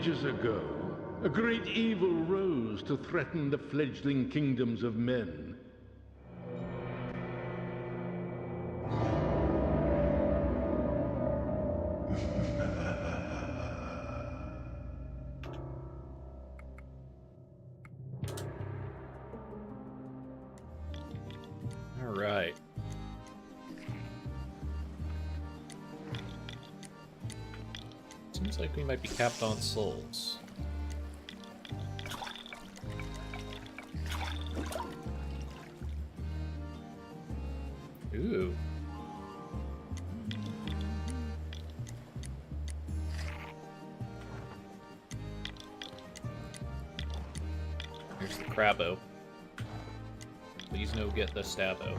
Ages ago, a great evil rose to threaten the fledgling kingdoms of men. All right. Seems like we might be capped on souls. Ooh. Here's the Crabbo. Please no get the Stabbo.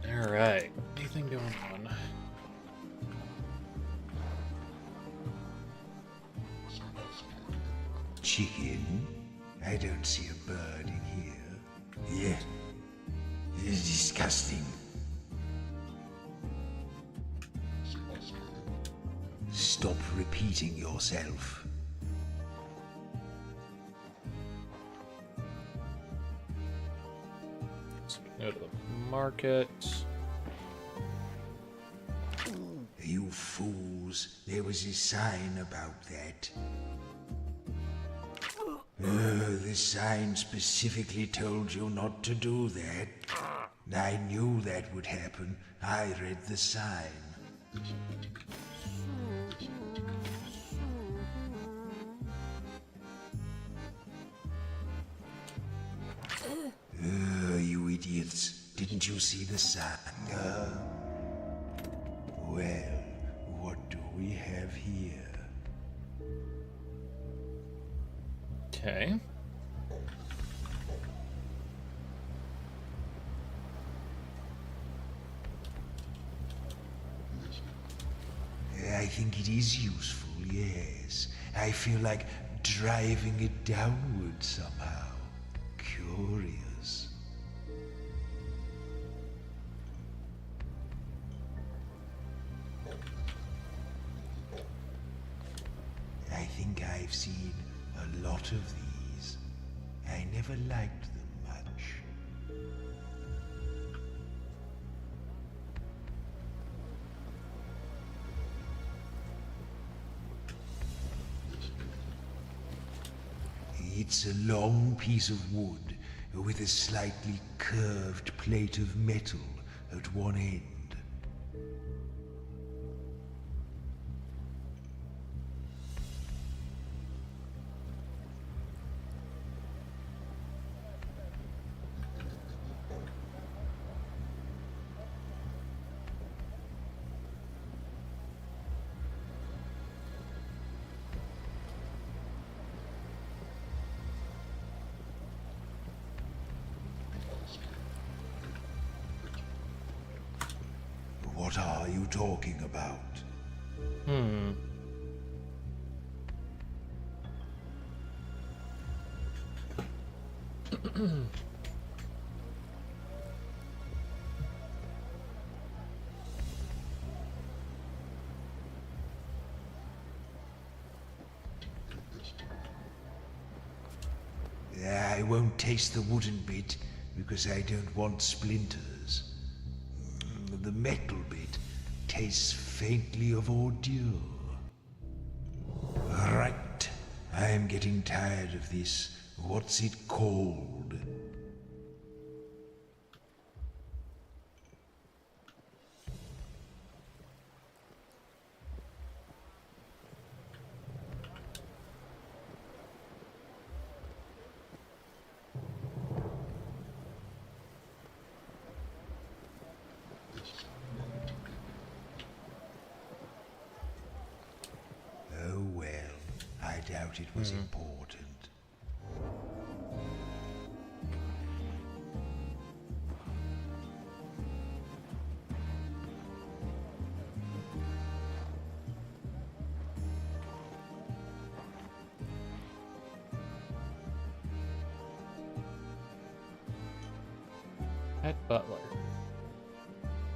Alright, anything going on? Chicken? I don't see a bird in here. Yeah. It's disgusting. Stop repeating yourself. So we can go to the market. You fools, there was a sign about that. The sign specifically told you not to do that. I knew that would happen. I read the sign. You idiots. Didn't you see the sign? Well, what do we have here? Okay. I think it is useful, yes. I feel like driving it downward somehow. Curious. I think I've seen a lot of these. I never liked them much. It's a long piece of wood with a slightly curved plate of metal at one end. What are you talking about? I won't taste the wooden bit because I don't want splinters. The metal bit tastes faintly of ordure. Right. I am getting tired of this. What's it called? out it was important. Head Butler.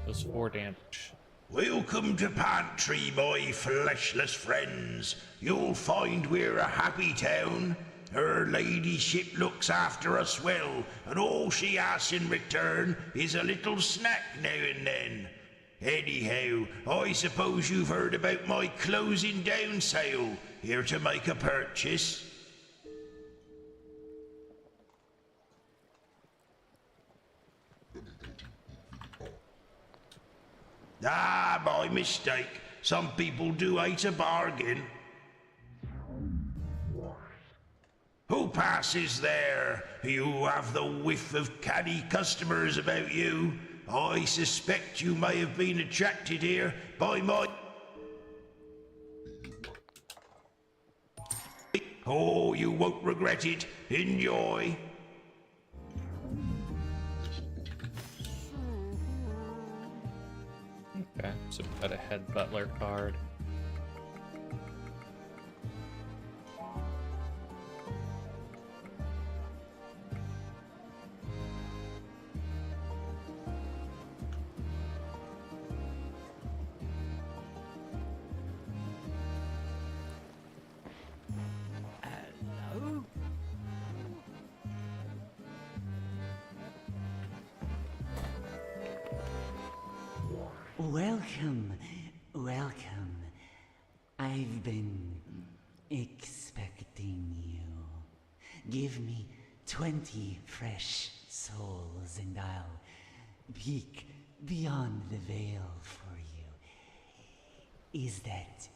Does 4 damage. Welcome to Pantry, my fleshless friends. You'll find we're a happy town. Her ladyship looks after us well, and all she asks in return is a little snack now and then. Anyhow, I suppose you've heard about my closing down sale. Here to make a purchase? Ah, my mistake. Some people do hate a bargain. Who passes there? You have the whiff of canny customers about you. I suspect you may have been attracted here by my... Oh, you won't regret it. Enjoy. Okay, so we've got a Head Butler card. Hello? Welcome, welcome. I've been expecting you. Give me 20 fresh souls and I'll peek beyond the veil for you. Is that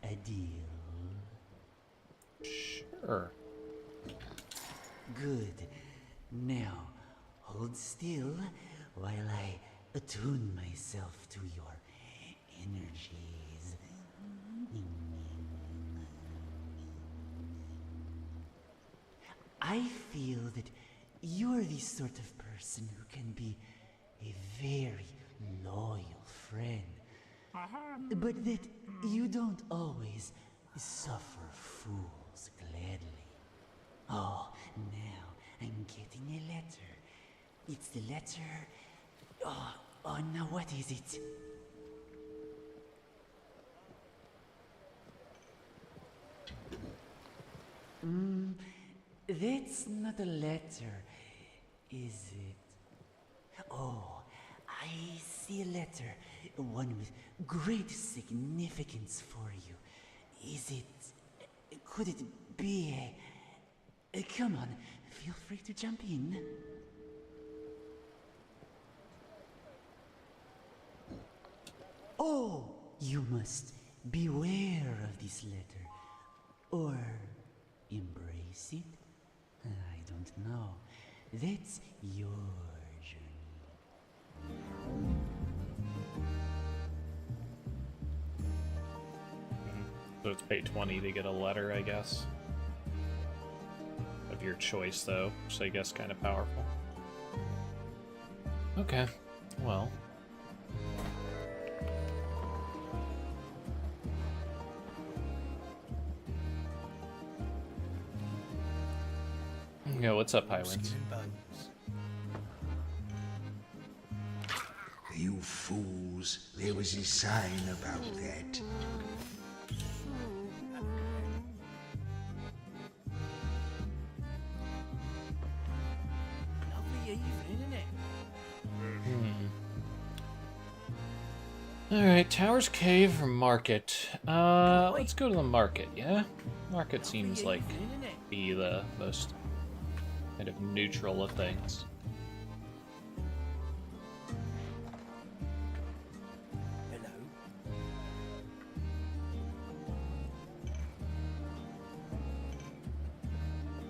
a deal? Sure. Good. Now, hold still while I attune myself to your energies. I feel that you're the sort of person who can be a very loyal friend, but that you don't always suffer fools gladly. Oh, now I'm getting a letter. It's the letter... Oh, now what is it? That's not a letter, is it? Oh, I see a letter, one with great significance for you. Is it... could it be a... come on, feel free to jump in. Oh, you must beware of this letter, or embrace it. I don't know. That's your journey. So it's pay 20 to get a letter, I guess. Of your choice, though, which I guess kind of powerful. Okay, well. Yeah, what's up, Highwinds? You fools, there was a sign about that. Lovely evening, isn't it? Alright, Tower's Cave or Market? Let's go to the Market, yeah? Market seems like be the most kind of neutral of things. Hello.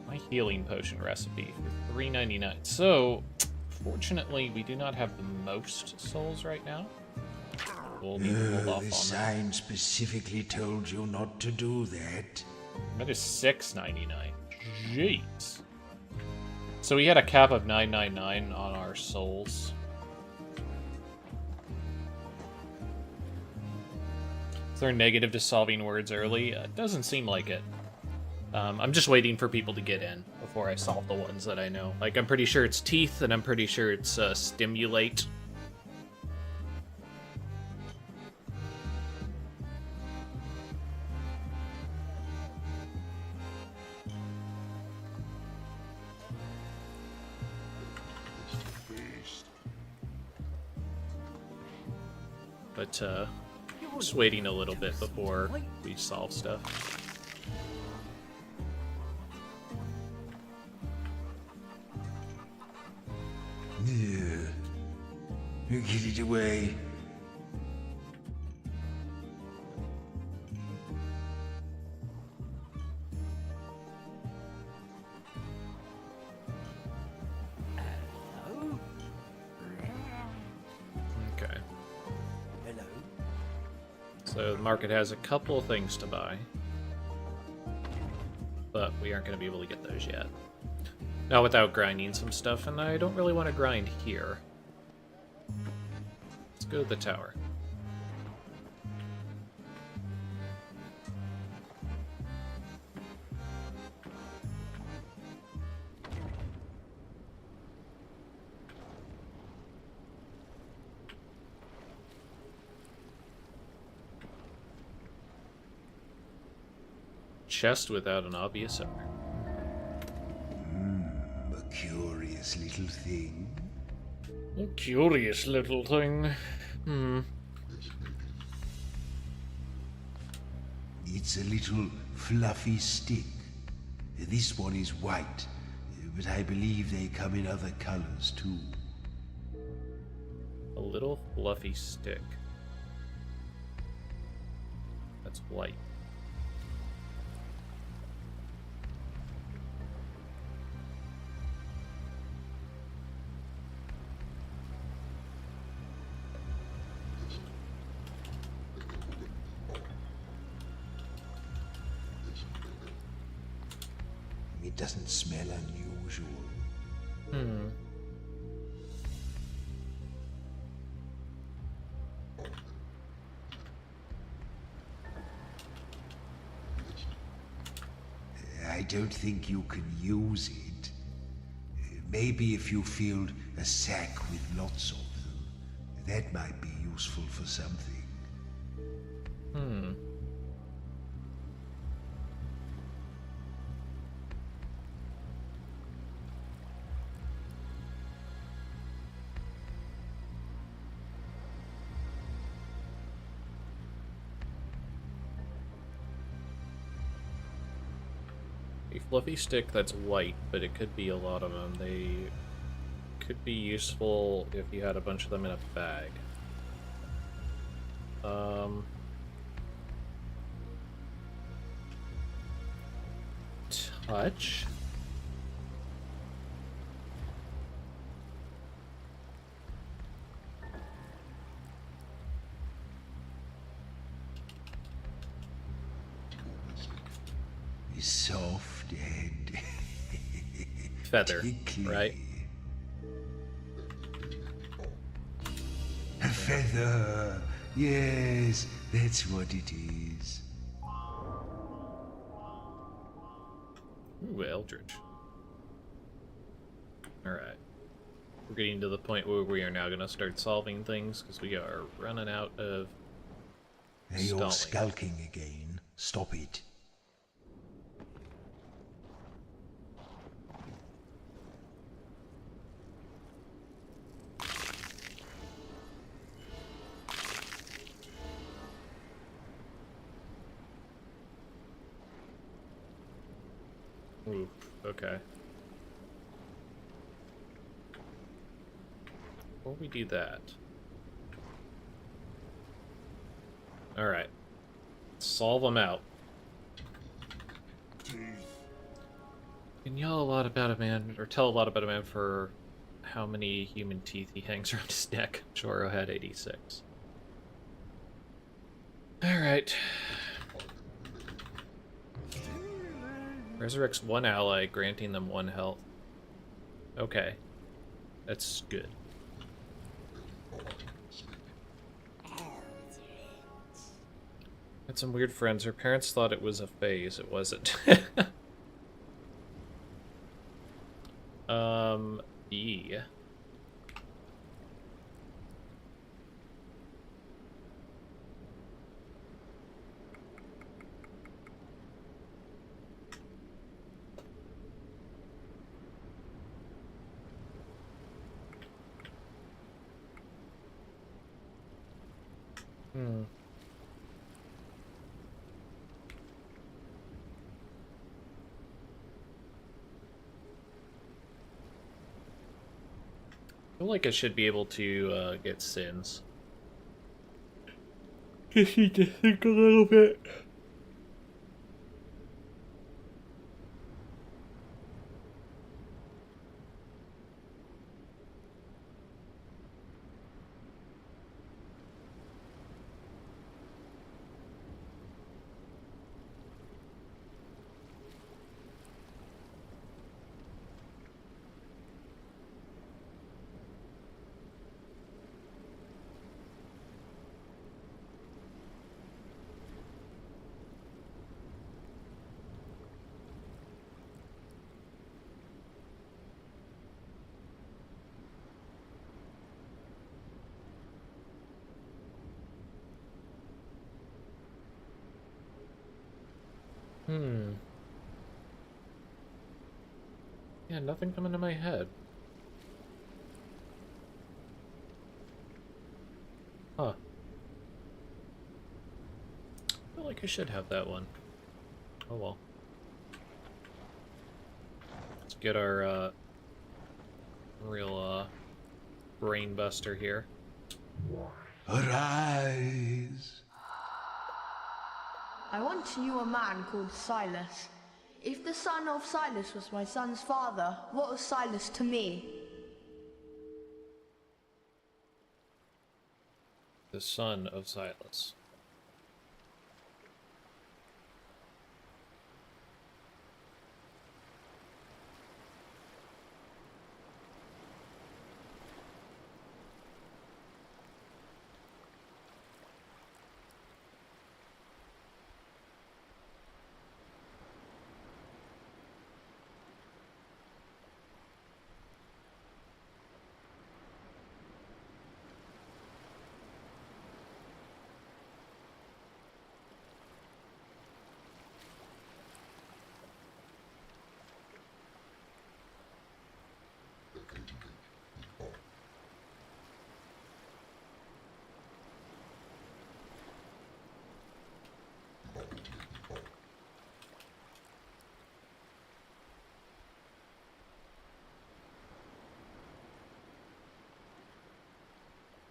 My healing potion recipe for $3.99. So, fortunately, we do not have the most souls right now. We'll need to hold off on The that. sign specifically told you not to do that. That is $6.99. Jeez. So we had a cap of $9.99 on our souls. Is there a negative to solving words early? It doesn't seem like it. I'm just waiting for people to get in before I solve the ones that I know. Like, I'm pretty sure it's teeth, and I'm pretty sure it's stimulate. But, just waiting a little bit before we solve stuff. Yeah. Get it away. Okay. So the market has a couple of things to buy. But we aren't going to be able to get those yet. Not without grinding some stuff, and I don't really want to grind here. Let's go to the tower. Chest without an obvious owner. A curious little thing. A curious little thing. It's a little fluffy stick. This one is white, but I believe they come in other colors too. A little fluffy stick. That's white. It doesn't smell unusual. I don't think you can use it. Maybe if you filled a sack with lots of them, that might be useful for something. A fluffy stick that's white, but it could be a lot of them. They could be useful if you had a bunch of them in a bag. Touch? Soft and Feather, tickly. right? A feather. Yes, that's what it is. Ooh, Eldritch. Alright. We're getting to the point where we are now going to start solving things, because we are running out of You're skulking again. Stop it. Ooh, okay. Before we do that... Alright. Solve them out. Can yell a lot about a man, or tell a lot about a man for how many human teeth he hangs around his neck. Joro had 86. Resurrects one ally, granting them 1 health. Okay. That's good. Had some weird friends. Her parents thought it was a phase. It wasn't. Yeah. I feel like I should be able to get sins. Just need to think a little bit. Yeah, nothing coming to my head. Huh. I feel like I should have that one. Oh well. Let's get our real brain buster here. Arise. I once knew a man called Silas. If the son of Silas was my son's father, what was Silas to me? The son of Silas.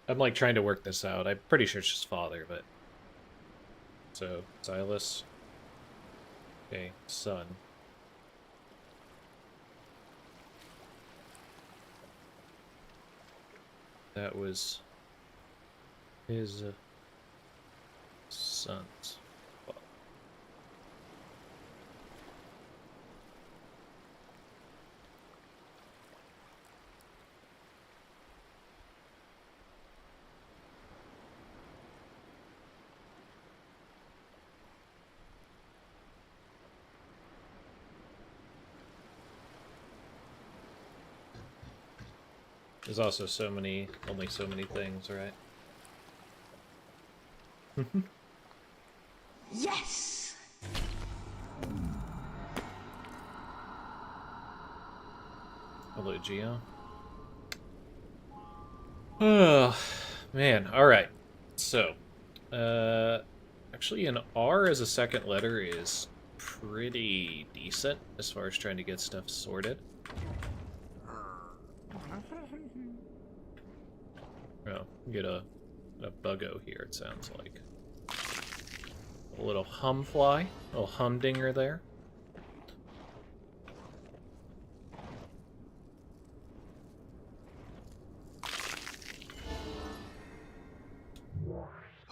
I'm like trying to work this out. I'm pretty sure it's just father, but... So, Silas. Okay, son. That was his son's father. There's also so many, only so many things, right? Yes! Hello, Geo. Oh, man. Alright. So, actually an R as a second letter is pretty decent as far as trying to get stuff sorted. Oh, get a buggo here, it sounds like. A little humfly, a little humdinger there.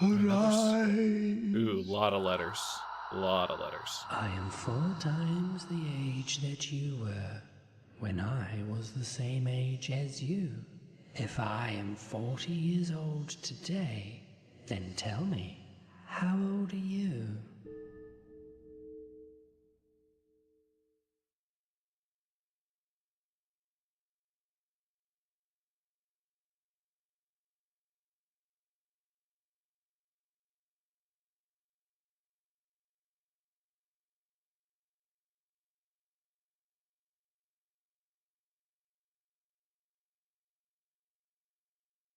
Arise. Ooh, a lot of letters. A lot of letters. I am 4 times the age that you were when I was the same age as you. If I am 40 years old today, then tell me, how old are you?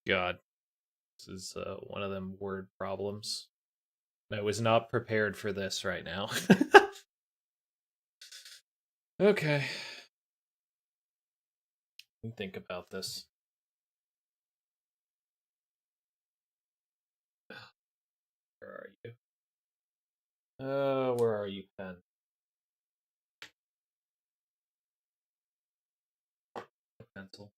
God, this is one of them word problems. I was not prepared for this right now. Okay. Let me think about this. Where are you? Where are you, pen? Pencil.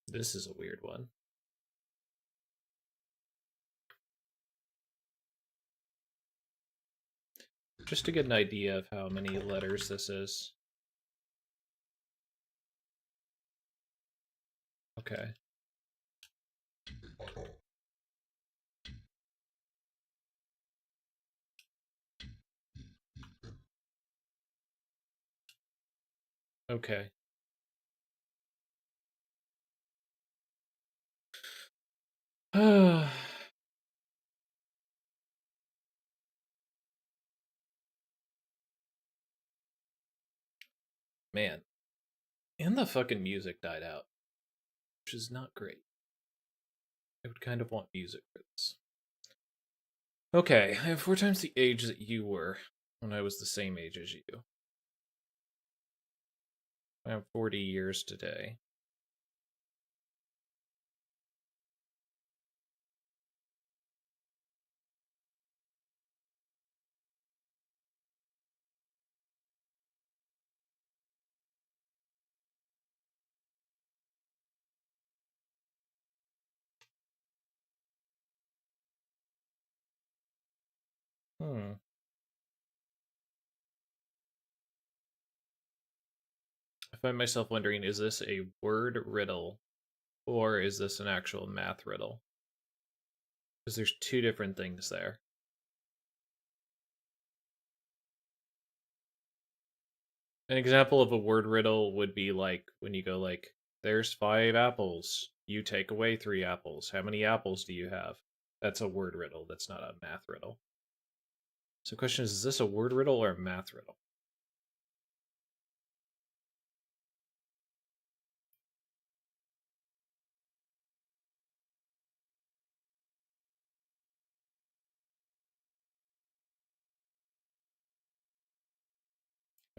This is a weird one. Just to get an idea of how many letters this is. Okay. Okay. Man. And the fucking music died out, which is not great. I would kind of want music for this. Okay, I have 4 times the age that you were when I was the same age as you. I have 40 years today. I find myself wondering, is this a word riddle or is this an actual math riddle? Because there's 2 different things there. An example of a word riddle would be like when you go like, there's 5 apples. You take away 3 apples. How many apples do you have? That's a word riddle. That's not a math riddle. So the question is this a word riddle or a math riddle?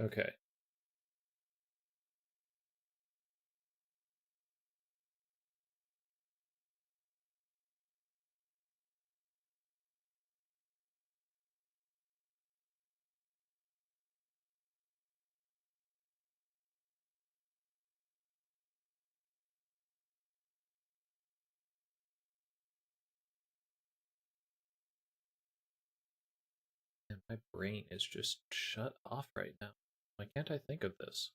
Okay. And my brain is just shut off right now. Why can't I think of this?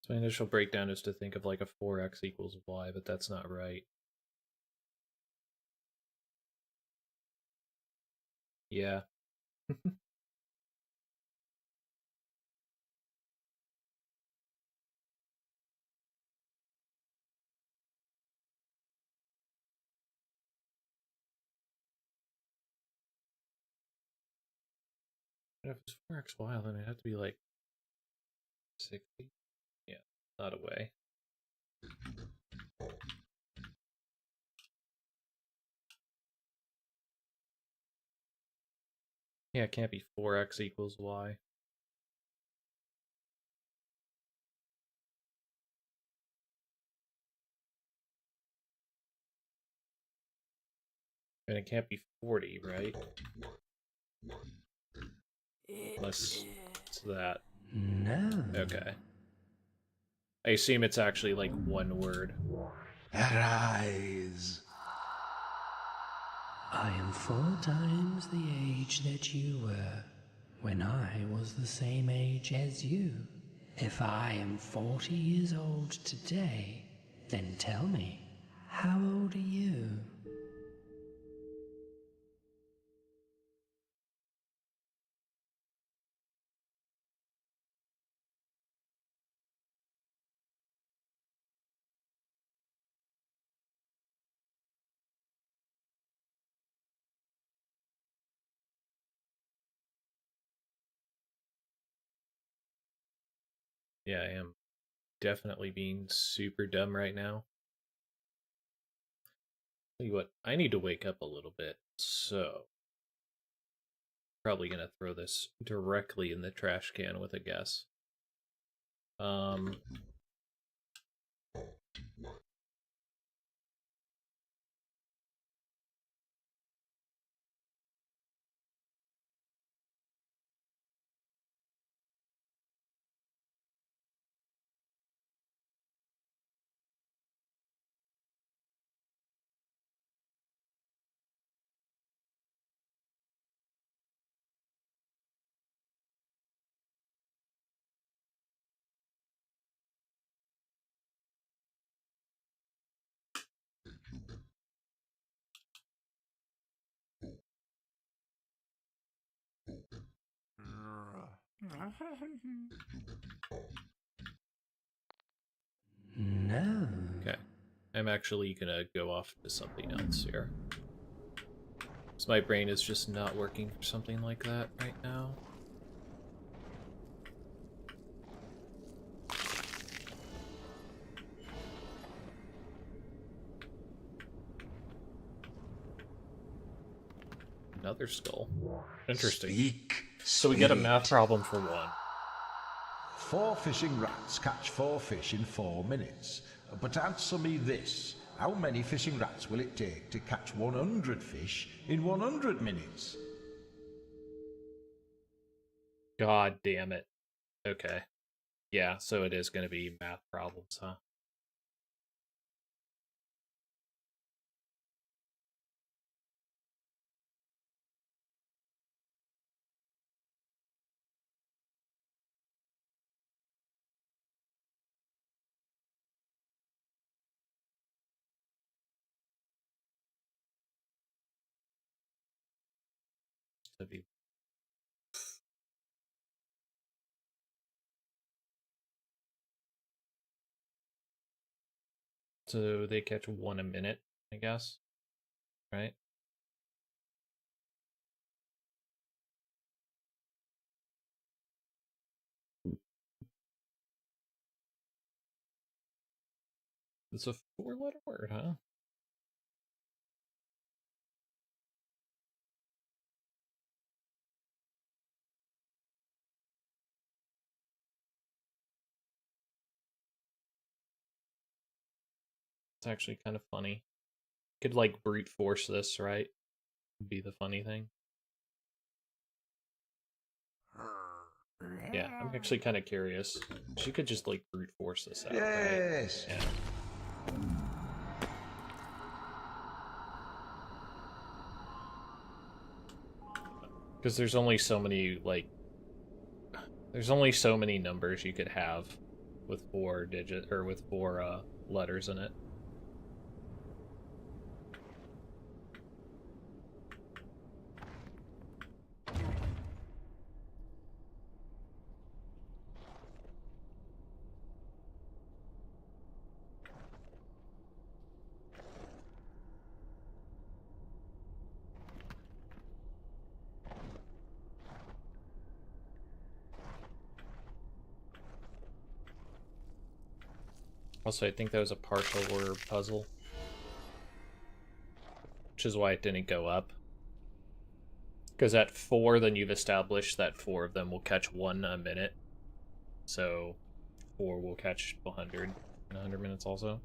So my initial breakdown is to think of like a 4x equals y, but that's not right. Yeah. If it's 4xy, then it'd have to be like 60. Yeah, not a way. Yeah, it can't be 4x equals y. And it can't be 40, right? Unless it's that. No. Okay. I assume it's actually like one word. Arise. I am 4 times the age that you were when I was the same age as you. If I am 40 years old today, then tell me, how old are you? Yeah, I am definitely being super dumb right now. Tell you what, I need to wake up a little bit, so probably gonna throw this directly in the trash can with a guess. No. Okay. I'm actually gonna go off to something else here. So my brain is just not working for something like that right now. Another skull. Interesting. Speak. So we get a Spirit. math problem for one. 4 fishing rats catch 4 fish in 4 minutes. But answer me this. How many fishing rats will it take to catch 100 fish in 100 minutes? God damn it. Okay. Yeah, so it is going to be math problems, huh? To be so they catch one a minute, I guess. Right? It's a 4-letter word, huh? It's actually kind of funny. Could like brute force this, right? Would be the funny thing. Yeah, I'm actually kind of curious. She could just like brute force this out, right? Yes. Yeah. Because there's only so many there's only so many numbers you could have with 4 digit or with 4 letters in it. Also, I think that was a partial order puzzle, which is why it didn't go up. Because at 4, then you've established that 4 of them will catch 1 a minute. So 4 will catch 100 in 100 minutes also.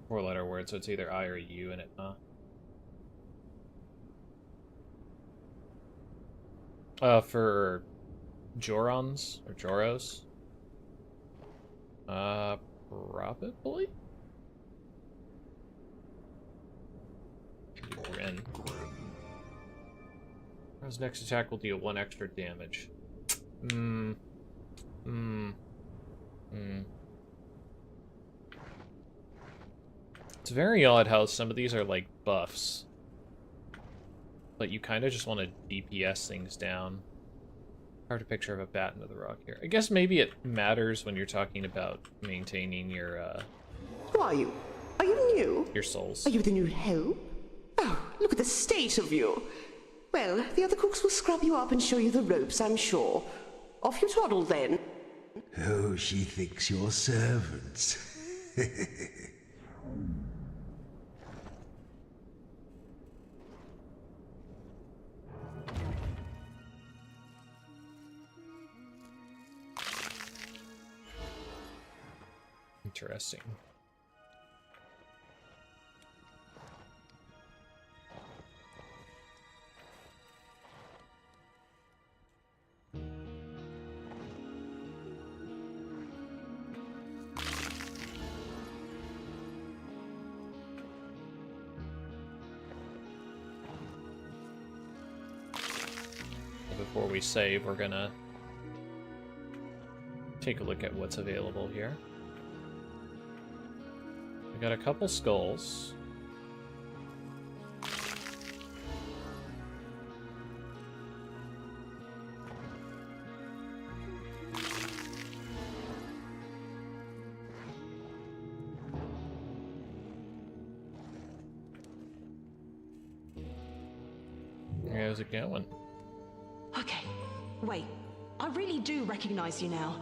4-letter word, so it's either I or U in it, huh? For Jorons or Joros? Probably? Grin. His next attack will deal 1 extra damage. It's very odd how some of these are like buffs. But you kind of just want to DPS things down. Hard to picture of a bat into the rock here. I guess maybe it matters when you're talking about maintaining your, Who are you? Are you new? your souls. Are you the new help? Oh, look at the state of you. Well, the other cooks will scrub you up and show you the ropes, I'm sure. Off you toddle, then. Oh, she thinks you're servants. Interesting. Before we save, we're gonna take a look at what's available here. We got a couple skulls. How's it going? Okay, wait. I really do recognize you now.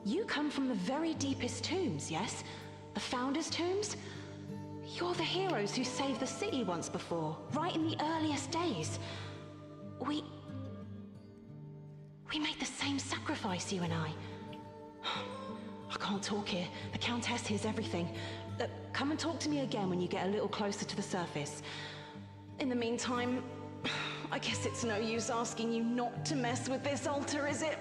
You come from the very deepest tombs, yes? The Founders' Tombs? You're the heroes who saved the city once before, right in the earliest days. We made the same sacrifice, you and I. I can't talk here. The Countess hears everything. Come and talk to me again when you get a little closer to the surface. In the meantime, I guess it's no use asking you not to mess with this altar, is it?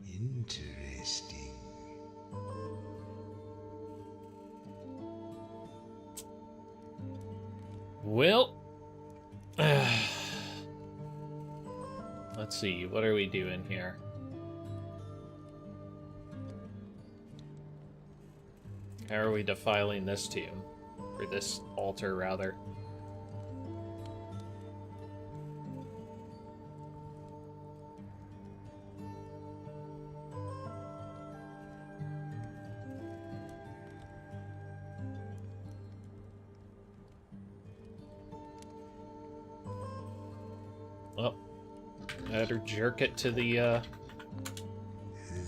Interesting. Well, let's see, what are we doing here? How are we defiling this tomb? Or this altar, rather? Well, better jerk it to the,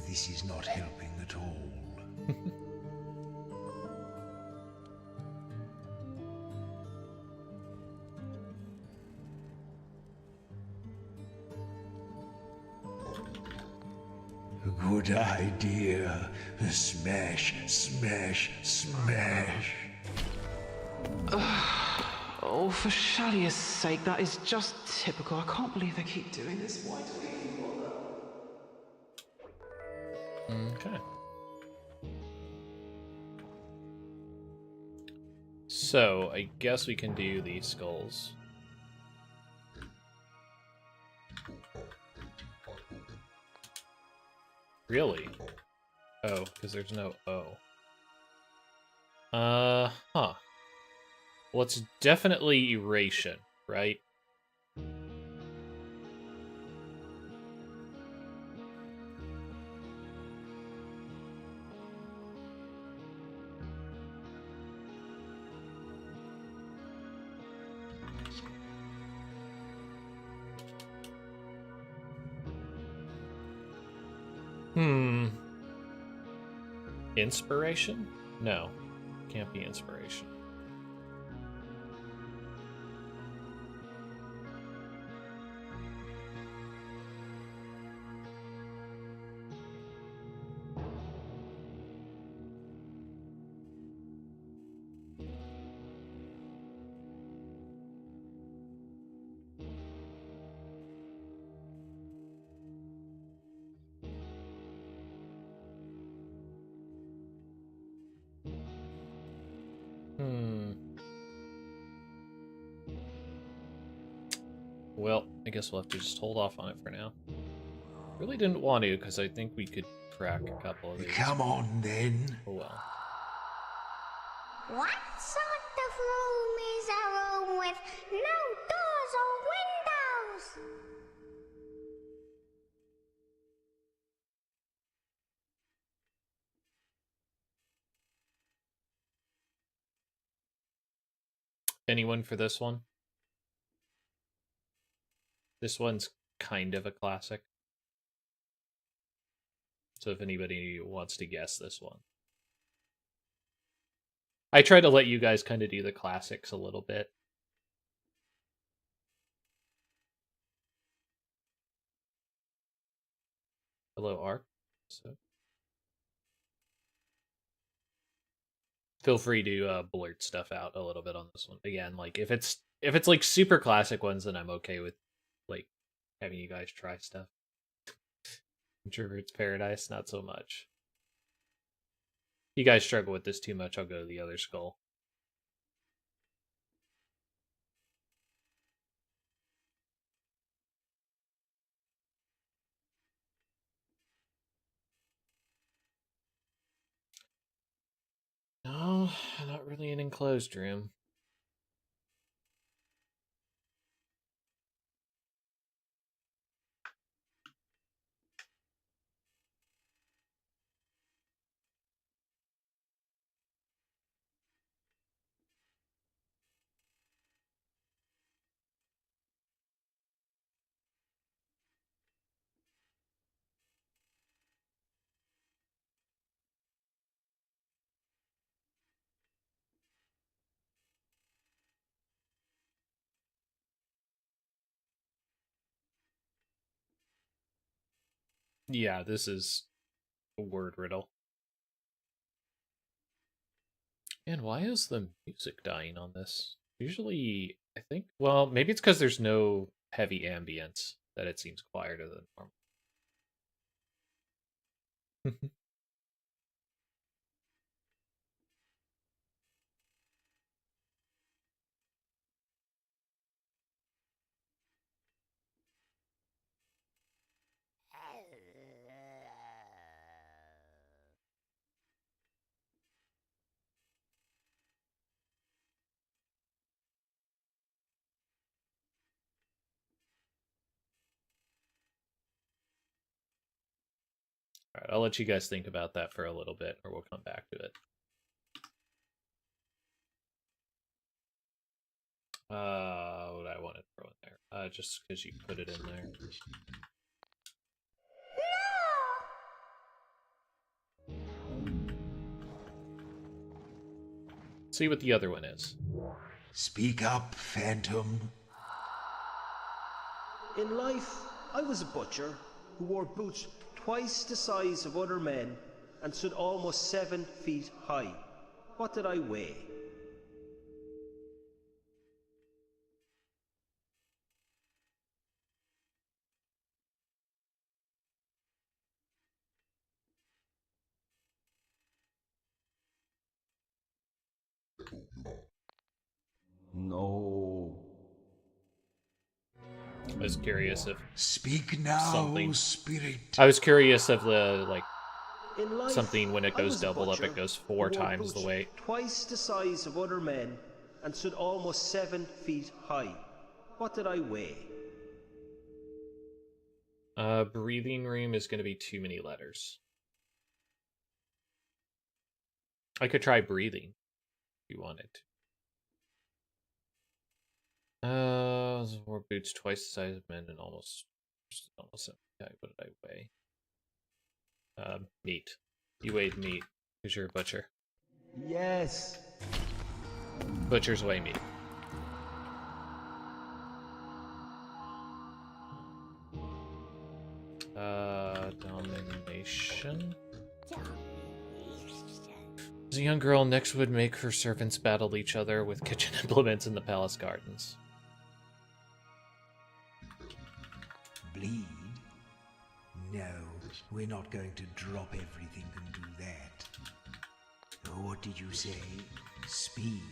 This is not helping at all. Good idea. Smash, smash, smash. Oh, for Shalia's sake, that is just typical. I can't believe they keep doing this. Why do they keep bother? Okay. So, I guess we can do these skulls. Really? Oh, because there's no O. Huh. Well, it's definitely Eration, right? Inspiration? No. Can't be inspiration. Well, I guess we'll have to just hold off on it for now. Really didn't want to, because I think we could crack a couple of these. Come on, then. Oh well. What sort of room is a room with no doors or windows? Anyone for this one? This one's kind of a classic. So if anybody wants to guess this one. I try to let you guys kind of do the classics a little bit. Hello, Ark. So feel free to blurt stuff out a little bit on this one. Again, like if it's like super classic ones, then I'm okay with like having you guys try stuff. Introvert's Paradise, not so much. If you guys struggle with this too much, I'll go to the other skull. No, not really an enclosed room. Yeah, this is a word riddle. And why is the music dying on this? Usually, I think, well, maybe it's because there's no heavy ambience that it seems quieter than normal. Alright, I'll let you guys think about that for a little bit, or we'll come back to it. What I want to throw in there. Just because you put it in there. See what the other one is. Speak up, Phantom. In life, I was a butcher who wore boots twice the size of other men and stood almost 7 feet high. What did I weigh? No. I was curious if Speak now, something. spirit. I was curious of the like In life, something when it I goes was a doubled up, butcher it goes who 4 wore times the boots weight. twice the size of other men and stood almost 7 feet high. What did I weigh? Breathing room is going to be too many letters. I could try breathing if you wanted to. Wore boots twice the size of men and almost. What did I weigh? Meat. You weighed meat, because you're a butcher. Yes. Butchers weigh meat. Domination. As a young girl, Nyx would make her servants battle each other with kitchen implements in the palace gardens. Bleed? No, we're not going to drop everything and do that. What did you say? Speed?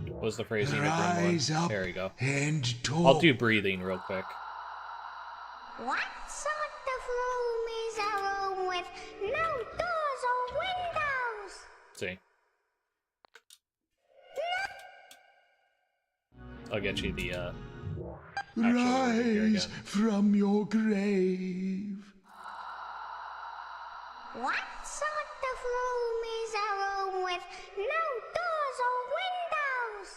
What was the phrasing of Rise room one? up There we go. and talk. I'll do breathing real quick. What sort of room is a room with no doors or windows? See. I'll get you the actual word here Rise again. from your grave. What sort of room is a room with no doors or windows?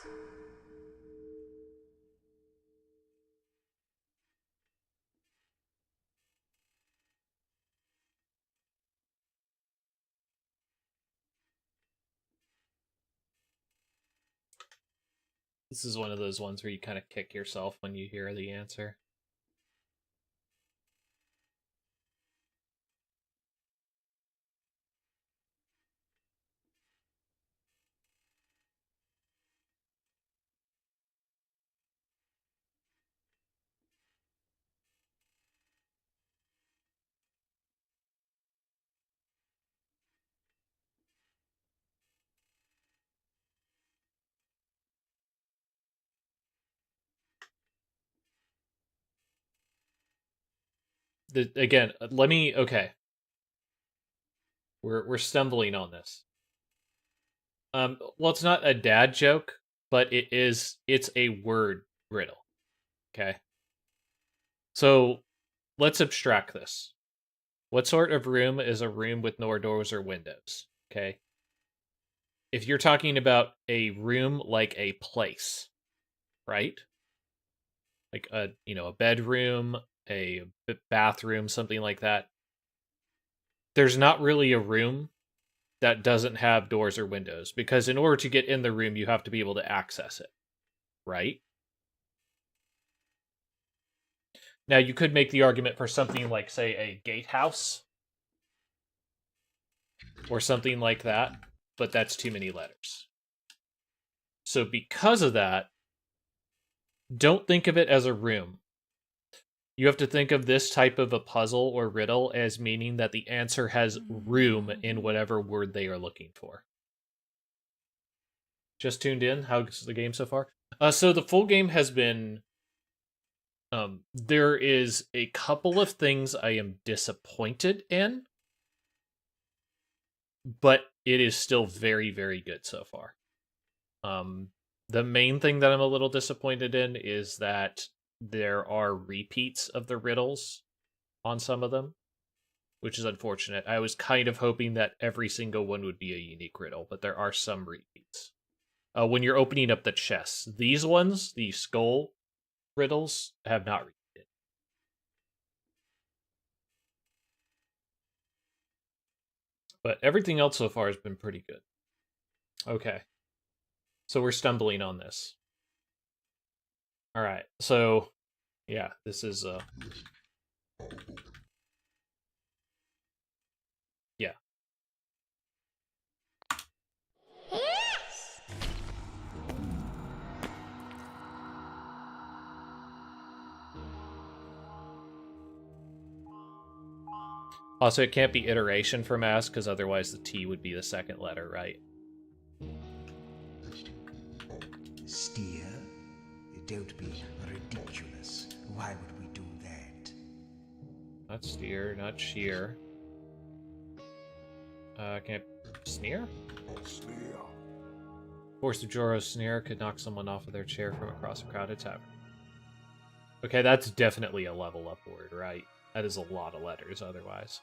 This is one of those ones where you kind of kick yourself when you hear the answer. Again, let me. Okay, we're stumbling on this. Well, it's not a dad joke, but it's a word riddle. Okay. So let's abstract this. What sort of room is a room with no doors or windows? Okay. If you're talking about a room like a place, right? Like a bedroom, a bathroom, something like that. There's not really a room that doesn't have doors or windows, because in order to get in the room, you have to be able to access it, right? Now, you could make the argument for something like, say, a gatehouse, or something like that, but that's too many letters. So because of that, don't think of it as a room. You have to think of this type of a puzzle or riddle as meaning that the answer has room in whatever word they are looking for. Just tuned in? How's the game so far? So the full game has been... there is a couple of things I am disappointed in, but it is still very, very good so far. The main thing that I'm a little disappointed in is that there are repeats of the riddles on some of them, which is unfortunate. I was kind of hoping that every single one would be a unique riddle, but there are some repeats. When you're opening up the chests, these ones, the skull riddles, have not repeated. But everything else so far has been pretty good. Okay. So we're stumbling on this. Alright, so yeah, this is yeah. Yes! Also, it can't be iteration from ask, because otherwise the T would be the second letter, right? Steer? Don't be ridiculous. Why would we do that? Not steer, not shear. Can it sneer? Sneer. Force of Joro's sneer could knock someone off of their chair from across a crowded tavern. Okay, that's definitely a level up word, right? That is a lot of letters otherwise.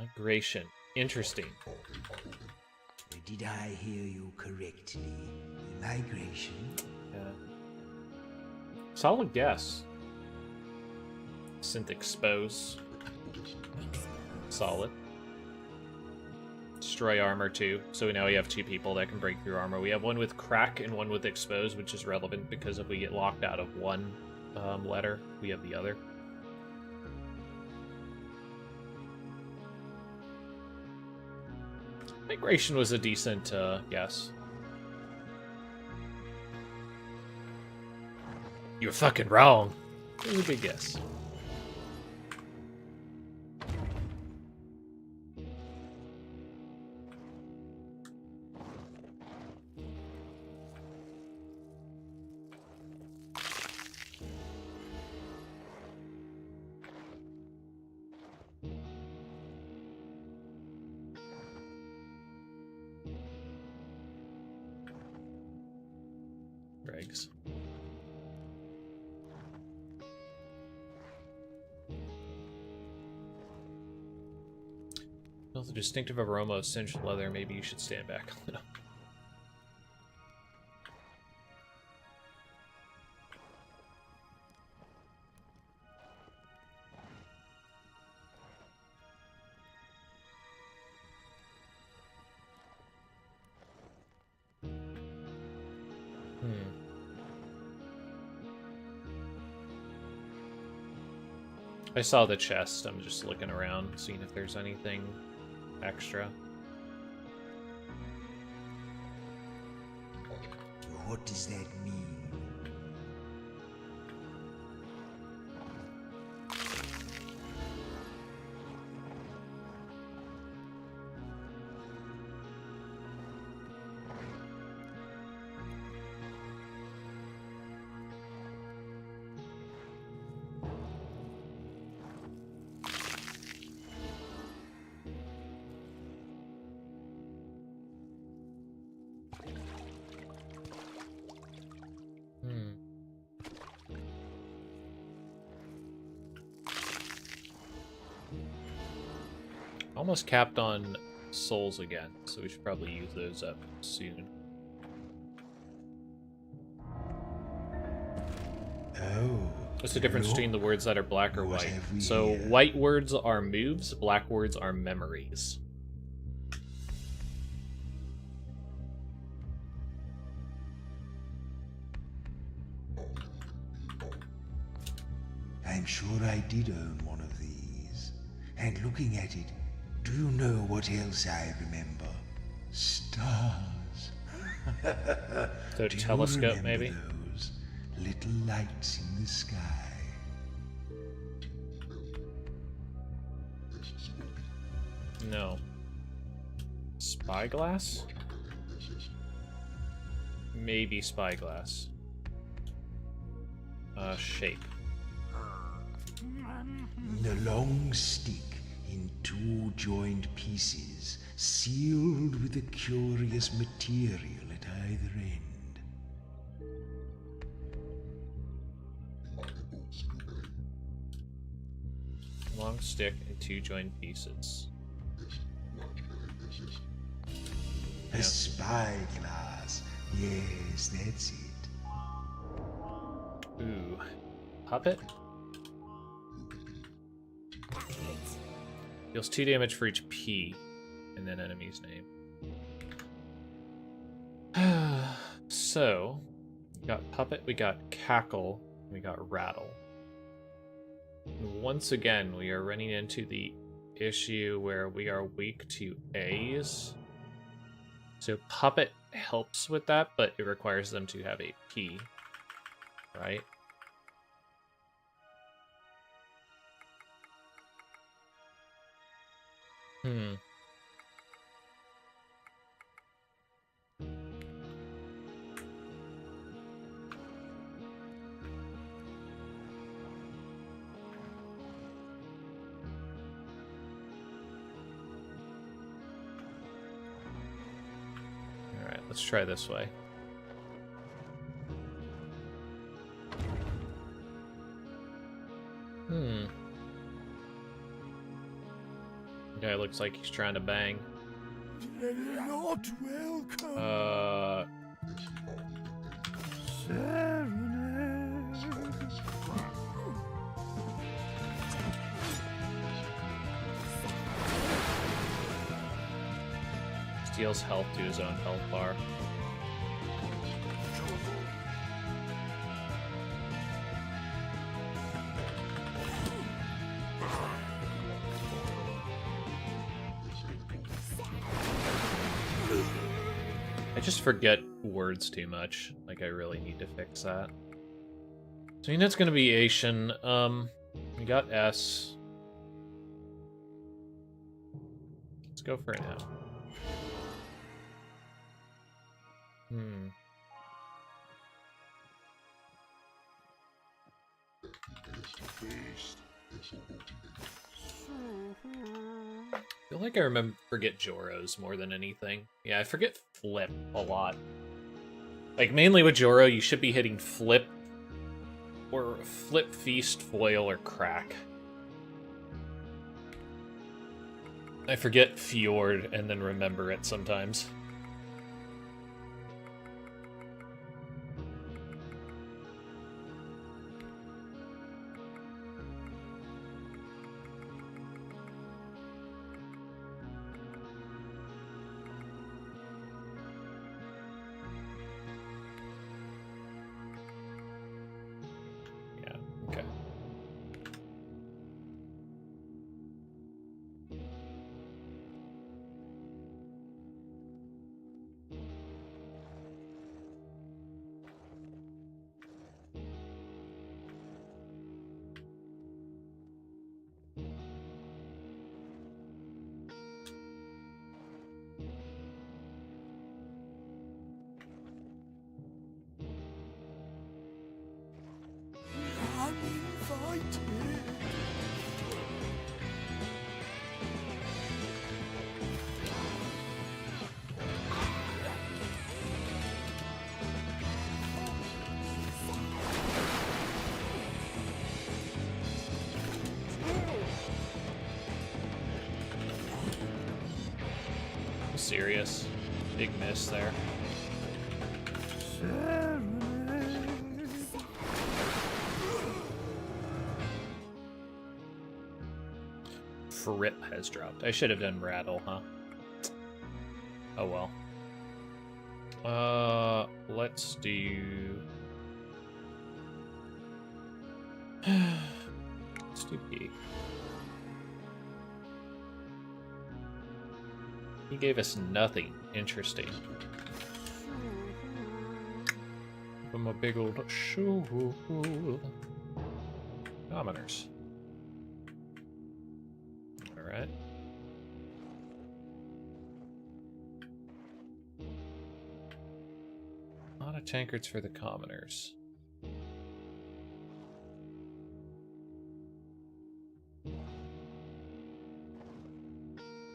Migration. Interesting. Did I hear you correctly? Migration? Yeah. Solid guess. Synth expose. Solid. Destroy armor too. So now we have 2 people that can break through armor. We have one with crack and one with expose, which is relevant because if we get locked out of one letter, we have the other. Migration was a decent guess. You're fucking wrong. It was a good guess. Regs. Well, the distinctive aroma of singed leather. Maybe you should stand back a little. I saw the chest. I'm just looking around, seeing if there's anything extra. What does that mean? Almost capped on souls again, so we should probably use those up soon. Oh. What's the difference between the words that are black or white? So white words are moves, black words are memories. I'm sure I did own one of these. And looking at it, do you know what else I remember? Stars. So Do you telescope, remember maybe? those little lights in the sky? No. Spyglass? Maybe spyglass. Shape. The long stick in 2 joined pieces, sealed with a curious material at either end. Long stick and 2 joined pieces. A spyglass. Yes, that's it. Ooh. Puppet? Deals 2 damage for each P in an enemy's name. So, we got Puppet, we got Cackle, we got Rattle. And once again, we are running into the issue where we are weak to A's. So Puppet helps with that, but it requires them to have a P, right? Alright, let's try this way. Guy looks like he's trying to bang. Not welcome. Steals health to his own health bar. I just forget words too much. Like, I really need to fix that. So, unit's gonna be Asian. We got S. Let's go for now. I feel like I forget Joro's more than anything. Yeah, I forget Flip a lot. Like, mainly with Joro, you should be hitting Flip, or Flip, Feast, Foil, or Crack. I forget Fjord and then remember it sometimes. Serious. Big miss there. Fripp has dropped. I should have done Rattle, huh? Oh well. Let's do... Let's do P. He gave us nothing interesting. Give him a big old shoe. Commoners. Alright. A lot of tankards for the commoners.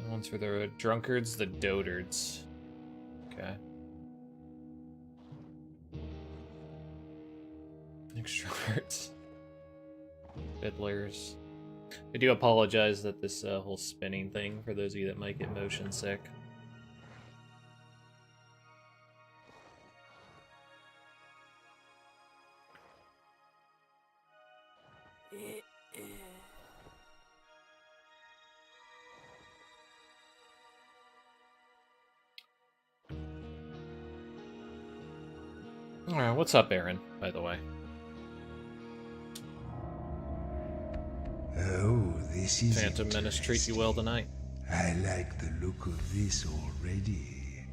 One's for the drunkards, the dotards. Okay. Extroverts. Fiddlers. I do apologize that this whole spinning thing, for those of you that might get motion sick. Alright, what's up, Aaron, by the way? Oh, this is Phantom Menace treat you well tonight. I like the look of this already.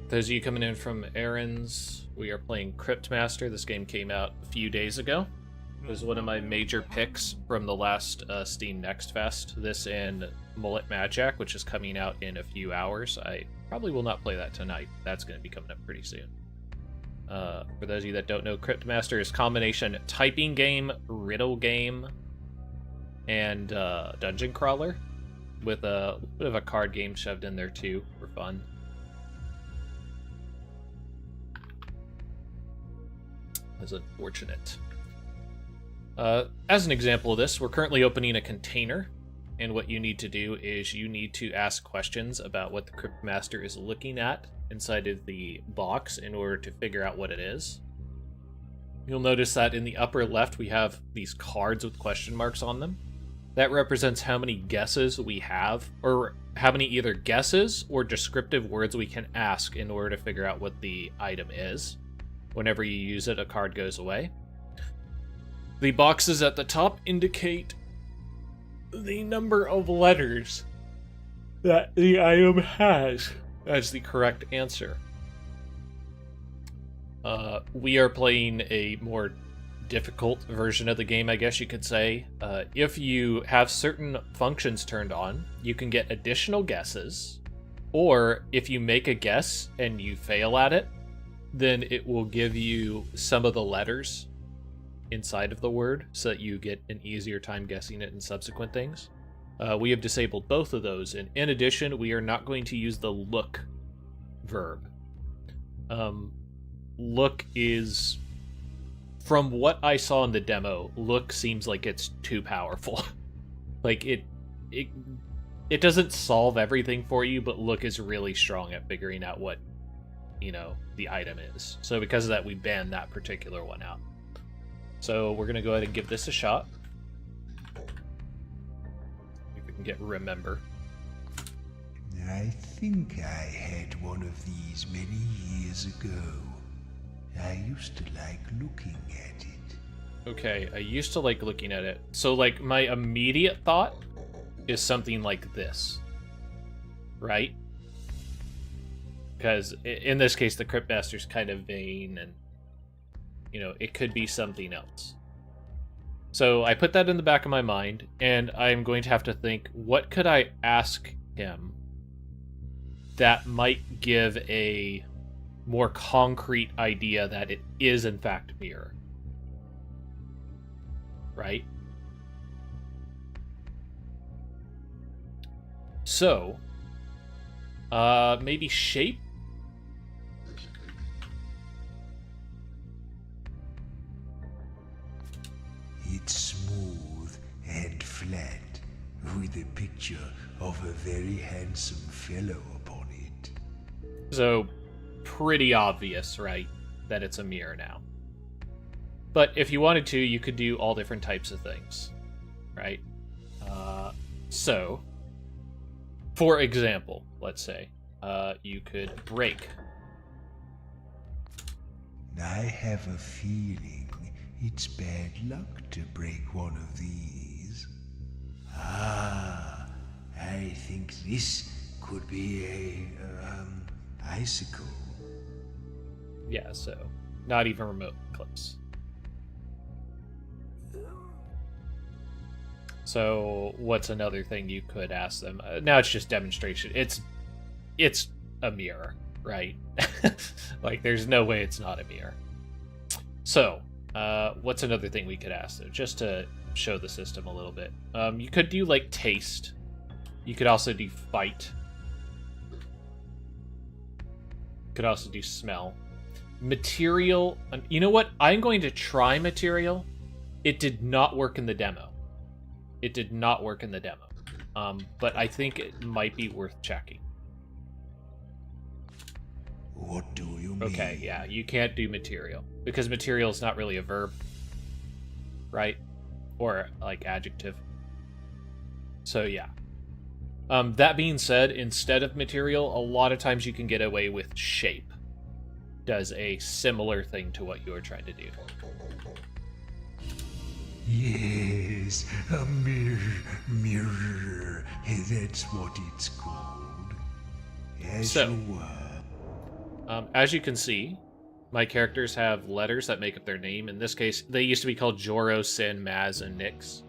Those of you coming in from Aaron's, we are playing Cryptmaster. This game came out a few days ago. It was one of my major picks from the last Steam Nextfest. This and Mullet Magic, which is coming out in a few hours. I probably will not play that tonight. That's going to be coming up pretty soon. For those of you that don't know, Cryptmaster is a combination typing game, riddle game, and dungeon crawler, with a bit of a card game shoved in there too for fun. That's unfortunate. As an example of this, we're currently opening a container and what you need to do is you need to ask questions about what the Crypt Master is looking at inside of the box in order to figure out what it is. You'll notice that in the upper left we have these cards with question marks on them. That represents how many guesses we have, or how many either guesses or descriptive words we can ask in order to figure out what the item is. Whenever you use it, a card goes away. The boxes at the top indicate the number of letters that the item has as the correct answer. We are playing a more difficult version of the game, I guess you could say. If you have certain functions turned on, you can get additional guesses, or if you make a guess and you fail at it, then it will give you some of the letters inside of the word so that you get an easier time guessing it in subsequent things. We have disabled both of those, and in addition, we are not going to use the look verb. Look is, from what I saw in the demo, look seems like it's too powerful. Like it doesn't solve everything for you, but look is really strong at figuring out what, the item is. So because of that, we banned that particular one out. So we're gonna go ahead and give this a shot. If we can get remember. I think I had one of these many years ago. I used to like looking at it. Okay, I used to like looking at it. So, like, my immediate thought is something like this. Right? Because in this case, the Crypt Master's kind of vain, and, it could be something else. So I put that in the back of my mind, and I'm going to have to think, what could I ask him that might give a more concrete idea that it is in fact mirror, right? So, maybe shape? It's smooth and flat, with a picture of a very handsome fellow upon it. So, pretty obvious, right, that it's a mirror now. But if you wanted to, you could do all different types of things, right? So, for example, let's say, you could break. I have a feeling it's bad luck to break one of these. I think this could be a, icicle. Yeah, so not even remotely close. So what's another thing you could ask them? Now it's just demonstration. It's a mirror, right? Like, there's no way it's not a mirror. So, what's another thing we could ask them, just to show the system a little bit? You could do, like, taste. You could also do fight. You could also do smell. Material. You know what? I'm going to try material. It did not work in the demo. It did not work in the demo. But I think it might be worth checking. What do you mean? Okay, yeah, you can't do material, because material is not really a verb, right? Or, like, adjective. So, yeah. That being said, instead of material, a lot of times you can get away with shape. Does a similar thing to what you were trying to do. Yes, a mirror. That's what it's called. As you can see, my characters have letters that make up their name. In this case, they used to be called Joro, Sin, Maz, and Nyx.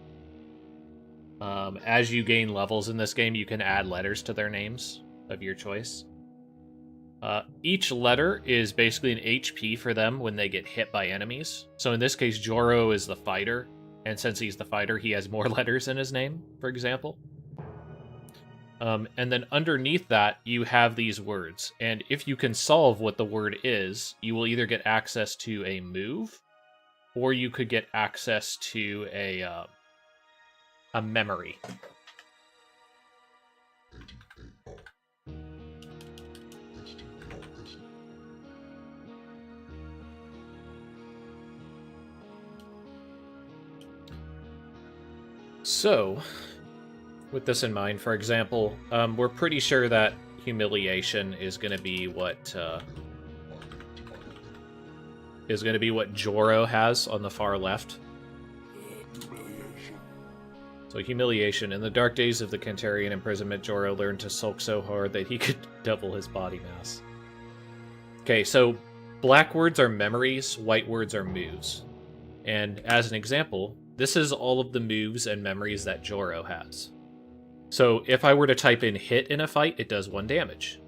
As you gain levels in this game, you can add letters to their names of your choice. Each letter is basically an HP for them when they get hit by enemies. So in this case, Joro is the fighter, and since he's the fighter, he has more letters in his name, for example. And then underneath that, you have these words. And if you can solve what the word is, you will either get access to a move, or you could get access to a memory. So, with this in mind, for example, we're pretty sure that humiliation is going to be what Joro has on the far left. So humiliation. In the dark days of the Cantarian imprisonment, Joro learned to sulk so hard that he could double his body mass. Okay, so black words are memories, white words are moves. And as an example, this is all of the moves and memories that Joro has. So if I were to type in hit in a fight, it does 1 damage.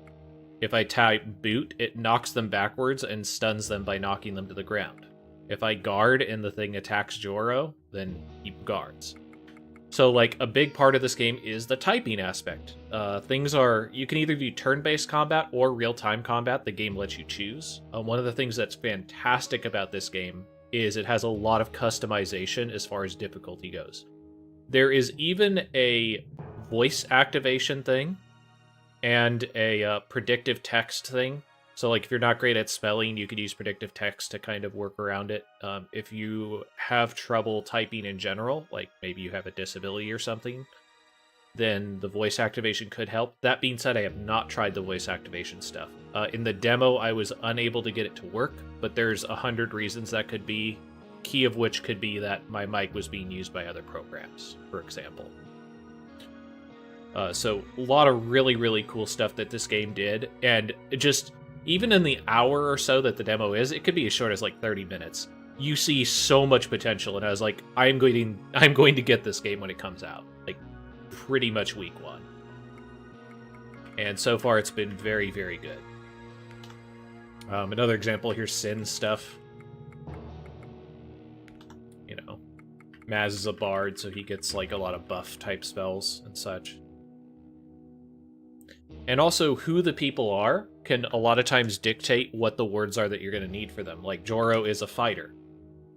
If I type boot, it knocks them backwards and stuns them by knocking them to the ground. If I guard and the thing attacks Joro, then he guards. So, like, a big part of this game is the typing aspect. You can either do turn-based combat or real-time combat. The game lets you choose. One of the things that's fantastic about this game is it has a lot of customization as far as difficulty goes. There is even a voice activation thing and a predictive text thing. So, like, if you're not great at spelling, you could use predictive text to kind of work around it. If you have trouble typing in general, like maybe you have a disability or something, then the voice activation could help. That being said, I have not tried the voice activation stuff. In the demo, I was unable to get it to work, but there's 100 reasons that could be, key of which could be that my mic was being used by other programs, for example. So a lot of really, really cool stuff that this game did, and just even in the hour or so that the demo is, it could be as short as like 30 minutes. You see so much potential, and I was like, I'm going to get this game when it comes out, like pretty much week 1. And so far, it's been very, very good. Another example here's Sin stuff. You know, Maz is a bard, so he gets like a lot of buff type spells and such. And also, who the people are can a lot of times dictate what the words are that you're going to need for them. Like, Joro is a fighter,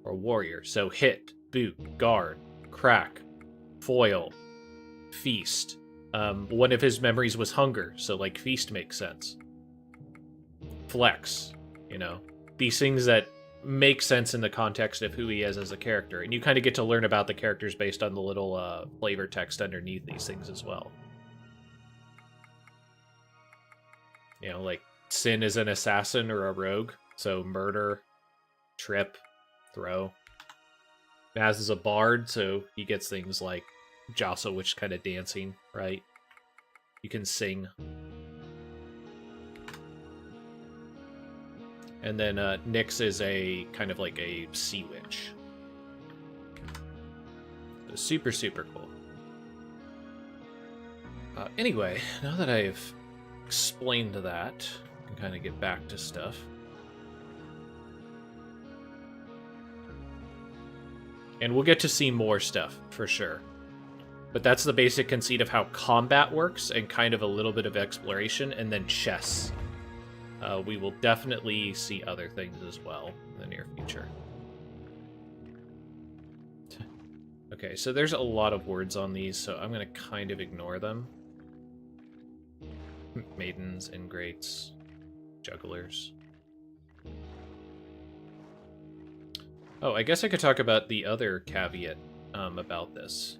or warrior, so hit, boot, guard, crack, foil, feast. One of his memories was hunger, so, like, feast makes sense. Flex, you know. These things that make sense in the context of who he is as a character. And you kind of get to learn about the characters based on the little flavor text underneath these things as well. You know, like, Sin is an assassin or a rogue, so murder, trip, throw. Maz is a bard, so he gets things like jostle, which is kind of dancing, right? You can sing. And then Nyx is a kind of like a sea witch. So super, super cool. Anyway, now that I've explained that, I can kind of get back to stuff. And we'll get to see more stuff, for sure. But that's the basic conceit of how combat works, and kind of a little bit of exploration, and then chess. We will definitely see other things as well in the near future. Okay, so there's a lot of words on these, so I'm going to kind of ignore them. Maidens, ingrates, jugglers. Oh, I guess I could talk about the other caveat about this.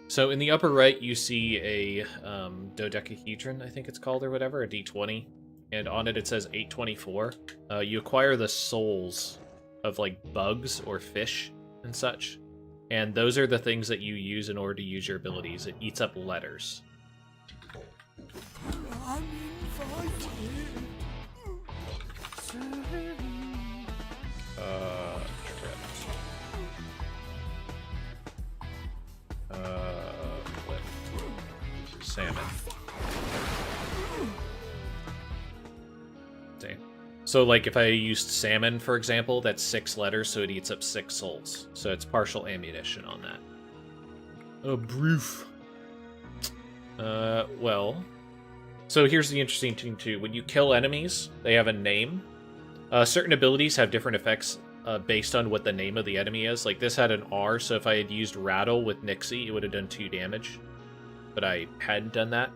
So in the upper right, you see a dodecahedron, I think it's called, or whatever, a d20. And on it, it says 824. You acquire the souls of, like, bugs or fish and such. And those are the things that you use in order to use your abilities. It eats up letters. I'm invited. Salmon. See. So, like, if I used salmon, for example, that's 6 letters, so it eats up 6 souls. So it's partial ammunition on that. Oh, brief. Well... So here's the interesting thing, too. When you kill enemies, they have a name. Certain abilities have different effects based on what the name of the enemy is. Like, this had an R, so if I had used Rattle with Nixie, it would have done 2 damage. but I hadn't done that.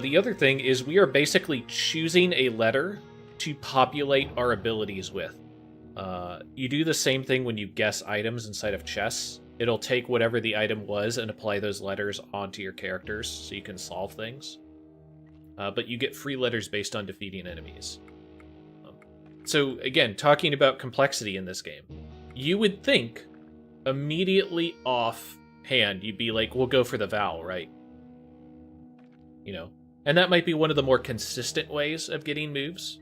The other thing is we are basically choosing a letter to populate our abilities with. You do the same thing when you guess items inside of chess. It'll take whatever the item was and apply those letters onto your characters so you can solve things. But you get free letters based on defeating enemies. So again, talking about complexity in this game, you would think immediately offhand you'd be like, we'll go for the vowel, right? You know, and that might be one of the more consistent ways of getting moves.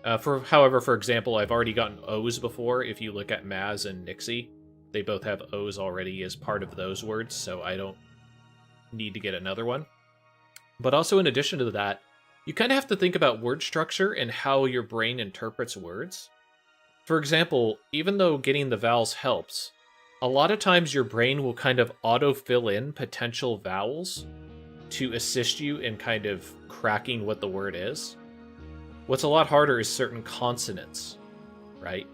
However, for example, I've already gotten O's before. If you look at Maz and Nixie, they both have O's already as part of those words, so I don't need to get another one. But also, in addition to that, you kind of have to think about word structure and how your brain interprets words. For example, even though getting the vowels helps, a lot of times your brain will kind of auto-fill in potential vowels to assist you in kind of cracking what the word is. What's a lot harder is certain consonants, right?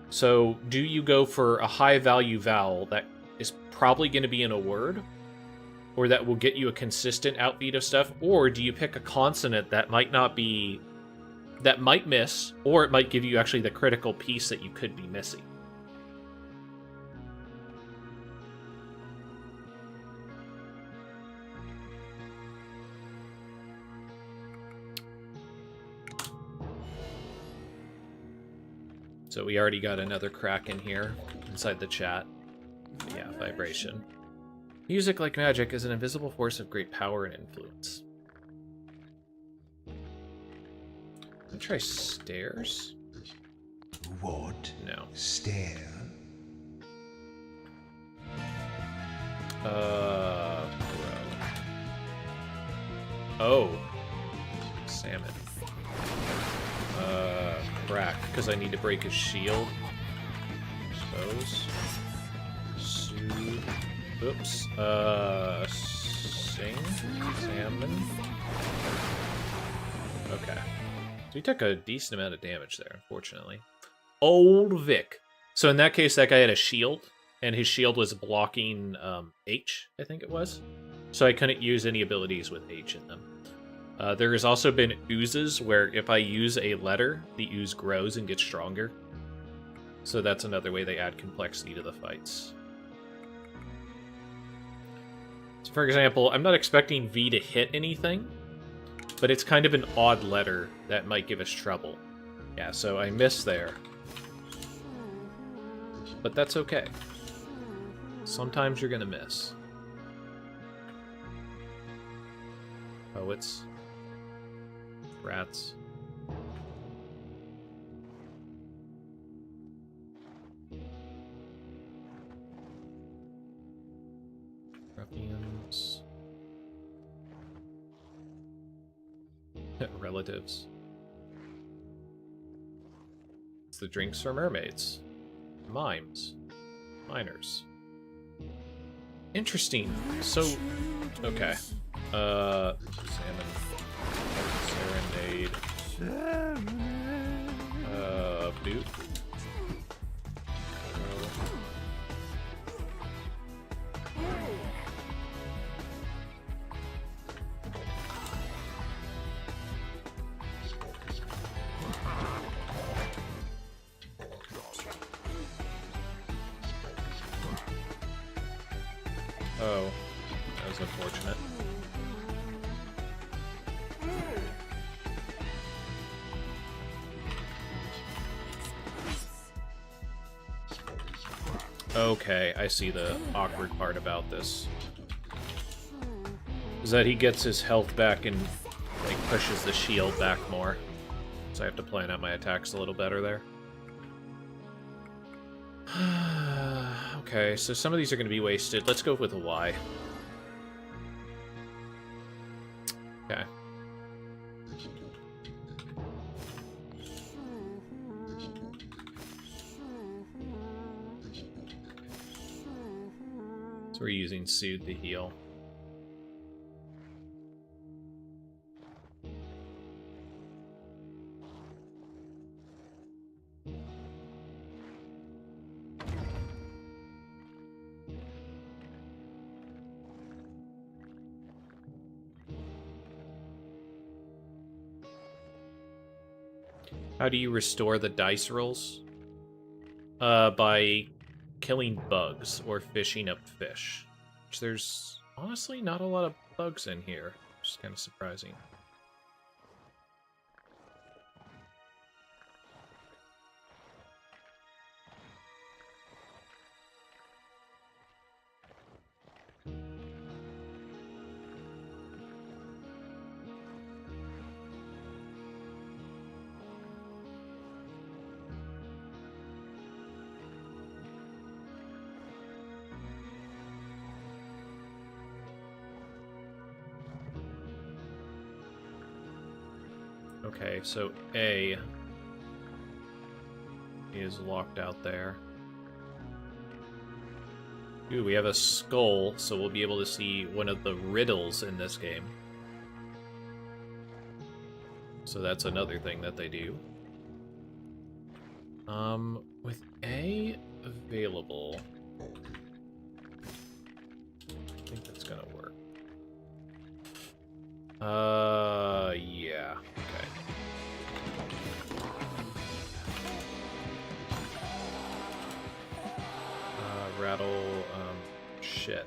So, do you go for a high-value vowel that is probably going to be in a word, or that will get you a consistent outbeat of stuff, or do you pick a consonant that might not be... that might miss, or it might give you actually the critical piece that you could be missing? So we already got another crack in here, inside the chat. But yeah, vibration. Music, like magic, is an invisible force of great power and influence. Let me try stairs. What? No. Stair? Bro. Oh. Salmon. Crack, because I need to break his shield. Suppose. Soothe. Oops. Sing? Salmon? Okay. So he took a decent amount of damage there, unfortunately. Old Vic. So in that case, that guy had a shield, and his shield was blocking H, I think it was. So I couldn't use any abilities with H in them. There has also been oozes where if I use a letter, the ooze grows and gets stronger. So that's another way they add complexity to the fights. So for example, I'm not expecting V to hit anything, but it's kind of an odd letter that might give us trouble. Yeah, so I missed there. But that's okay. Sometimes you're gonna miss. Poets. Rats. Ruffians. Relatives. It's the drinks for mermaids. Mimes. Miners. Interesting. So, okay. Salmon. Serenade. Boot. Oh, that was unfortunate. Okay, I see the awkward part about this. Is that he gets his health back and like pushes the shield back more. So I have to plan out my attacks a little better there. Okay, so some of these are going to be wasted. Let's go with a Y. Okay. So we're using Soothe to heal. How do you restore the dice rolls? By killing bugs or fishing up fish. Which there's honestly not a lot of bugs in here, which is kind of surprising. Okay, so A is locked out there. Ooh, we have a skull, so we'll be able to see one of the riddles in this game. So that's another thing that they do. With A available, I think that's gonna work. Yeah. Okay. Rattle, shit.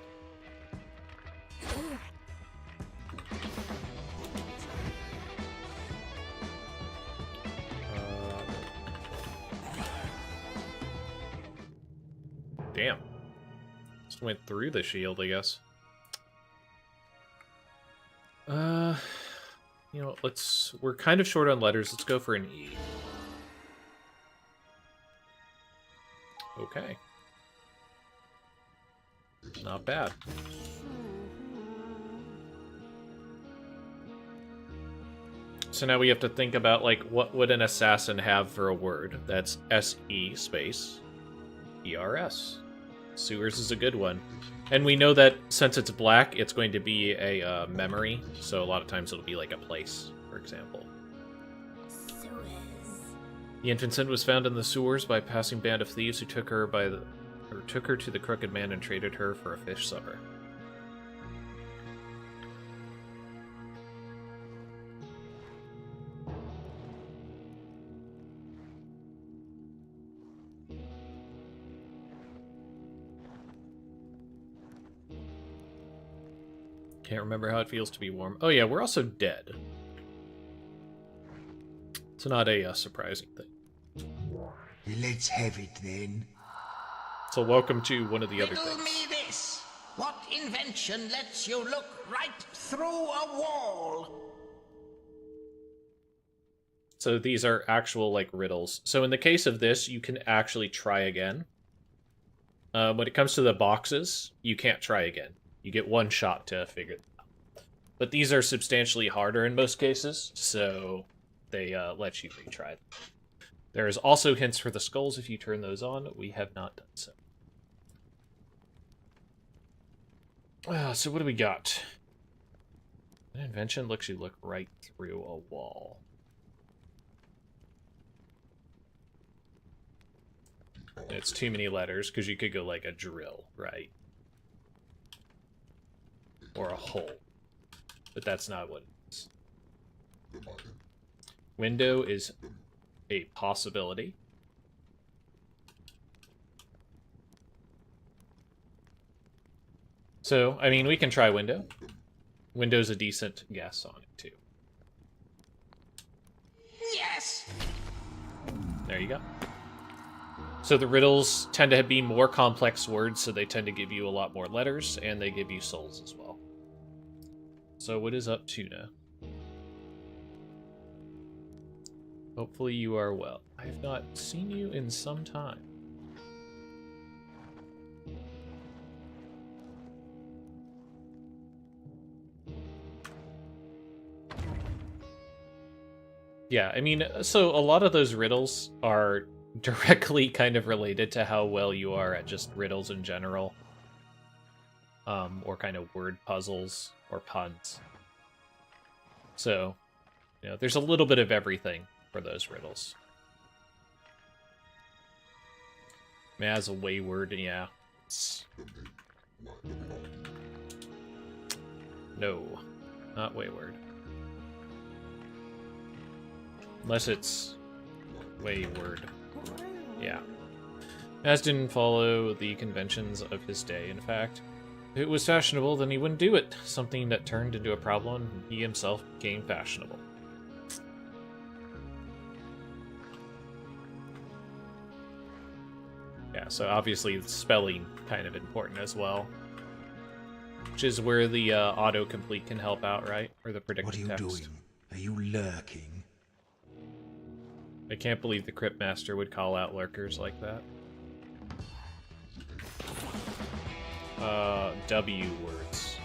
Damn. Just went through the shield, I guess. You know, we're kind of short on letters. Let's go for an E. Okay. Not bad. So now we have to think about, like, what would an assassin have for a word? That's S-E space E-R-S. Sewers is a good one. And we know that since it's black, it's going to be a memory. So a lot of times it'll be like a place, for example. Sewers. The infant was found in the sewers by a passing band of thieves who took her to the crooked man and traded her for a fish supper. Can't remember how it feels to be warm. Oh yeah, we're also dead. It's not a surprising thing. Let's have it then. So welcome to one of the other Riddle things. me this. What invention lets you look right through a wall? So these are actual, like, riddles. So in the case of this, you can actually try again. When it comes to the boxes, you can't try again. You get one shot to figure it out. But these are substantially harder in most cases, so they let you retry them. There is also hints for the skulls if you turn those on. We have not done so. So what do we got? An invention lets you look right through a wall. It's too many letters, because you could go like a drill, right? Or a hole. But that's not what it is. Window is a possibility. So, I mean, we can try window. Window's a decent guess on it, too. Yes! There you go. So the riddles tend to be more complex words, so they tend to give you a lot more letters, and they give you souls as well. So what is up, Tuna? Hopefully you are well. I have not seen you in some time. Yeah, I mean, so a lot of those riddles are directly kind of related to how well you are at just riddles in general. Or kind of word puzzles or puns. So, you know, there's a little bit of everything for those riddles. I mean, as a wayword, yeah. No, not wayward. Unless it's Wayward. Yeah. As didn't follow the conventions of his day, in fact. If it was fashionable, then he wouldn't do it. Something that turned into a problem, and he himself became fashionable. Yeah, so obviously spelling kind of important as well. Which is where the autocomplete can help out, right? Or the predicted text. What are you doing? Are you lurking? I can't believe the Crypt Master would call out lurkers like that. W words.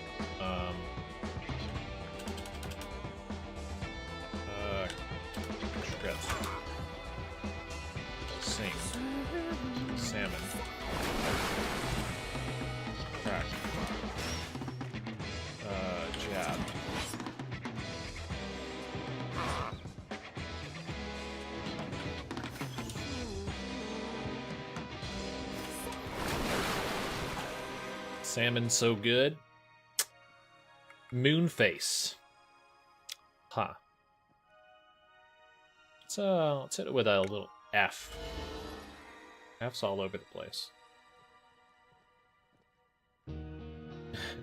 Trip. Sing. Salmon. Crack. Jab. Salmon so good. Moonface. Huh. Let's hit it with a little F. F's all over the place.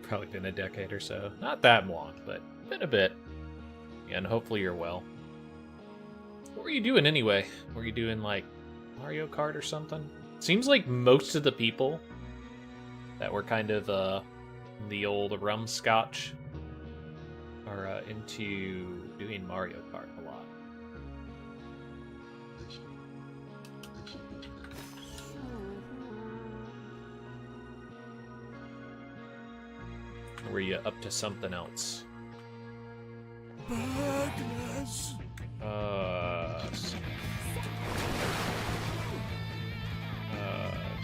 Probably been a decade or so. Not that long, but been a bit. And hopefully you're well. What were you doing anyway? Were you doing like Mario Kart or something? Seems like most of the people that were kind of the old rum scotch are into doing Mario Kart a lot. Or were you up to something else? Magnus.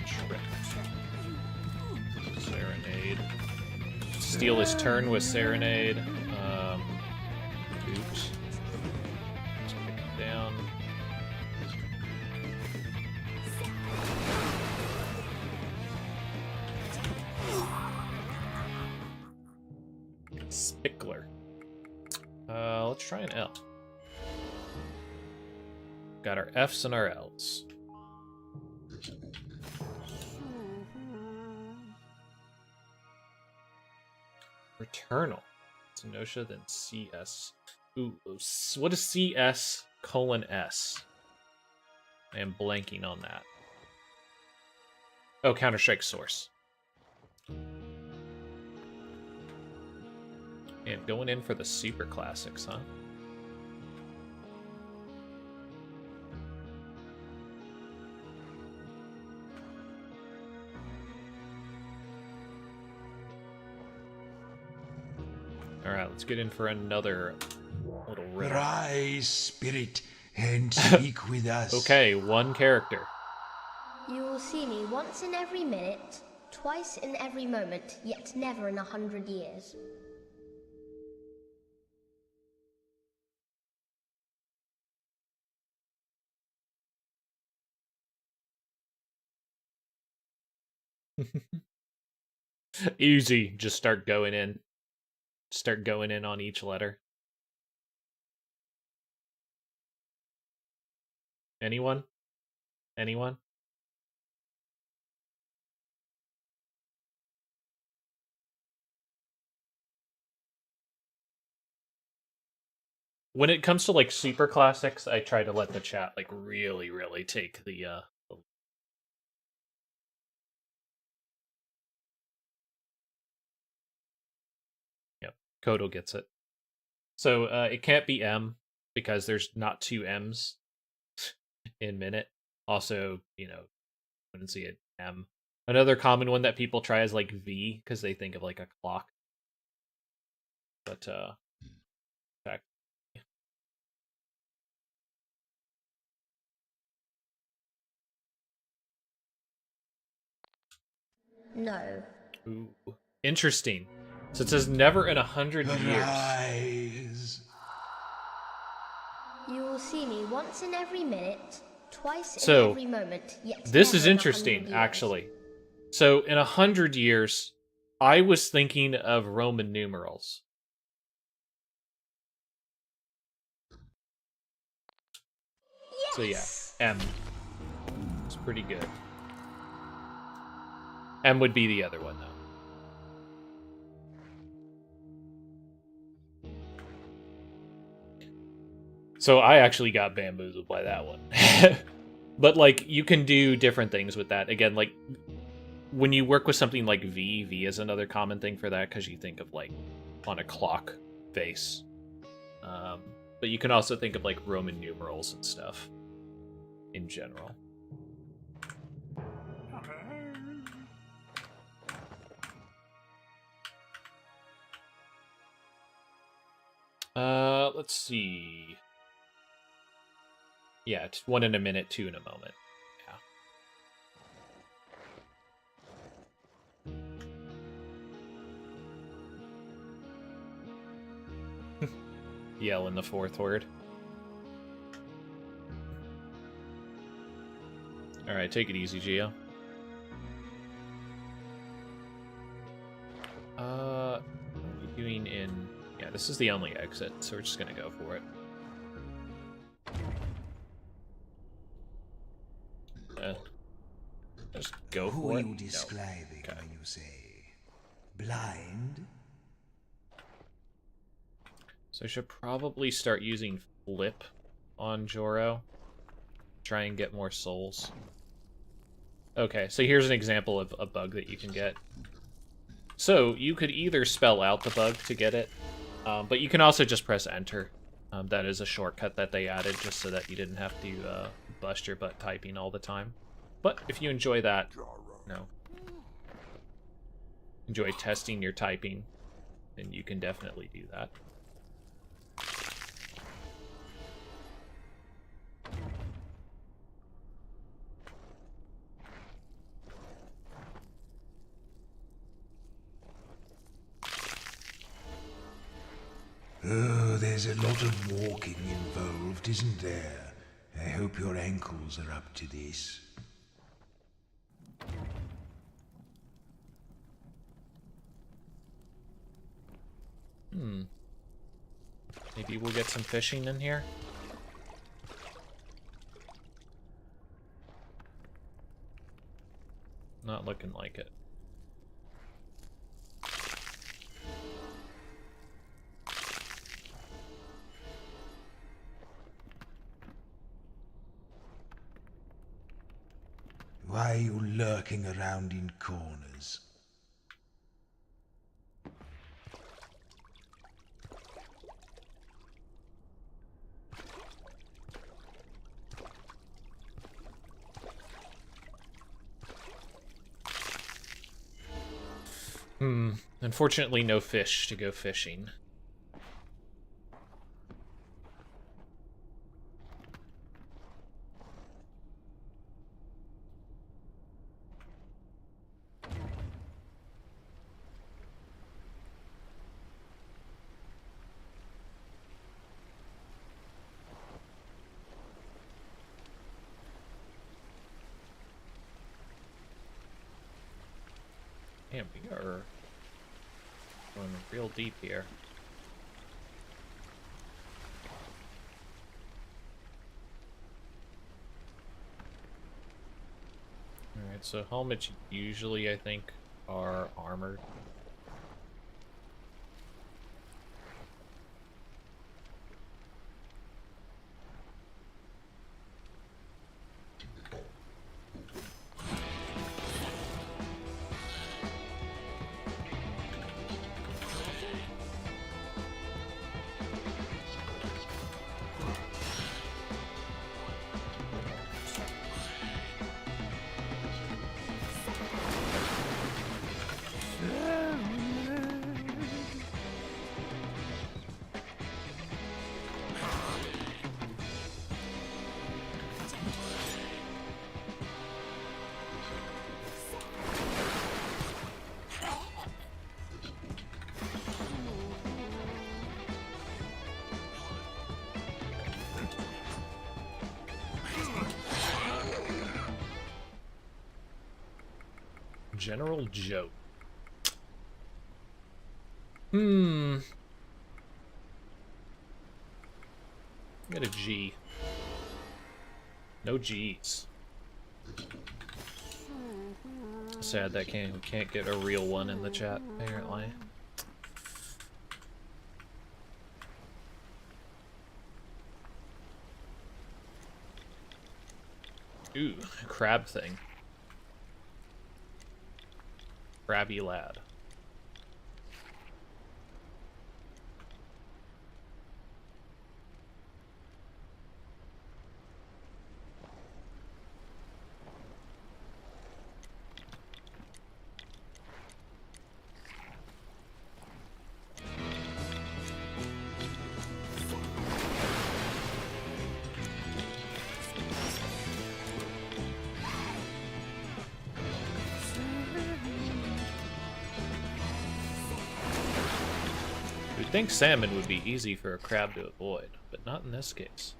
Trip. Serenade. Steal his turn with Serenade. Oops. Let's pick him down. Spickler. Let's try an L. Got our Fs and our Ls. Returnal. Zenosha, then CS. Ooh, what is CS:S? I am blanking on that. Oh, Counter-Strike Source. And going in for the super classics, huh? Alright, let's get in for another little riddle. Rise, spirit, and speak with us. Okay, one character. You will see me once in every minute, twice in every moment, yet never in 100 years. Easy, just start going in. Start going in on each letter. Anyone? Anyone? When it comes to like super classics, I try to let the chat like really take the Yep, Kodo gets it. So it can't be M because there's not two M's in minute. Also, you know, wouldn't see it M. Another common one that people try is like V because they think of like a clock. But in fact, No. ooh, interesting. So it says never in 100 years. Rise. You will see me once in every minute, twice So, in every moment, yet This never is in 100 interesting, years. actually. So in 100 years, I was thinking of Roman numerals. Yes! So yeah. M. It's pretty good. M would be the other one, though. So I actually got bamboozled by that one. But, like, you can do different things with that. Again, like, when you work with something like V, V is another common thing for that, because you think of, like, on a clock face. But you can also think of, like, Roman numerals and stuff in general. Let's see. Yeah, it's 1 in a minute, 2 in a moment. Yeah. Yell in the 4th word. Alright, take it easy, Gio. What are you doing in... Yeah, this is the only exit, so we're just gonna go for it. Just go Who for are it. you describing when you say blind? So I should probably start using Flip on Joro. Try and get more souls. Okay, so here's an example of a bug that you can get. So you could either spell out the bug to get it, but you can also just press enter. That is a shortcut that they added just so that you didn't have to bust your butt typing all the time. But if you enjoy that, enjoy testing your typing, then you can definitely do that. Oh, there's a lot of walking involved, isn't there? I hope your ankles are up to this. Maybe we'll get some fishing in here? Not looking like it. Why are you lurking around in corners? Unfortunately, no fish to go fishing. Damn, we are going real deep here. Alright, so helmets usually, I think, are armored. General Joe. Get a G. No G's. Sad that can't get a real one in the chat, apparently. Ooh, crab thing. Crabby lad. You'd think salmon would be easy for a crab to avoid, but not in this case.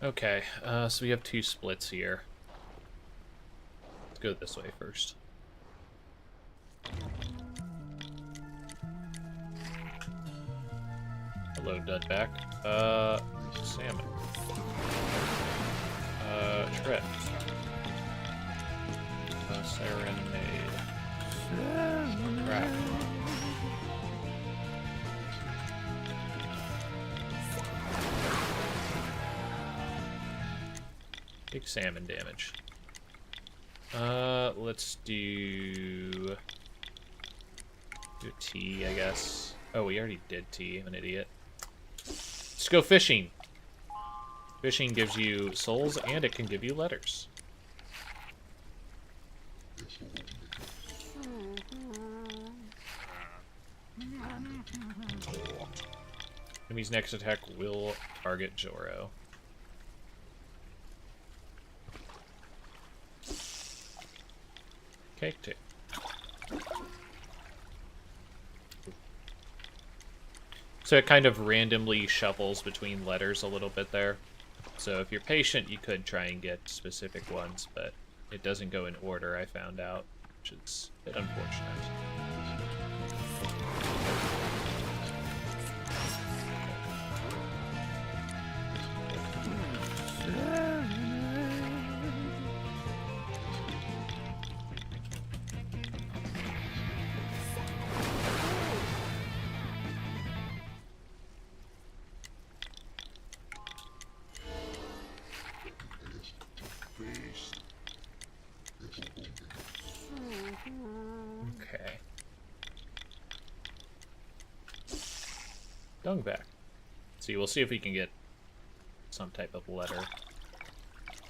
Okay, so we have two splits here. Let's go this way first. Hello, Dudback. Salmon. Shred. Serenade. Crack. Big salmon damage. Let's do tea, I guess. Oh, we already did tea. I'm an idiot. Let's go fishing. Fishing gives you souls, and it can give you letters. Enemy's next attack will target Joro. Cake too. So it kind of randomly shuffles between letters a little bit there. So if you're patient, you could try and get specific ones, but it doesn't go in order, I found out, which is a bit unfortunate. Okay. Dungback. See, we'll see if we can get some type of letter.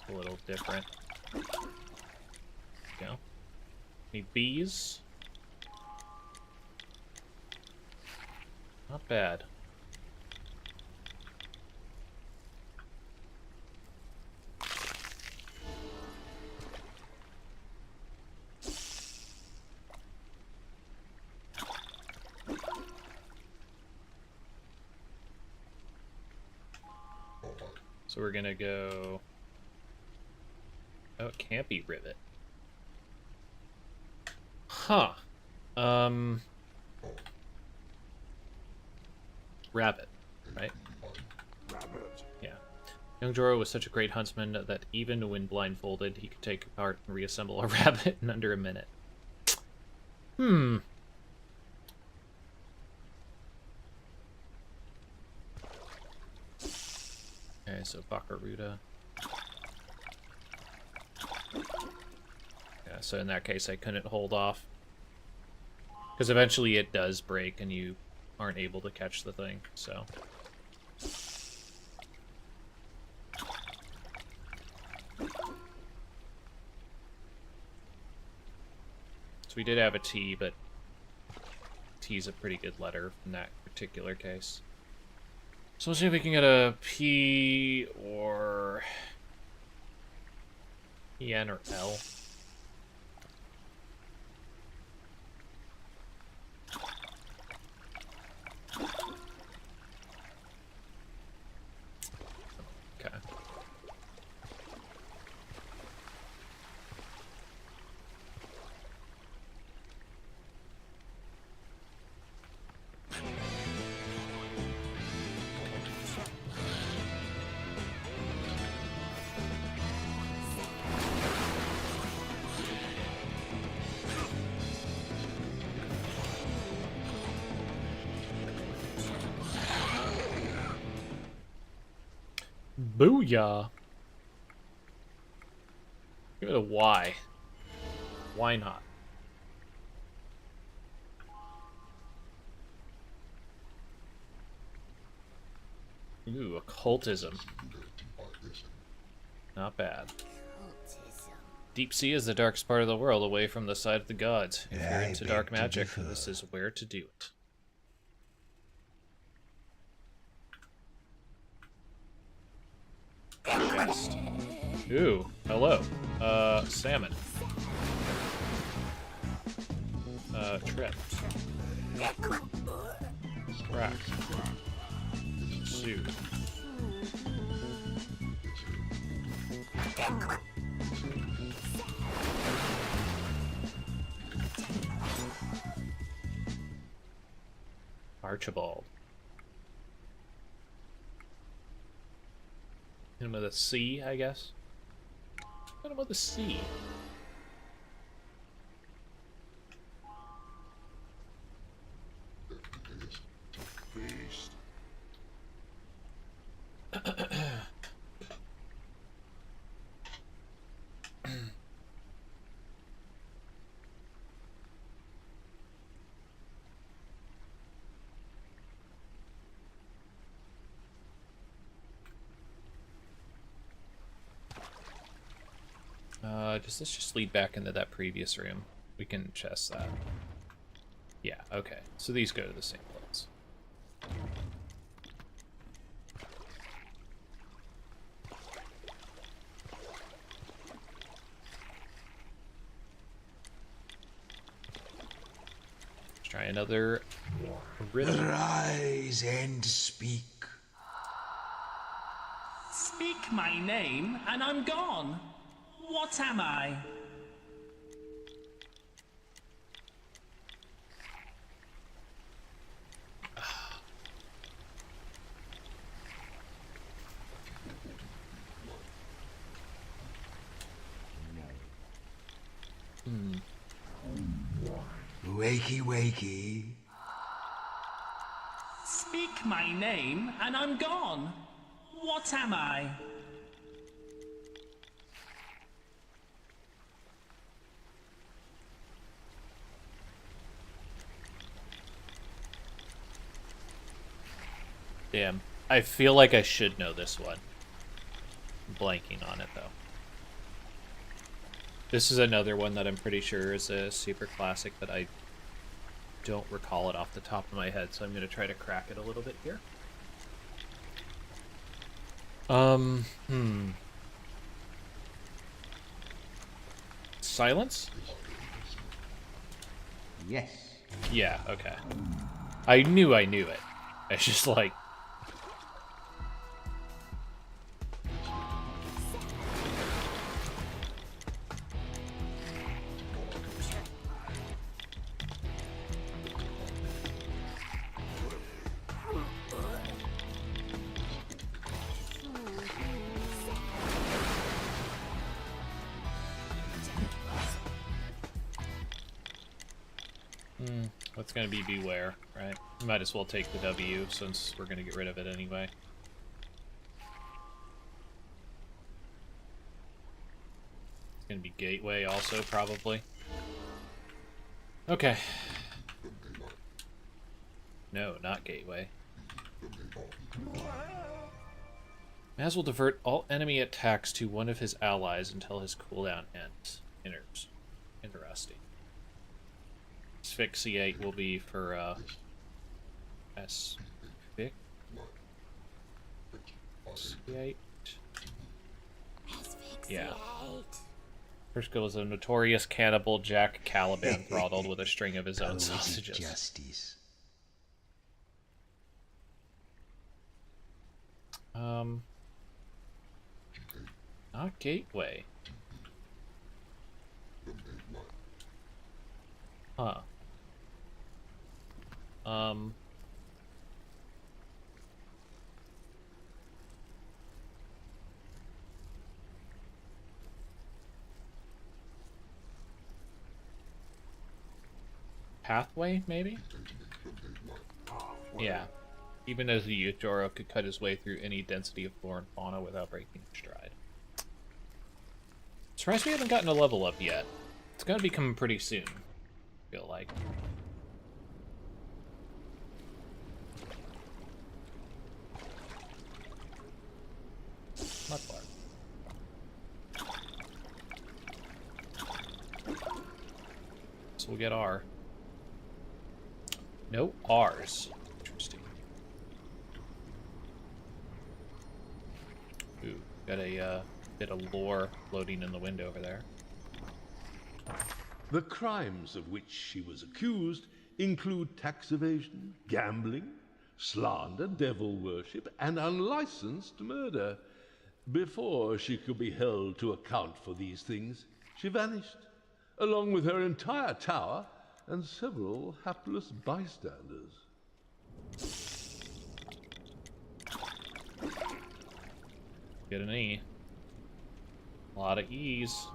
A little different. Go. Any bees? Not bad. So we're gonna go... Oh, it can't be rivet. Huh. Rabbit, right? Rabbit. Yeah. Young Joro was such a great huntsman that even when blindfolded, he could take apart and reassemble a rabbit in under a minute. Hmm. Okay, so Bakaruda. Yeah, so in that case, I couldn't hold off. Because eventually it does break and you aren't able to catch the thing, so... So we did have a T, but T's a pretty good letter in that particular case. So let's see if we can get a P or EN or L. Booyah. Give it a Y. Why not? Ooh, occultism. Not bad. Deep sea is the darkest part of the world, away from the side of the gods. If you're into dark magic, this is where to do it. Chest. Ooh, hello. Salmon. Trip. Crack. Suit. Archibald. Hit him with a C, I guess. Hit him with a C. Feast. Does this just lead back into that previous room? We can chest that. Yeah, okay. So these go to the same place. Let's try another rhythm. Arise and speak. Speak my name, and I'm gone. What am I? Wakey, wakey. Speak my name, and I'm gone. What am I? Damn. I feel like I should know this one. I'm blanking on it, though. This is another one that I'm pretty sure is a super classic, but I don't recall it off the top of my head, so I'm going to try to crack it a little bit here. Silence? Yes. Yeah, okay. I knew it. It's just like... That's gonna be beware, right? Might as well take the W since we're gonna get rid of it anyway. It's gonna be gateway also, probably. Okay. No, not gateway. Maz will divert all enemy attacks to one of his allies until his cooldown ends. Interesting. Asphyxiate will be for, Asphyxiate? Yeah. First skill is a notorious cannibal Jack Caliban throttled with a string of his own sausages. Justice. Not gateway. Huh. Pathway, maybe? Yeah. Even as a youth, Joro could cut his way through any density of flora and fauna without breaking his stride. Surprised we haven't gotten a level up yet. It's gonna be coming pretty soon, I feel like. Not far. So we'll get R. No R's. Interesting. Ooh, got a bit of lore floating in the wind over there. The crimes of which she was accused include tax evasion, gambling, slander, devil worship, and unlicensed murder. Before she could be held to account for these things, she vanished, along with her entire tower and several hapless bystanders. Get an E. A lot of E's.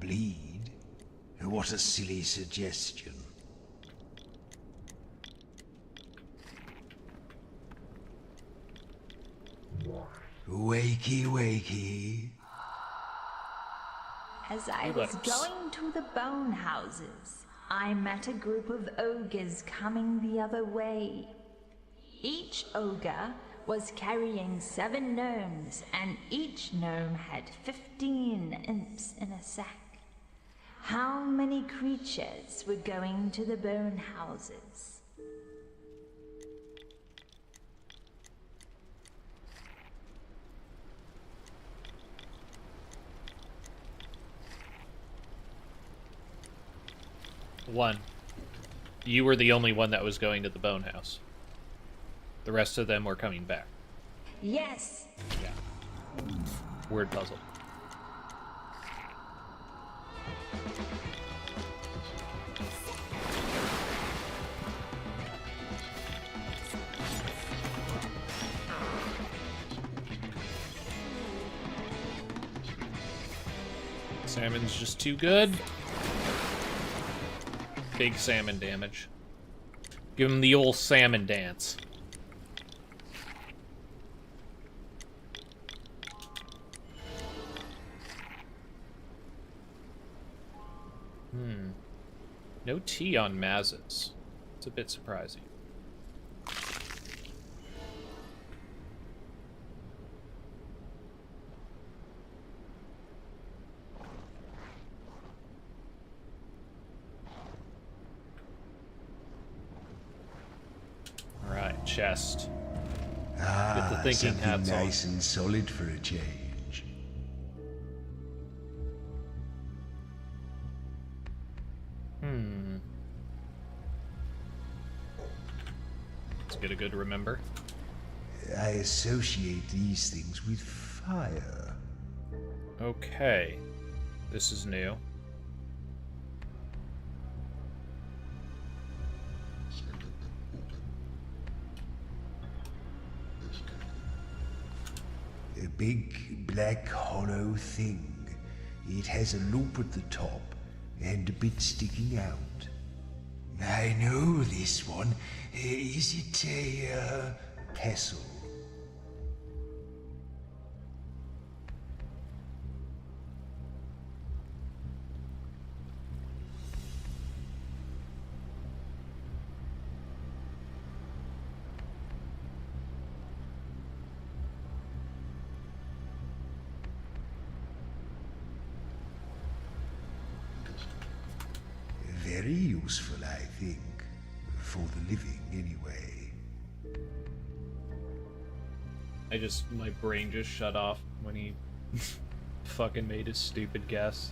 Bleed? What a silly suggestion. Wakey, wakey. As I was going to the bone houses, I met a group of ogres coming the other way. Each ogre was carrying 7 gnomes, and each gnome had 15 imps in a sack. How many creatures were going to the bone houses? One. You were the only one that was going to the bone house. The rest of them were coming back. Yes. Yeah. Word puzzle. Salmon's just too good. Big salmon damage. Give him the old salmon dance. No T on Maz's. It's a bit surprising. Alright, chest. Get the thinking hats on. Nice and solid for a change. Let's get a good remember. I associate these things with fire. Okay. This is new. A big, black, hollow thing. It has a loop at the top and a bit sticking out. I know this one. Is it a pestle? Very useful, I think. For the living, anyway. My brain just shut off when he fucking made his stupid guess.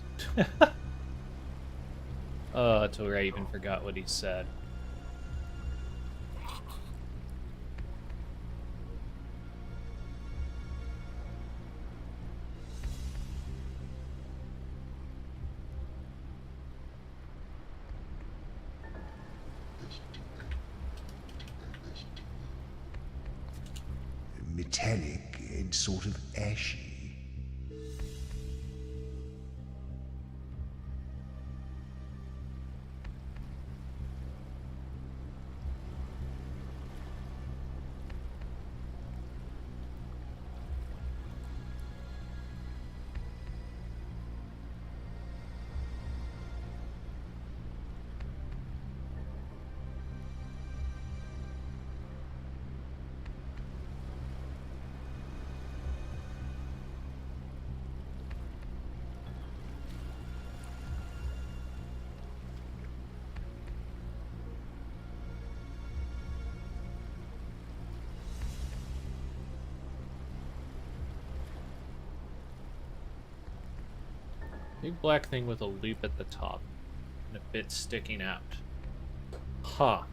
Oh, that's where I even forgot what he said. Metallic and sort of ashy. Big black thing with a loop at the top and a bit sticking out. Huh.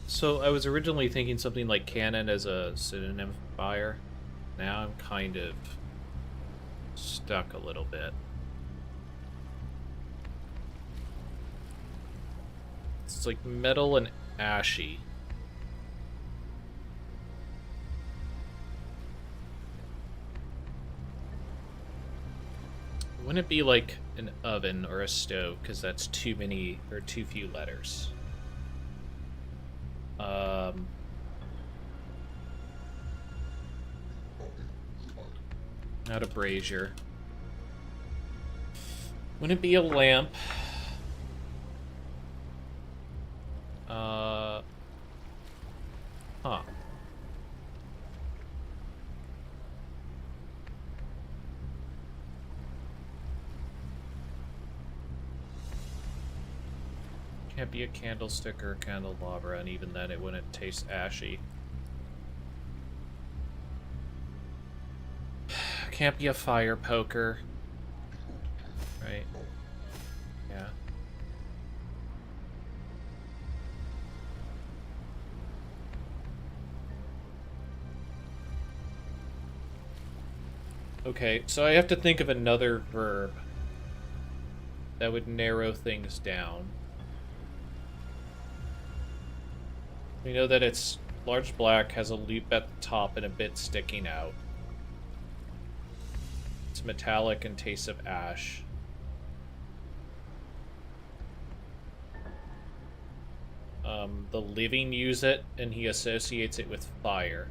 So I was originally thinking something like cannon as a synonym for fire. Now I'm kind of stuck a little bit. It's like metal and ashy. Wouldn't it be like an oven or a stove, because that's too many or too few letters. Not a brazier. Wouldn't it be a lamp? Huh. Can't be a candlestick or a candelabra, and even then it wouldn't taste ashy. Can't be a fire poker. Right? Yeah. Okay, so I have to think of another verb that would narrow things down. We know that it's large black, has a loop at the top and a bit sticking out. It's metallic and tastes of ash. The living use it, and he associates it with fire.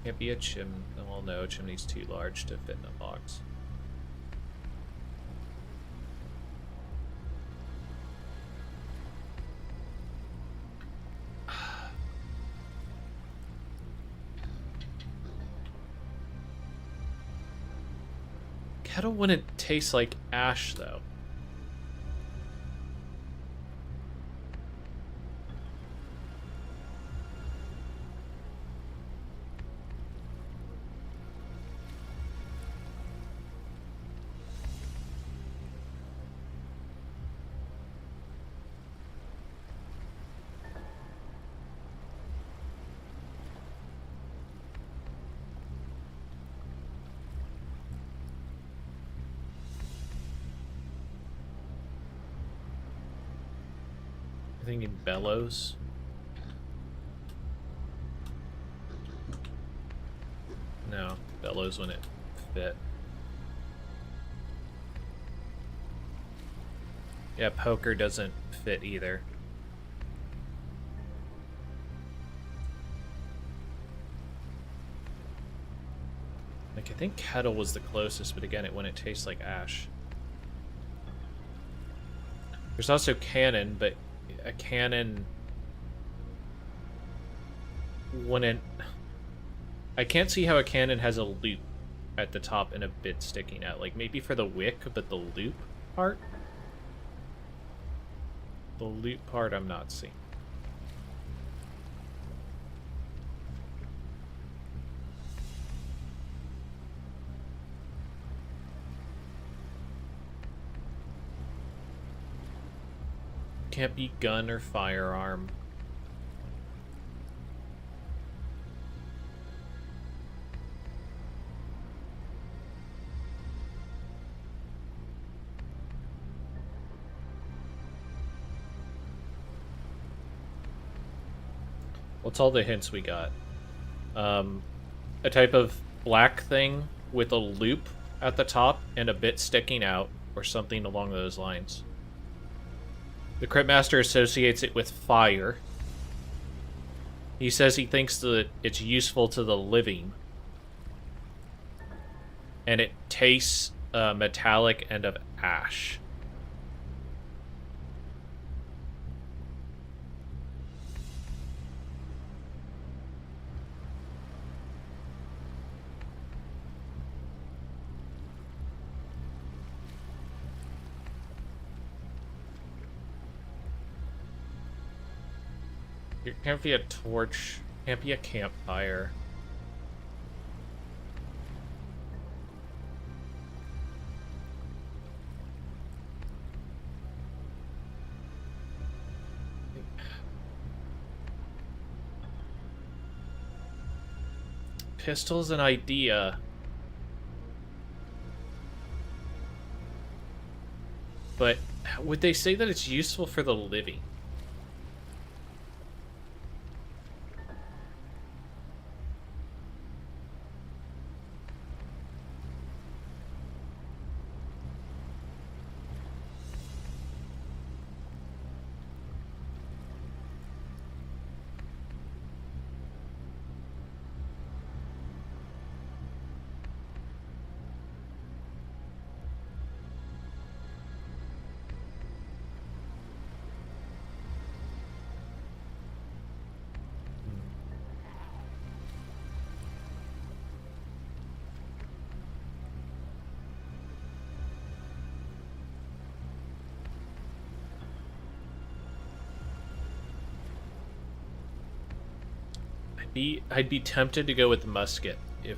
Can't be a chimney. Well, no, a chimney's too large to fit in a box. Kettle wouldn't taste like ash, though. Thinking bellows. No, bellows wouldn't fit. Yeah, poker doesn't fit either. Like, I think kettle was the closest, but again, it wouldn't taste like ash. There's also cannon, but a cannon wouldn't... I can't see how a cannon has a loop at the top and a bit sticking out. Like, maybe for the wick, but the loop part? The loop part I'm not seeing. Can't be gun or firearm. What's all the hints we got? A type of black thing with a loop at the top and a bit sticking out, or something along those lines. The Cryptmaster associates it with fire. He says he thinks that it's useful to the living. And it tastes metallic and of ash. It can't be a torch. Can't be a campfire. Pistol's an idea. But would they say that it's useful for the living? I'd be tempted to go with musket, if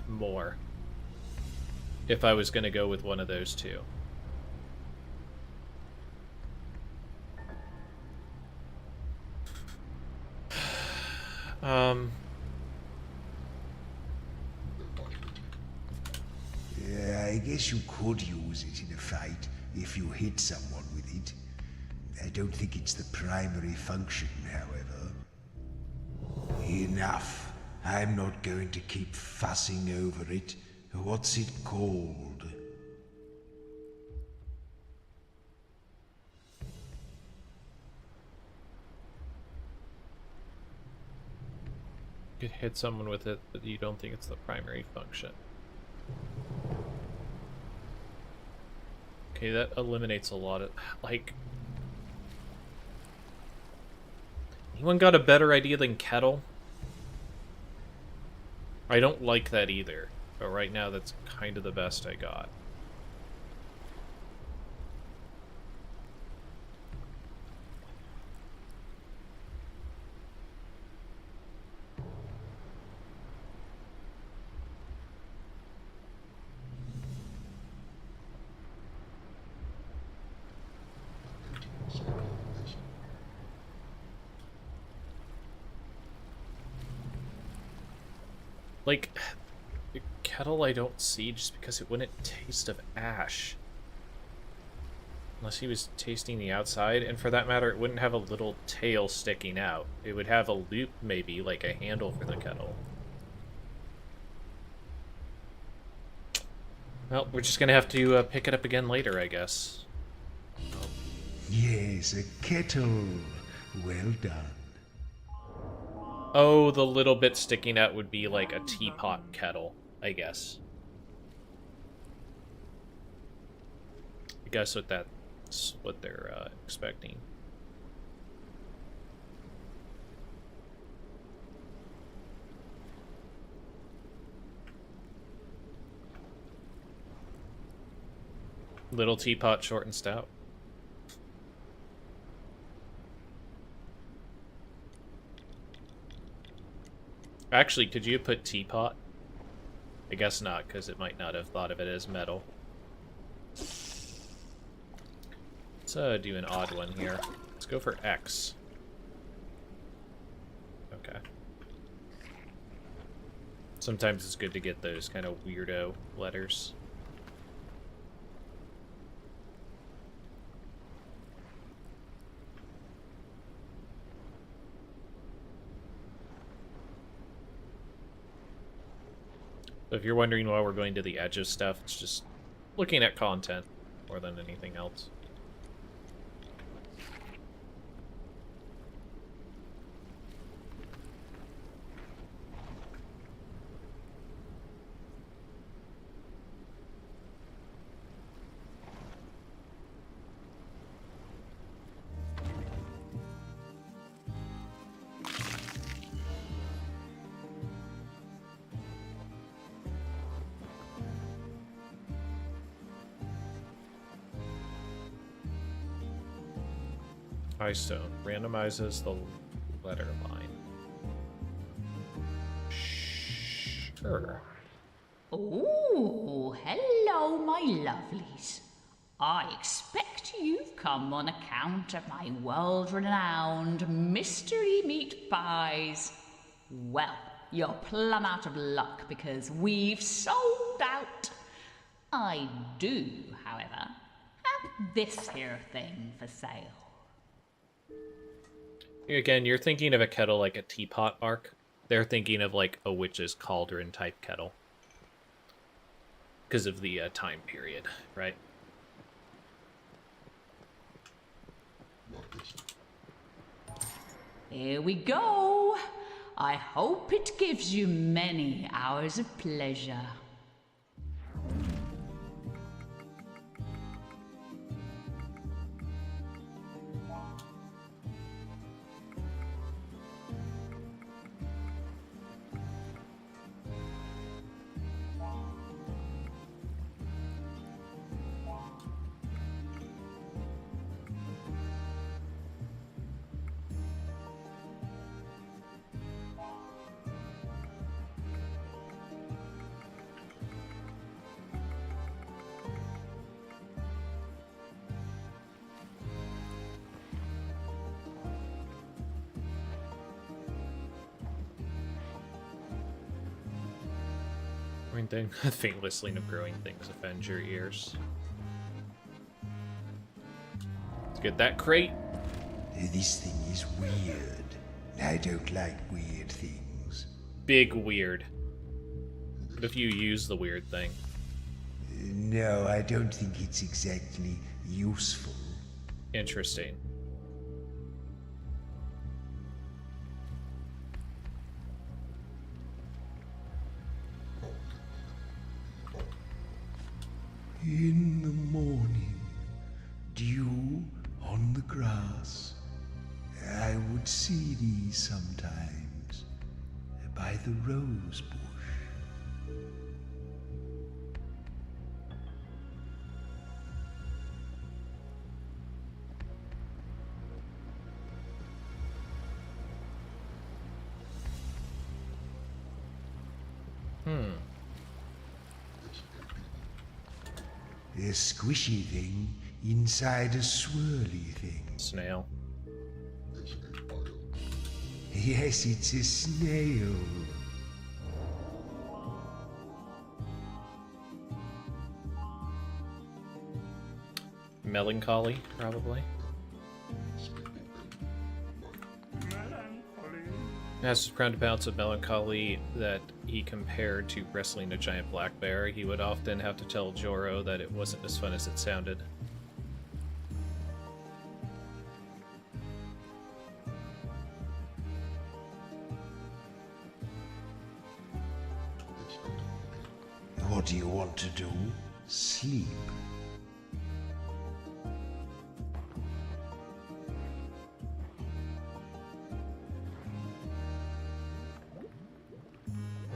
I was going to go with one of those two. Yeah, I guess you could use it in a fight if you hit someone with it. I don't think it's the primary function, however. Enough. I'm not going to keep fussing over it. What's it called? You could hit someone with it, but you don't think it's the primary function. Okay, that eliminates a lot of... Like... Anyone got a better idea than kettle? I don't like that either, but right now that's kind of the best I got. Like, the kettle I don't see just because it wouldn't taste of ash. Unless he was tasting the outside, and for that matter, it wouldn't have a little tail sticking out. It would have a loop, maybe, like a handle for the kettle. Well, we're just gonna have to pick it up again later, I guess. Yes, a kettle. Well done. Oh, the little bit sticking out would be like a teapot kettle, I guess. I guess that's what they're expecting. Little teapot, short and stout. Actually, could you put teapot? I guess not, because it might not have thought of it as metal. Let's do an odd one here. Let's go for X. Okay. Sometimes it's good to get those kind of weirdo letters. So if you're wondering why we're going to the edge of stuff, it's just looking at content more than anything else. High stone randomizes the letter line. Her. Oh, hello, my lovelies. I expect you've come on account of my world-renowned mystery meat pies. Well, you're plumb out of luck because we've sold out. I do, however, have this here thing for sale. Again, you're thinking of a kettle like a teapot arc. They're thinking of like a witch's cauldron type kettle. Because of the time period, right? Here we go. I hope it gives you many hours of pleasure. Thing. The faint whistling of growing things offends your ears. Let's get that crate. This thing is weird. I don't like weird things. Big weird. What if you use the weird thing? No, I don't think it's exactly useful. Interesting. In the morning, dew on the grass. I would see thee sometimes by the rose bush. A squishy thing inside a swirly thing. Snail. Yes, it's a snail. Melancholy, probably. As round bouts of melancholy that he compared to wrestling a giant black bear, he would often have to tell Joro that it wasn't as fun as it sounded. What do you want to do? Sleep.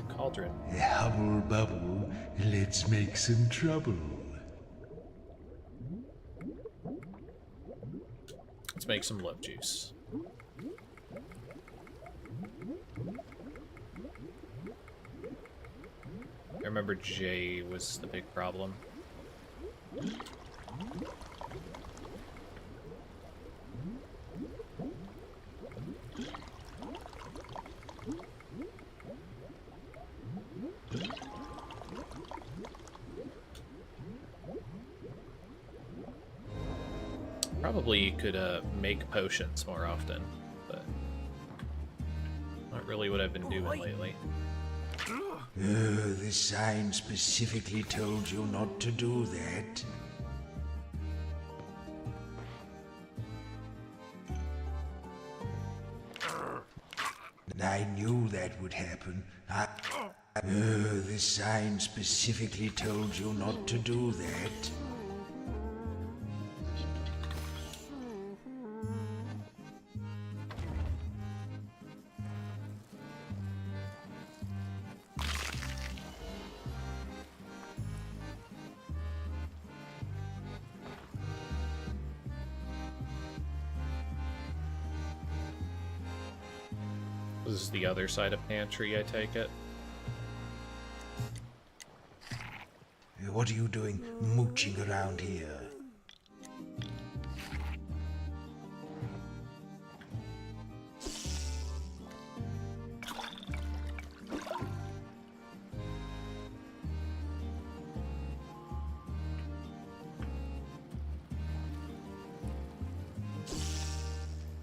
Cauldron. Hubble bubble, let's make some trouble. Let's make some love juice. I remember Jay was the big problem. Probably you could make potions more often, but not really what I've been doing lately. The sign specifically told you not to do that. I knew that would happen. The sign specifically told you not to do that. This is the other side of pantry, I take it. What are you doing mooching around here?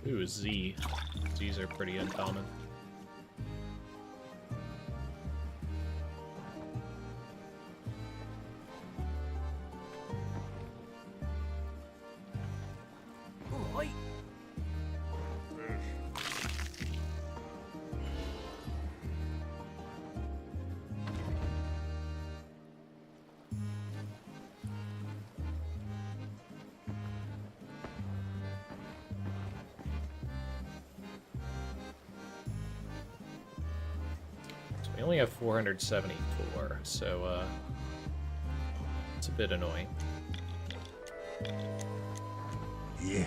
Ooh, Z. Z's are pretty uncommon. We only have 474, so it's a bit annoying. Yeah.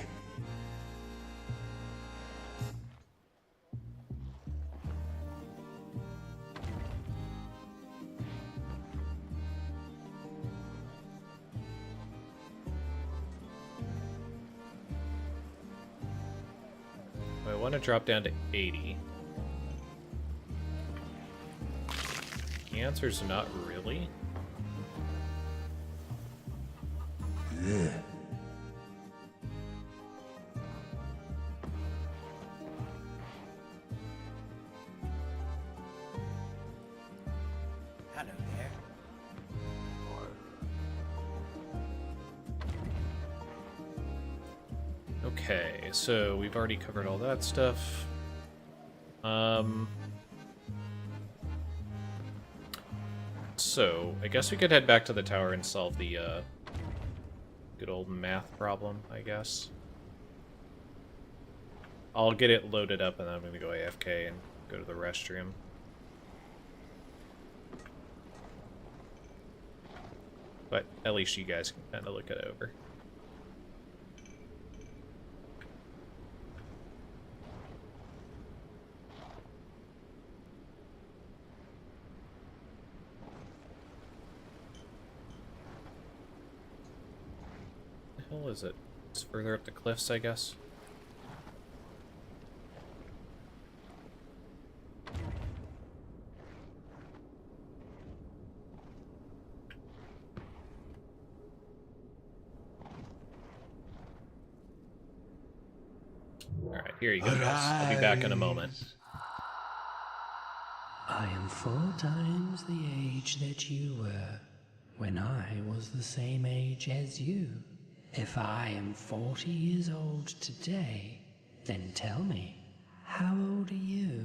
I want to drop down to 80. The answer's not really. Yeah. Hello there. Okay, so we've already covered all that stuff. So I guess we could head back to the tower and solve the good old math problem, I guess. I'll get it loaded up and then I'm gonna go AFK and go to the restroom. But at least you guys can kind of look it over. What the hell is it? It's further up the cliffs, I guess. Alright, here you go, guys. I'll be back in a moment. I am 4 times the age that you were when I was the same age as you. If I am 40 years old today, then tell me, how old are you?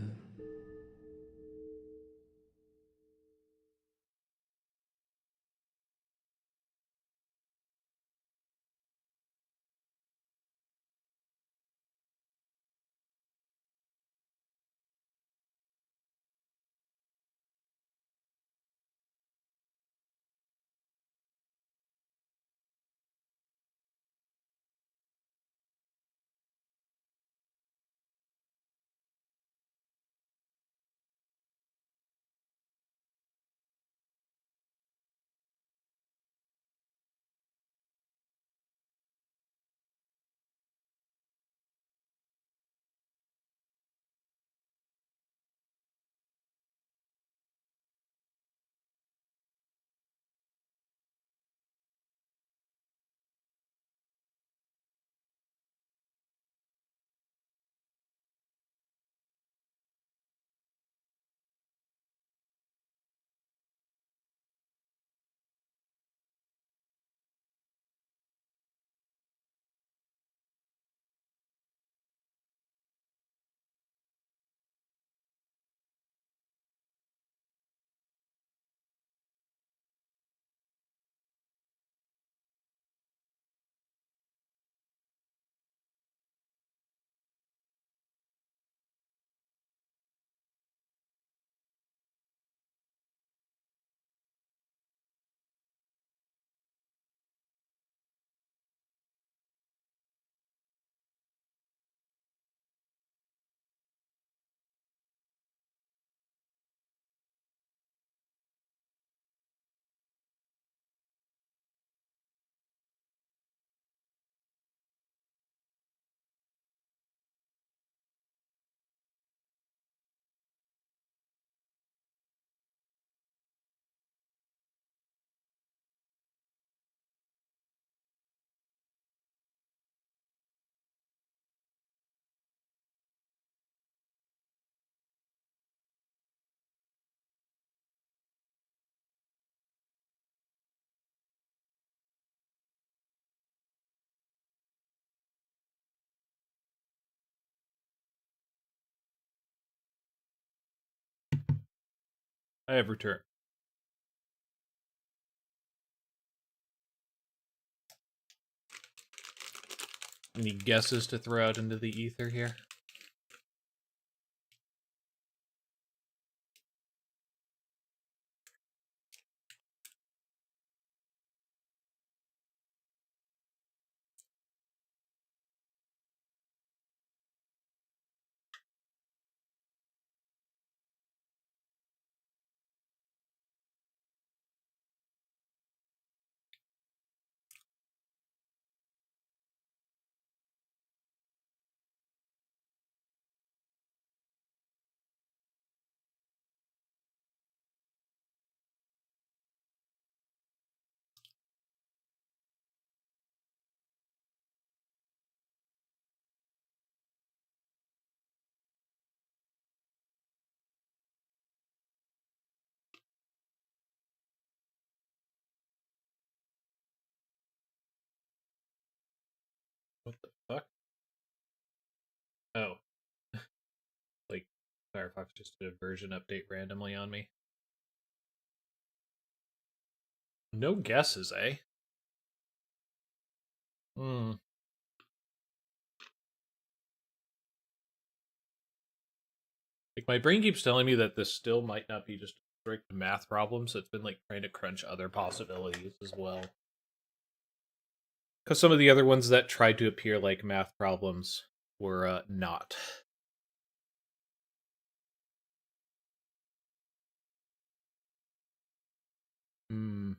I have returned. Any guesses to throw out into the ether here? What the fuck? Oh. Like, Firefox just did a version update randomly on me. No guesses, eh? Hmm. Like, my brain keeps telling me that this still might not be just a strict math problem, so it's been, like, trying to crunch other possibilities as well. Because some of the other ones that tried to appear like math problems were not. Hmm.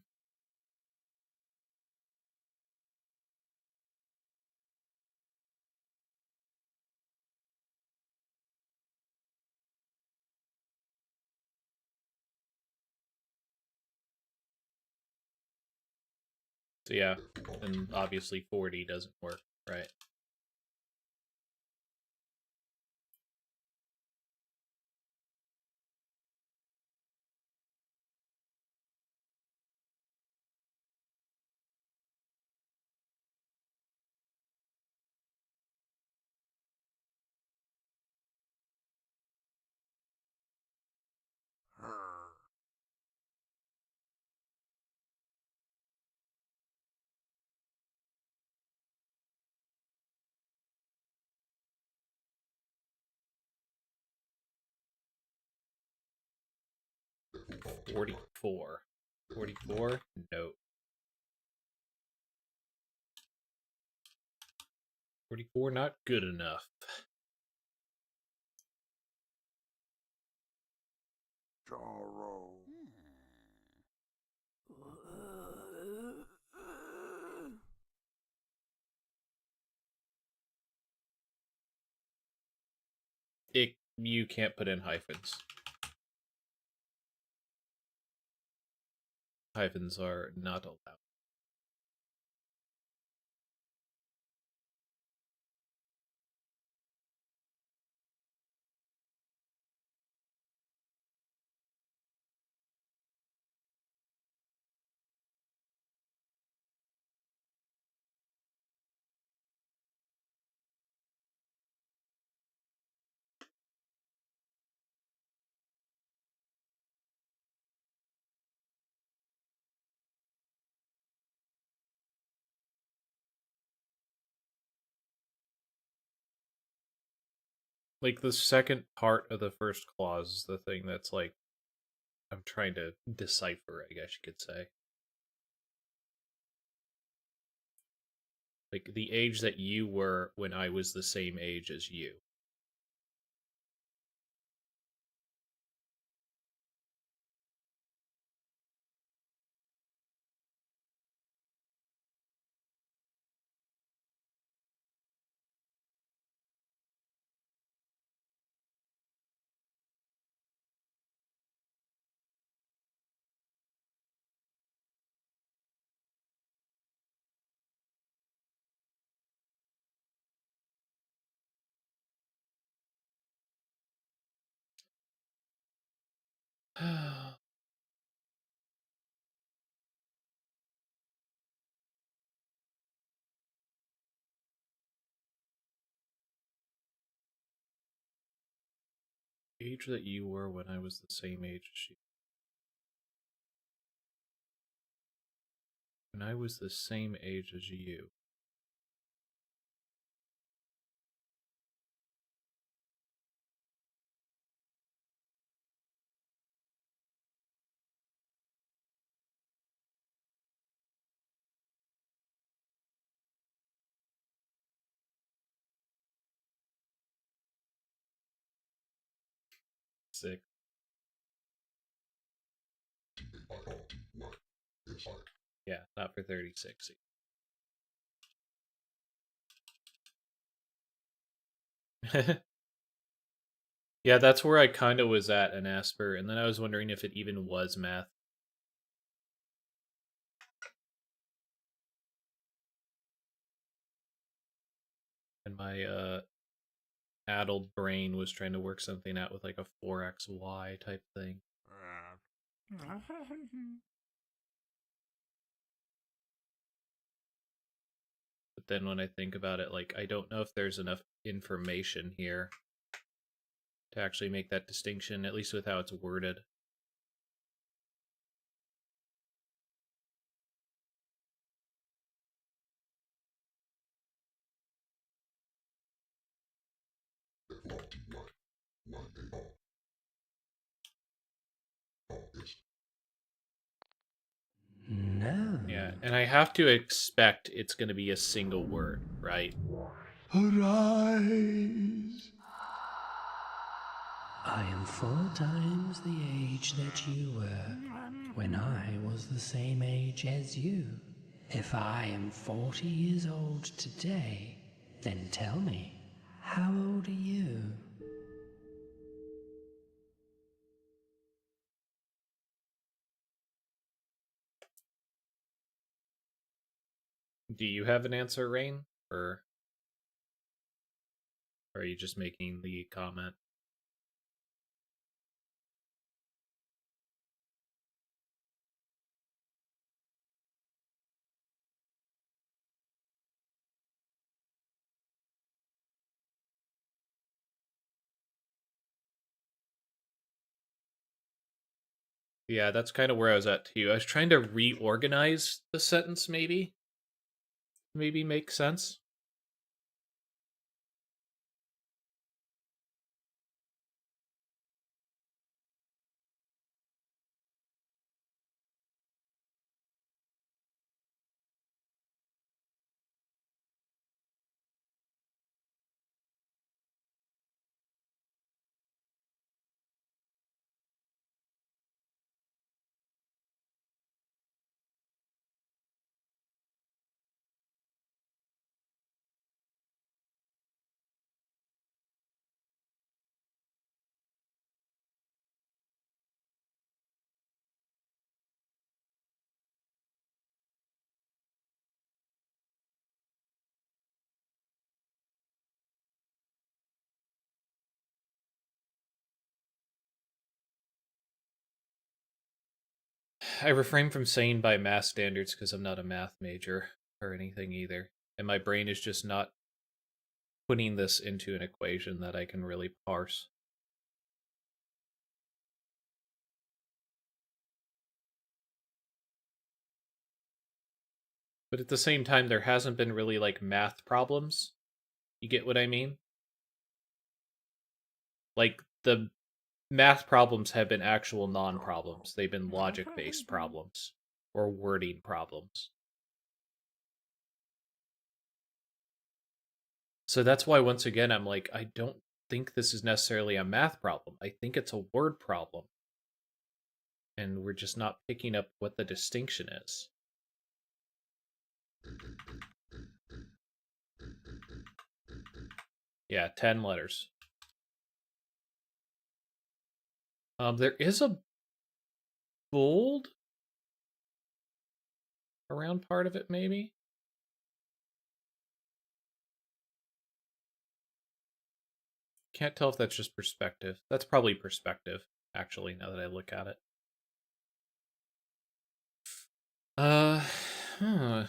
So yeah, and obviously 40 doesn't work, right? $44. $44? No. 44 not good enough. Jaro. You can't put in hyphens. Hyphens are not allowed. Like, the second part of the first clause is the thing that's, like, I'm trying to decipher, I guess you could say. Like, the age that you were when I was the same age as you. Age that you were when I was the same age as you. When I was the same age as you. Sick. Yeah, not for 36. Yeah, that's where I kind of was at in Asper, and then I was wondering if it even was math. And my addled brain was trying to work something out with like a 4xy type thing. But then when I think about it, like, I don't know if there's enough information here to actually make that distinction, at least with how it's worded. No. Yeah, and I have to expect it's going to be a single word, right? Arise. I am 4 times the age that you were when I was the same age as you. If I am 40 years old today, then tell me, how old are you? Do you have an answer, Rain? Or are you just making the comment? Yeah, that's kind of where I was at too. I was trying to reorganize the sentence, maybe. Maybe make sense. I refrain from saying by math standards because I'm not a math major or anything either. And my brain is just not putting this into an equation that I can really parse. But at the same time, there hasn't been really like math problems. You get what I mean? Like the math problems have been actual non-problems. They've been logic-based problems or wording problems. So that's why once again I'm like, I don't think this is necessarily a math problem. I think it's a word problem. And we're just not picking up what the distinction is. Yeah, 10 letters. There is a bold around part of it, maybe? Can't tell if that's just perspective. That's probably perspective, actually, now that I look at it. Huh.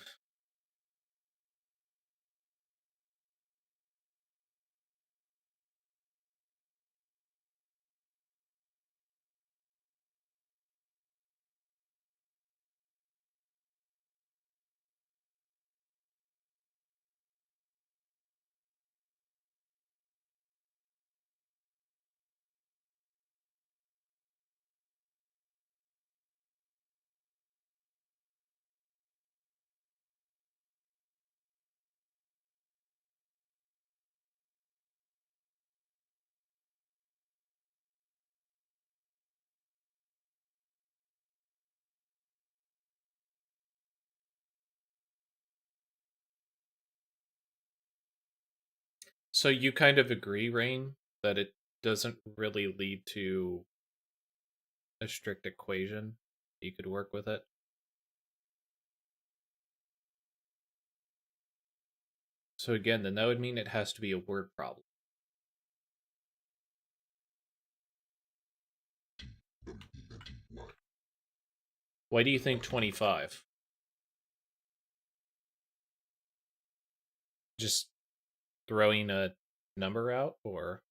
So you kind of agree, Rain, that it doesn't really lead to a strict equation. You could work with it. So again, then that would mean it has to be a word problem. Why do you think 25? Just throwing a number out, or?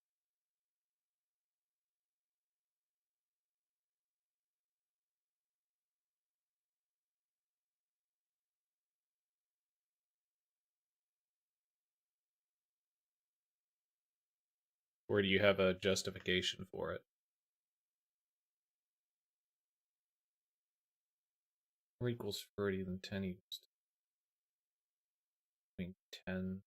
Or do you have a justification for it? 4 equals 30, then 10 equals 10.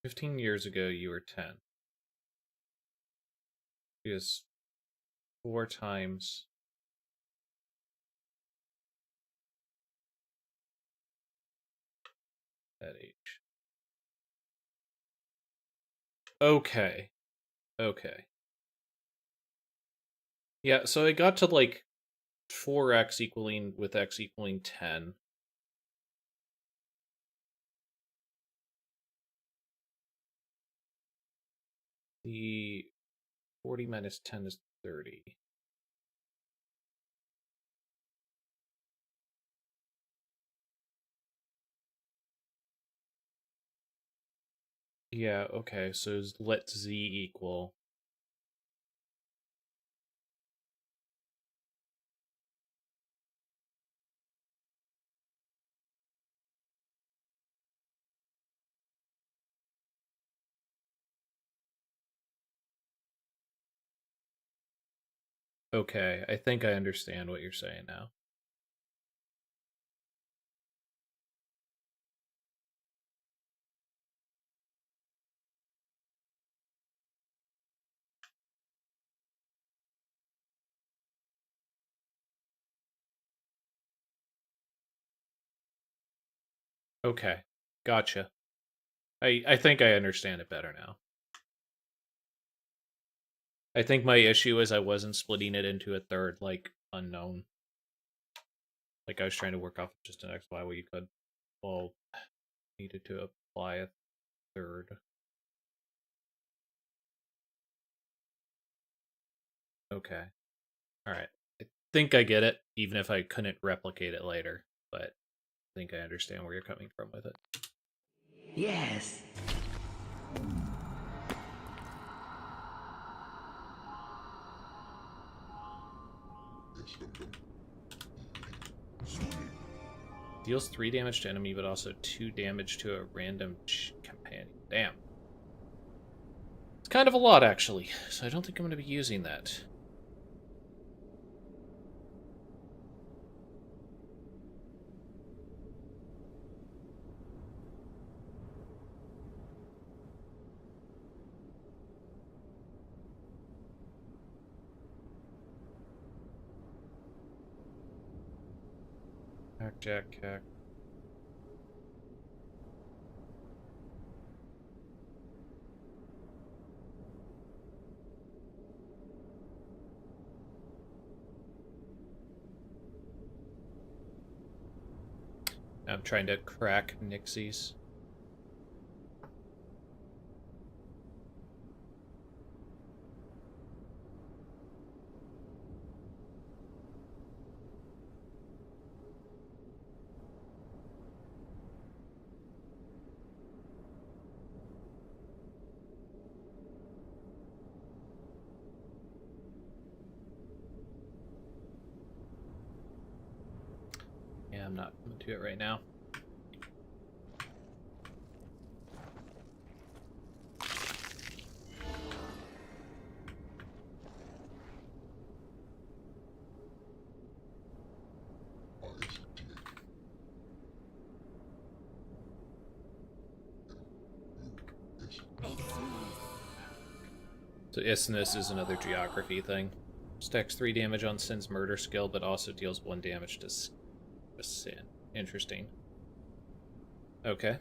"15 years ago, you were 10. Because 4 times that age. Okay. Okay. Yeah, so I got to like 4x equaling with x equaling 10. The 40 minus 10 is 30. Yeah, okay, so let z equal. Okay, I think I understand what you're saying now. Okay, gotcha. I think I understand it better now. I think my issue is I wasn't splitting it into a third, like, unknown. Like, I was trying to work off just an x, y, where you could, well, needed to apply a third. Okay. Alright. I think I get it, even if I couldn't replicate it later, but I think I understand where you're coming from with it. Yes. Deals 3 damage to enemy, but also 2 damage to a random companion. Damn. It's kind of a lot, actually, so I don't think I'm going to be using that. Hack, jack, hack. I'm trying to crack Nixies. I'm not going to do it right now. So Isthmus is another geography thing. Stacks 3 damage on Sin's murder skill, but also deals 1 damage to Sin. Interesting. Okay.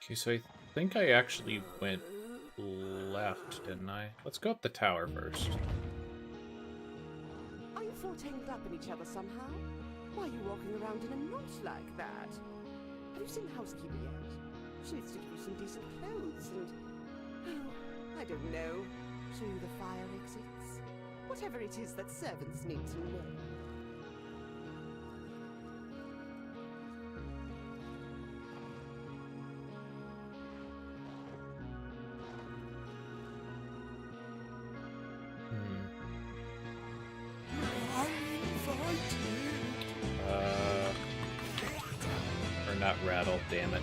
Okay, so I think I actually went left, didn't I? Let's go up the tower first. Are you four tangled up in each other somehow? Why are you walking around in a knot like that? Have you seen the housekeeper yet? She needs to give you some decent clothes and... oh, I don't know. Show you the fire exits. Whatever it is that servants need to know. Or not rattle, damn it.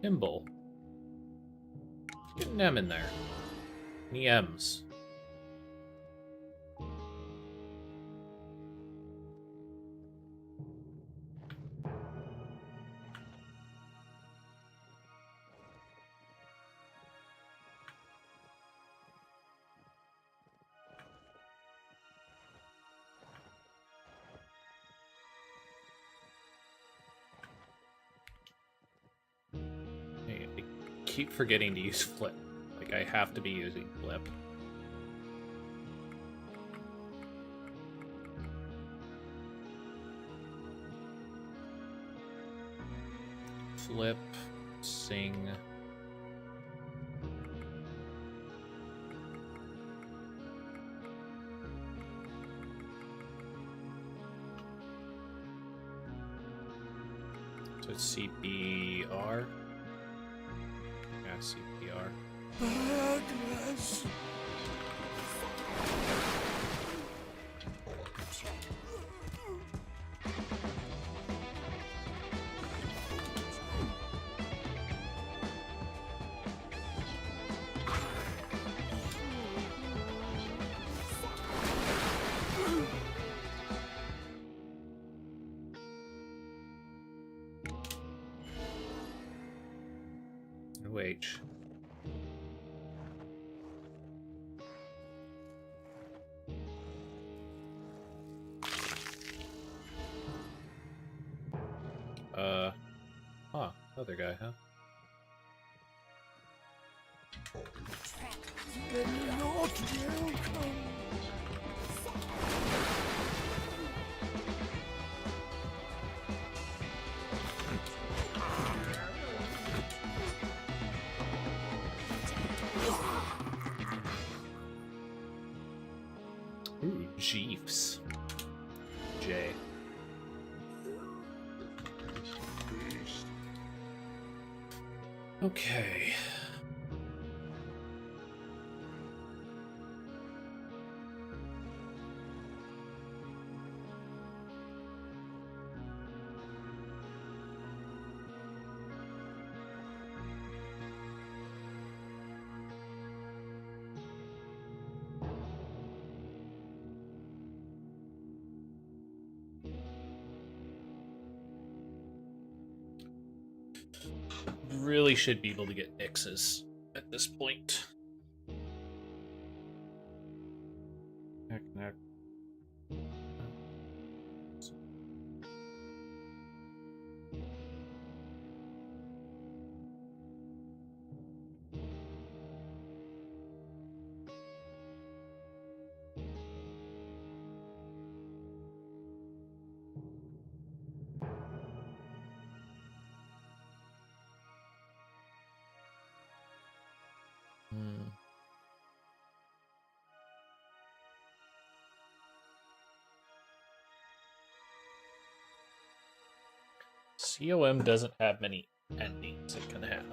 Timble. Get an M in there. Any M's. I keep forgetting to use flip. Like, I have to be using flip. Flip, sing. So it's CPR. Yeah, CPR. Madness. H. Other guy, huh? They're not welcome. Ooh, Jeeves. J. Okay. really should be able to get Nixes at this point. Heck. COM doesn't have many endings it can have.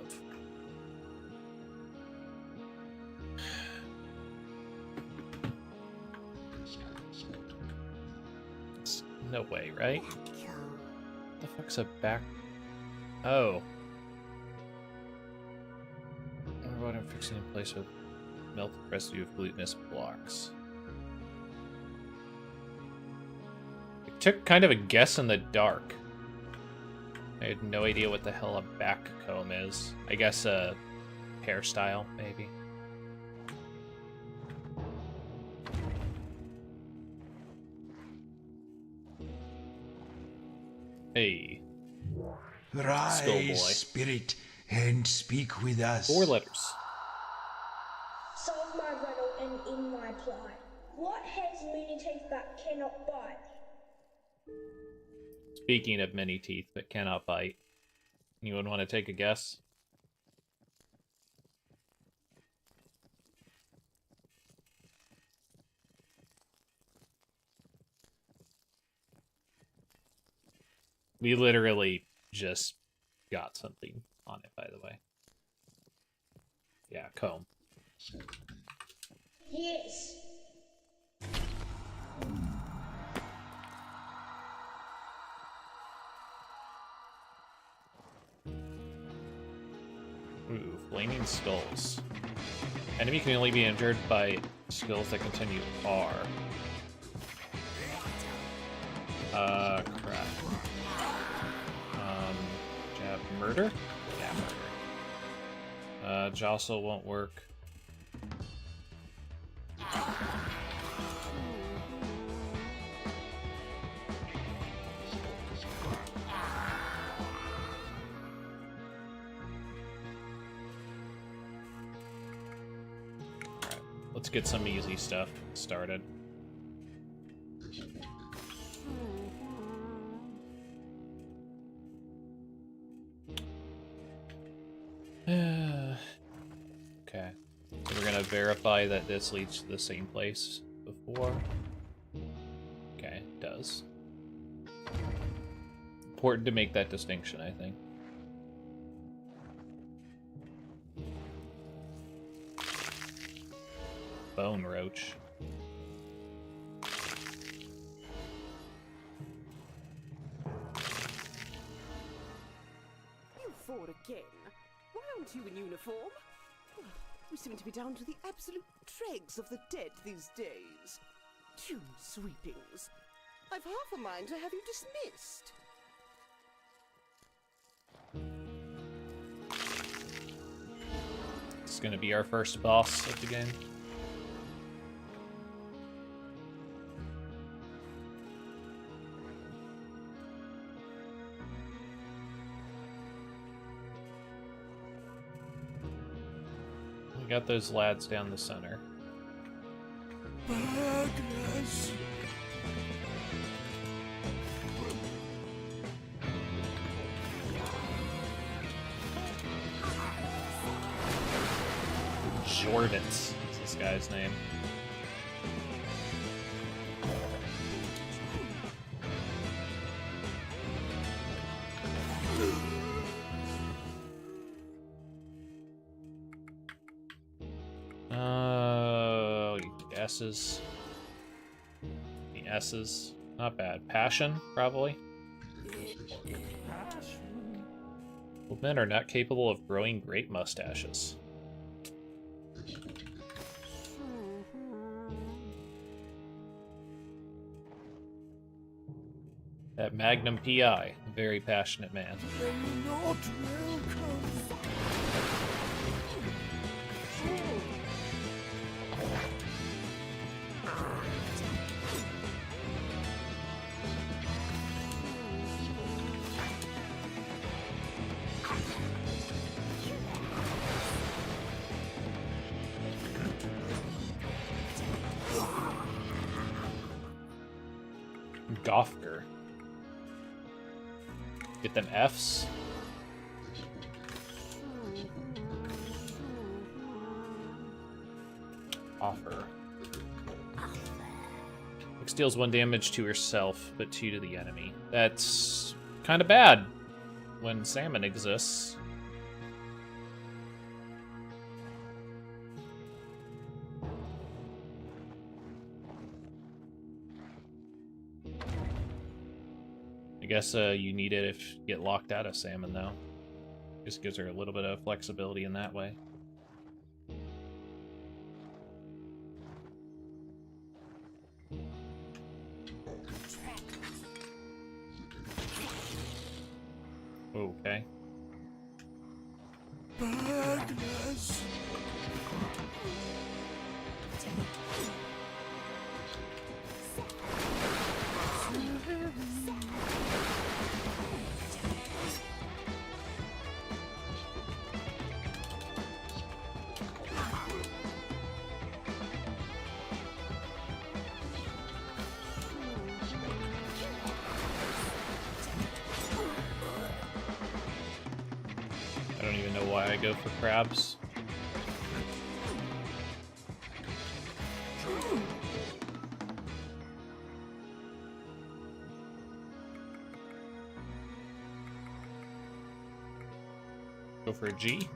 No way, right? What the fuck's a back? Oh. What I'm fixing in place with melted residue of glutinous blocks. I took kind of a guess in the dark. I had no idea what the hell a back comb is. I guess a hairstyle, maybe. Hey. Rise, spirit, and speak with us. 4 letters. Solve my riddle and end my plight. What has many teeth but cannot bite? Speaking of many teeth but cannot bite, anyone want to take a guess? We literally just got something on it, by the way. Yeah, comb. Yes. Ooh, flaming skulls. Enemy can only be injured by skills that continue R. Crap. Jab murder? Yeah, murder. Jostle won't work. Let's get some easy stuff started. Okay. So we're gonna verify that this leads to the same place before. Okay, it does. Important to make that distinction, I think. Bone roach. You four again? Why aren't you in uniform? We seem to be down to the absolute dregs of the dead these days. Tune sweepings. I've half a mind to have you dismissed. It's gonna be our first boss of the game. We got those lads down the center. Magnus. Jordans is this guy's name. S's. The S's. Not bad. Passion, probably. Well, men are not capable of growing great mustaches. That Magnum PI, a very passionate man. Not welcome. Goffer. Get them Fs. Offer. X deals 1 damage to herself, but 2 to the enemy. That's kind of bad when salmon exists. I guess you need it if you get locked out of salmon, though. Just gives her a little bit of flexibility in that way. Okay. Badness. I don't even know why I go for crabs. Go for a G.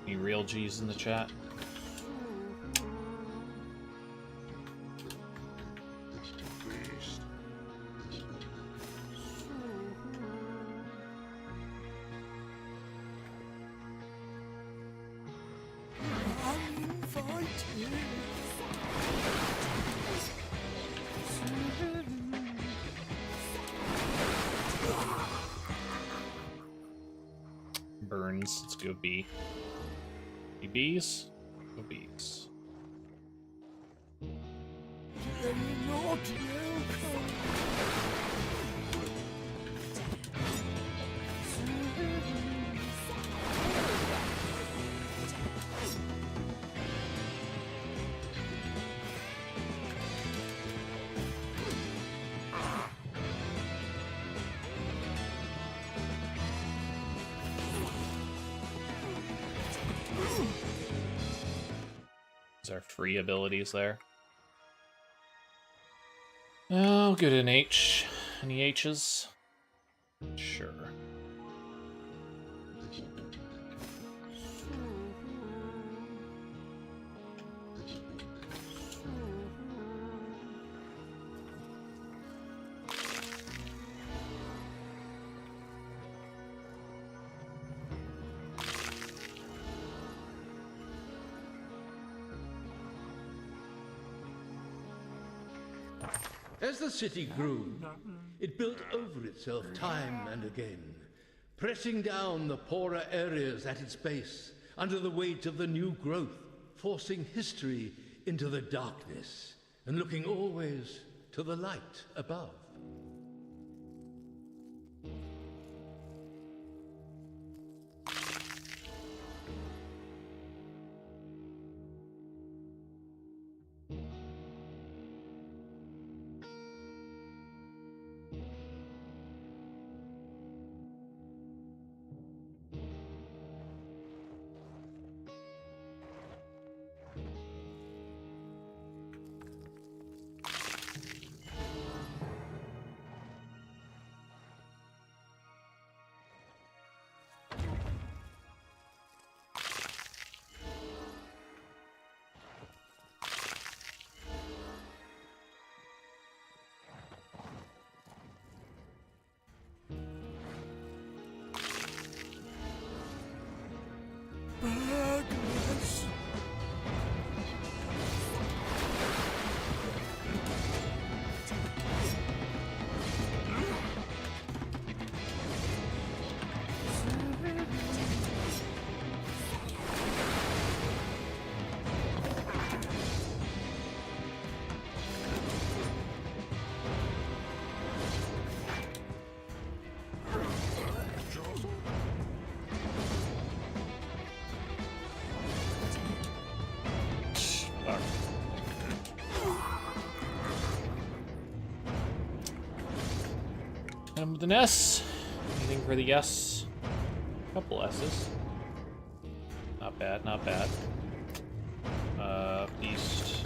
Any real G's in the chat? Burns. Let's go B. B's? Go B's. Our free abilities there. Oh, good in H. Any H's? Sure. As the city grew, it built over itself time and again, pressing down the poorer areas at its base under the weight of the new growth, forcing history into the darkness and looking always to the light above. And with an S. Anything for the S? Couple S's. Not bad, not bad. Beast.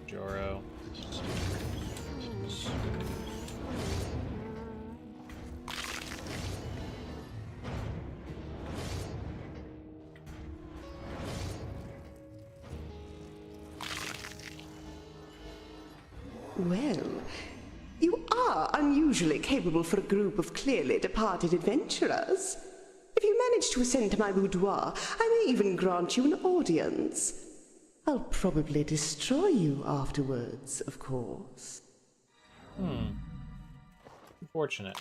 Joro. Well, you are unusually capable for a group of clearly departed adventurers. If you manage to ascend to my boudoir, I may even grant you an audience. I'll probably destroy you afterwards, of course. Unfortunate.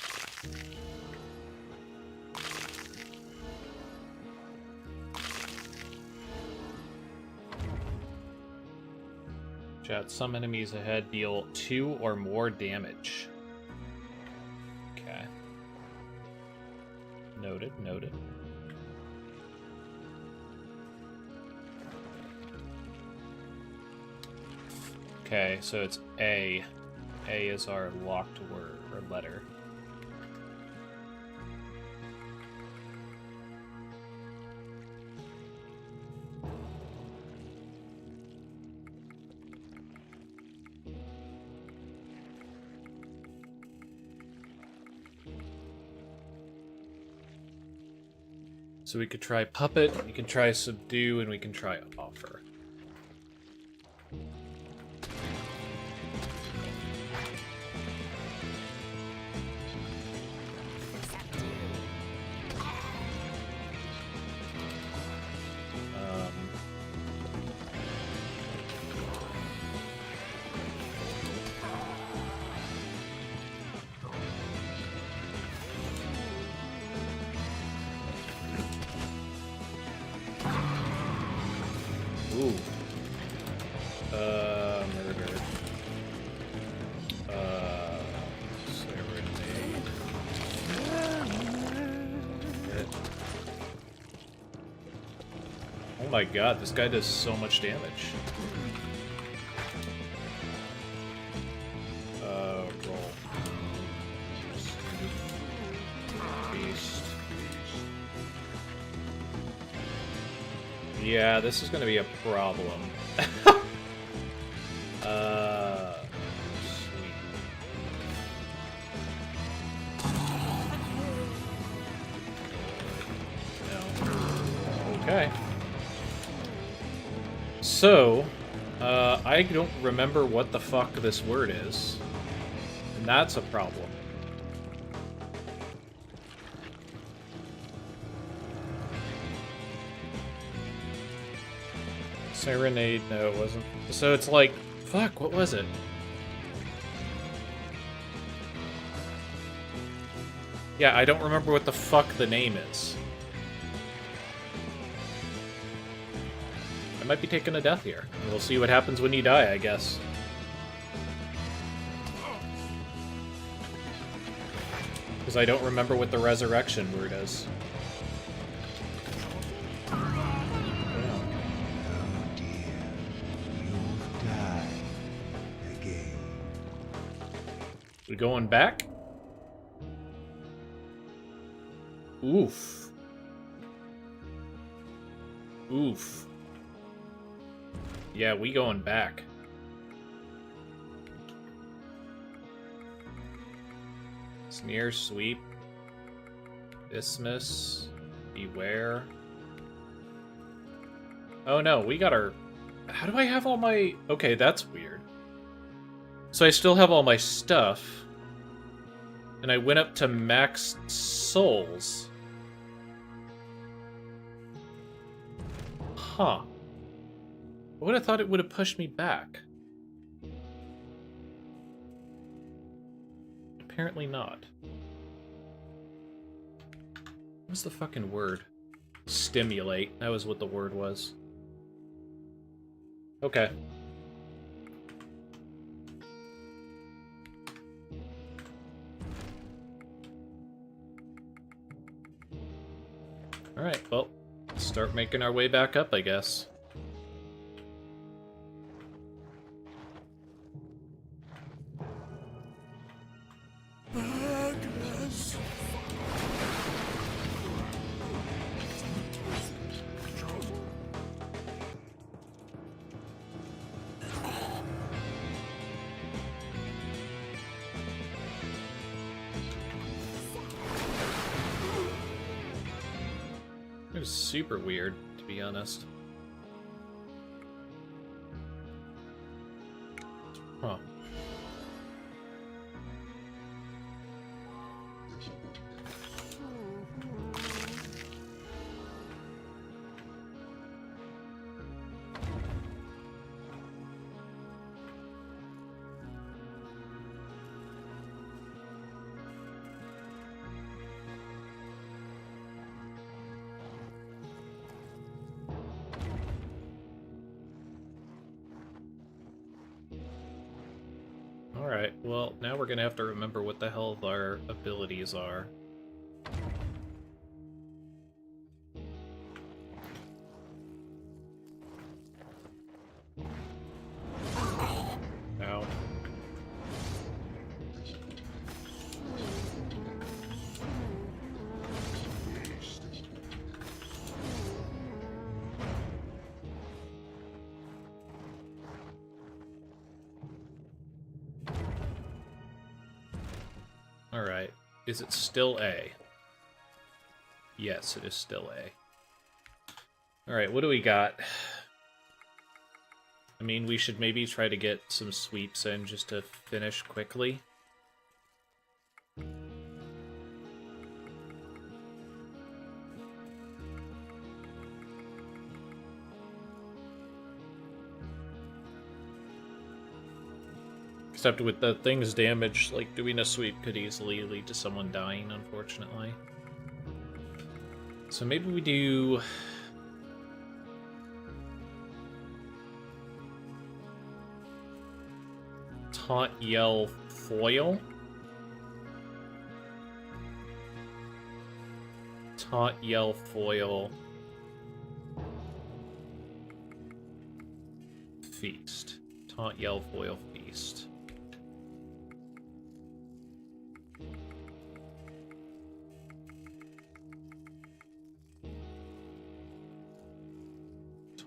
Chat, some enemies ahead deal 2 or more damage. Okay. Noted, noted. Okay, so it's A. A is our locked word, or letter. So we could try puppet, we can try subdue, and we can try offer. Ooh. Murder. Serenade. Hit. Oh my god, this guy does so much damage. Roll. Beast. Yeah, this is gonna be a problem. Sweet. No. Okay. So, I don't remember what the fuck this word is. And that's a problem. Serenade, no, it wasn't. So it's like, fuck, what was it? Yeah, I don't remember what the fuck the name is. I might be taking a death here. We'll see what happens when you die, I guess. Because I don't remember what the resurrection word is. We going back? Oof. Oof. Yeah, we going back. Sneer, sweep. Isthmus. Beware. Oh no, we got our... How do I have all my... Okay, that's weird. So I still have all my stuff. And I went up to max souls. Huh. I would have thought it would have pushed me back. Apparently not. What's the fucking word? Stimulate. That was what the word was. Okay. Alright, well, start making our way back up, I guess. It was super weird, to be honest. Huh. Alright, well, now we're gonna have to remember what the hell our abilities are. Ow. Alright, is it still A? Yes, it is still A. Alright, what do we got? I mean, we should maybe try to get some sweeps in just to finish quickly. Except with the thing's damage, like, doing a sweep could easily lead to someone dying, unfortunately. So maybe we do... Taunt, Yell, Foil? Taunt, Yell, Foil... Feast. Taunt, Yell, Foil, Feast.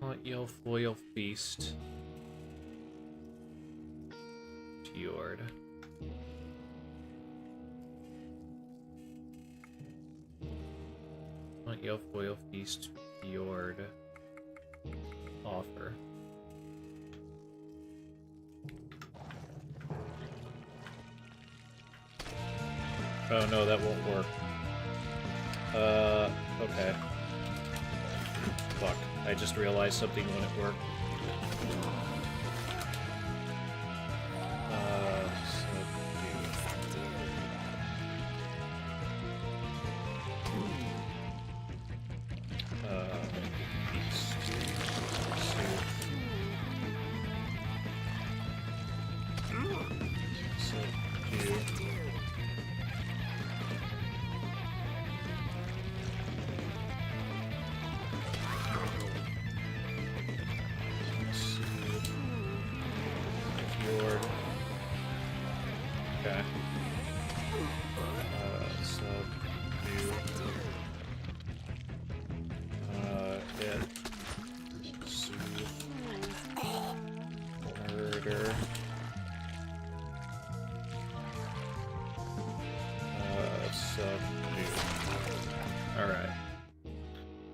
Taunt, Yell, Foil, Feast. Fjord. Taunt, Yell, Foil, Feast, Fjord. Offer. Oh no, that won't work. Okay. Fuck. I just realized something wouldn't work.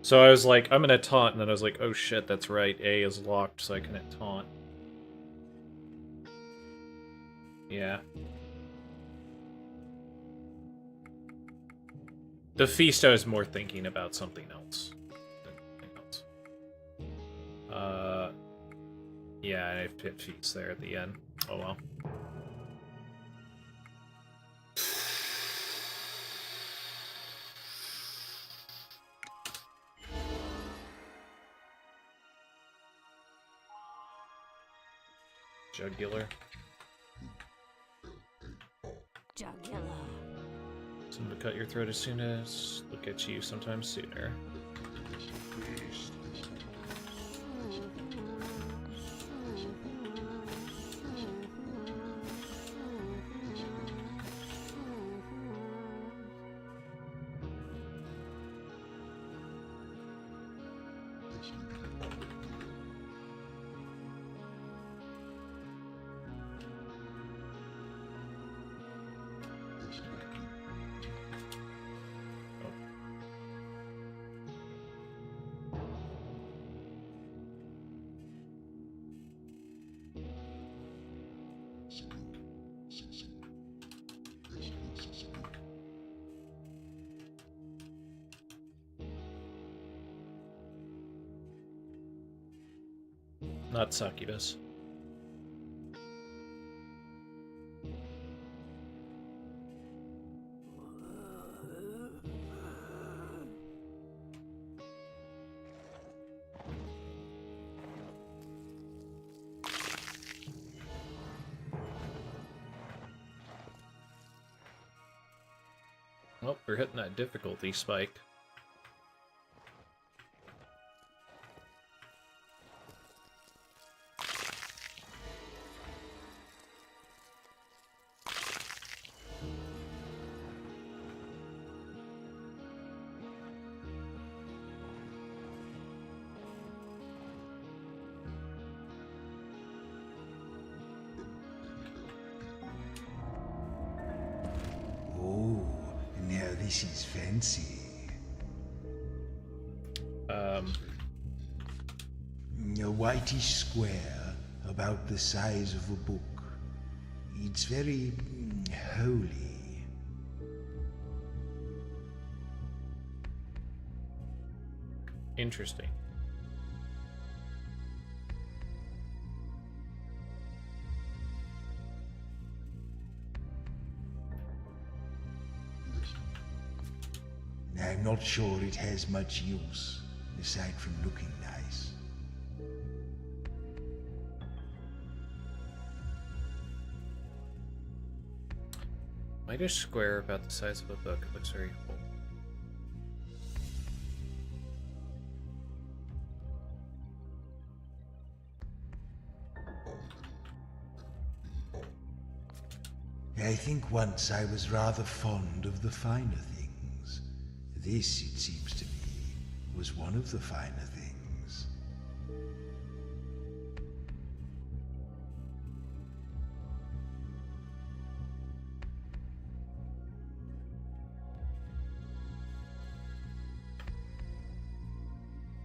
So I was like, I'm gonna taunt, and then I was like, oh shit, that's right, A is locked, so I can't taunt. Yeah. The feast, I was more thinking about something else. Yeah, I hit feast there at the end. Oh well. Jugular. Jugular. Someone to cut your throat as soon as look at you sometime sooner. Not succubus. Oh, we're hitting that difficulty spike. Oh, now this is fancy. A whitish square about the size of a book. It's very holy. Interesting. I'm not sure it has much use, aside from looking nice. Whitish square about the size of a book. It looks very full. I think once I was rather fond of the finer things. This, it seems to me, was one of the finer things.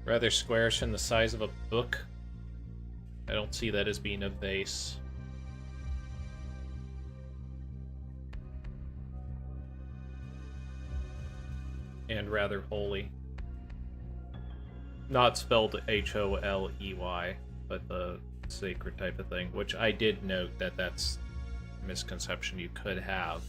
Rather squarish in the size of a book. I don't see that as being a vase. And rather holy. Not spelled H-O-L-E-Y, but the sacred type of thing, which I did note that that's a misconception you could have.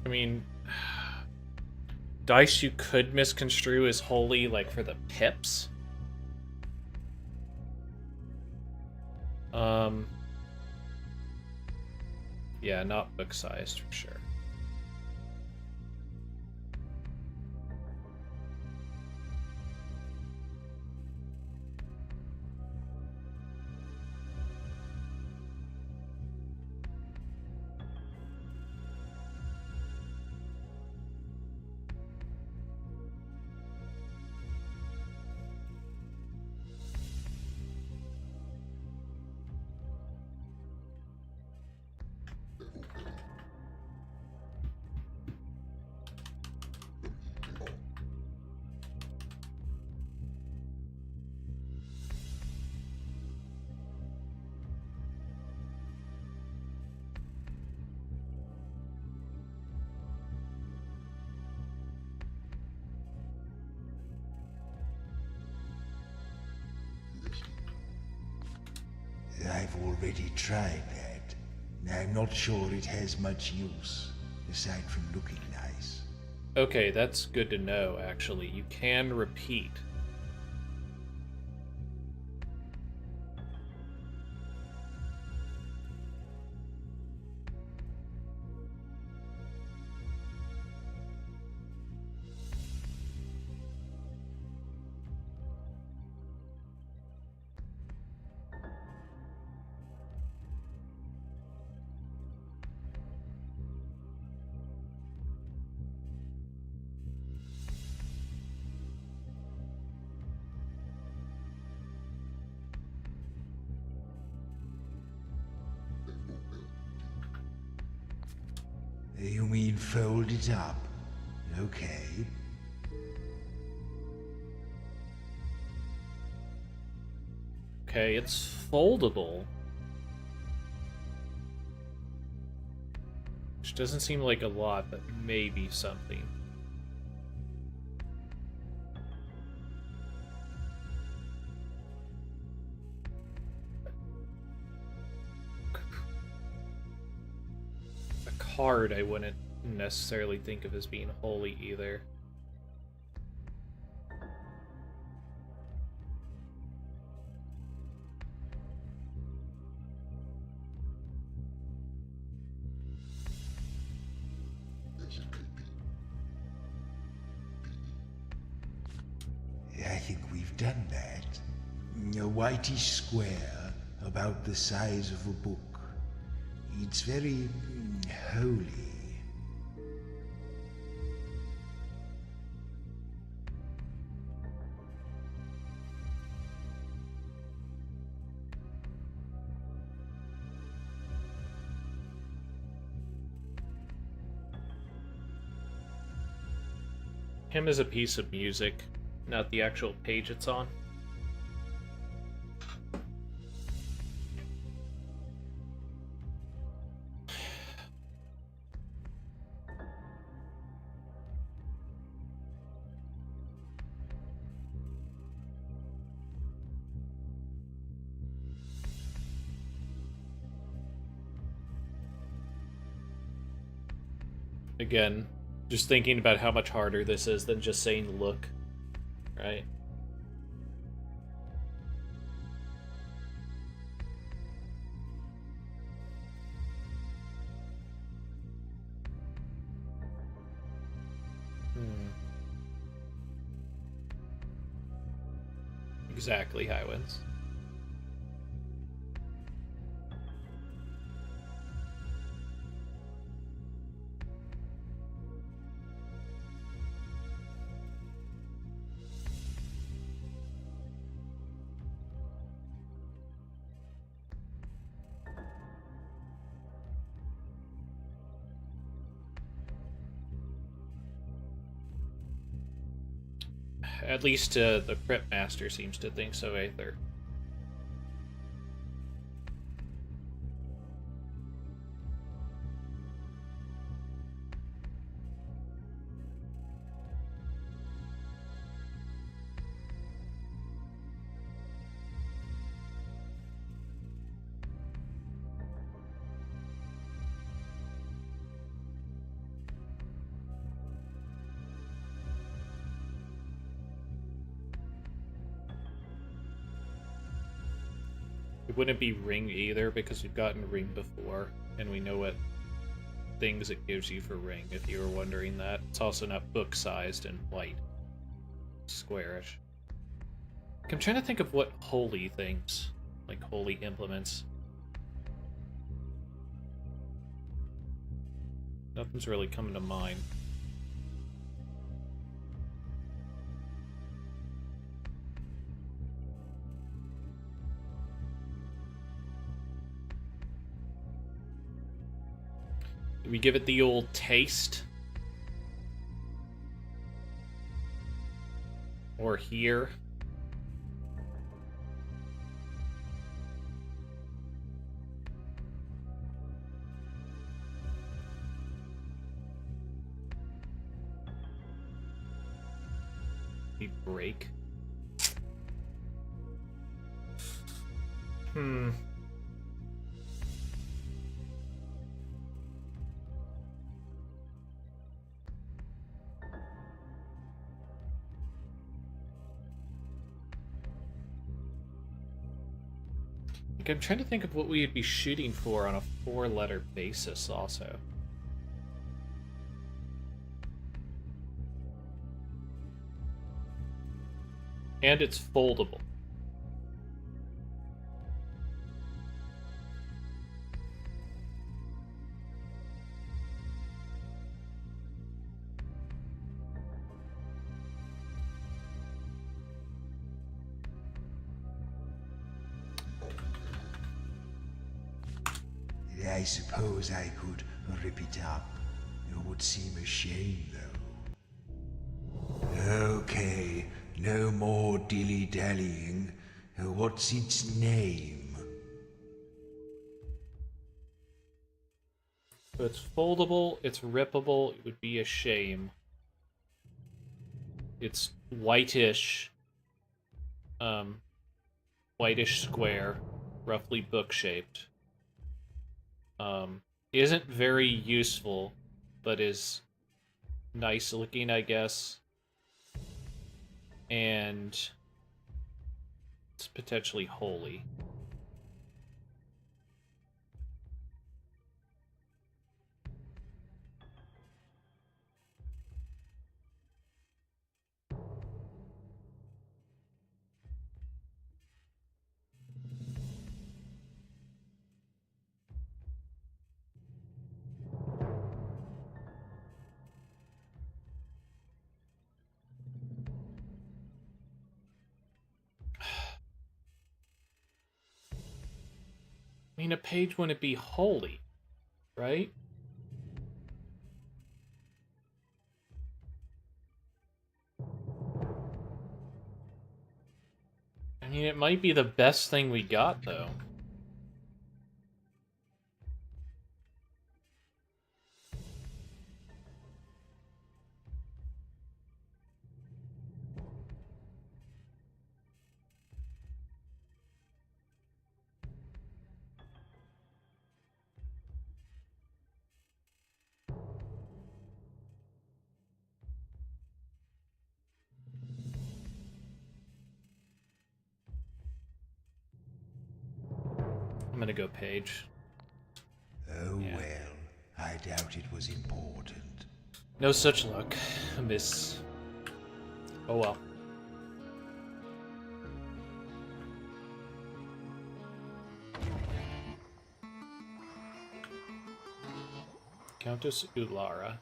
I mean, dice you could misconstrue as holy, like for the pips. Yeah, not book-sized for sure. I've already tried that. And I'm not sure it has much use, aside from looking nice. Okay, that's good to know, actually. You can repeat. You mean fold it up? Okay. Okay, it's foldable. Which doesn't seem like a lot, but maybe something. A card I wouldn't necessarily think of as being holy either. I think we've done that. A whitish square, about the size of a book. It's very holy. Him as a piece of music, not the actual page it's on. Again, just thinking about how much harder this is than just saying look, right? Exactly, Highwinds. At least the Crypt Master seems to think so, either. It wouldn't be ring either, because we've gotten ring before, and we know what things it gives you for ring, if you were wondering that. It's also not book-sized and white. Squarish. I'm trying to think of what holy things, like holy implements. Nothing's really coming to mind. Do we give it the old taste? Or here? We break? Like, I'm trying to think of what we would be shooting for on a 4-letter basis also. And it's foldable. I suppose I could rip it up. It would seem a shame, though. Okay, no more dilly-dallying. What's its name? So it's foldable, it's rippable, it would be a shame. It's whitish, whitish square, roughly book-shaped. Isn't very useful, but is nice looking, I guess. And it's potentially holy. I mean, a page wouldn't be holy, right? I mean, it might be the best thing we got, though. I'm gonna go page. Oh well, I doubt it was important. No such luck, miss. Oh well. Countess Ulara.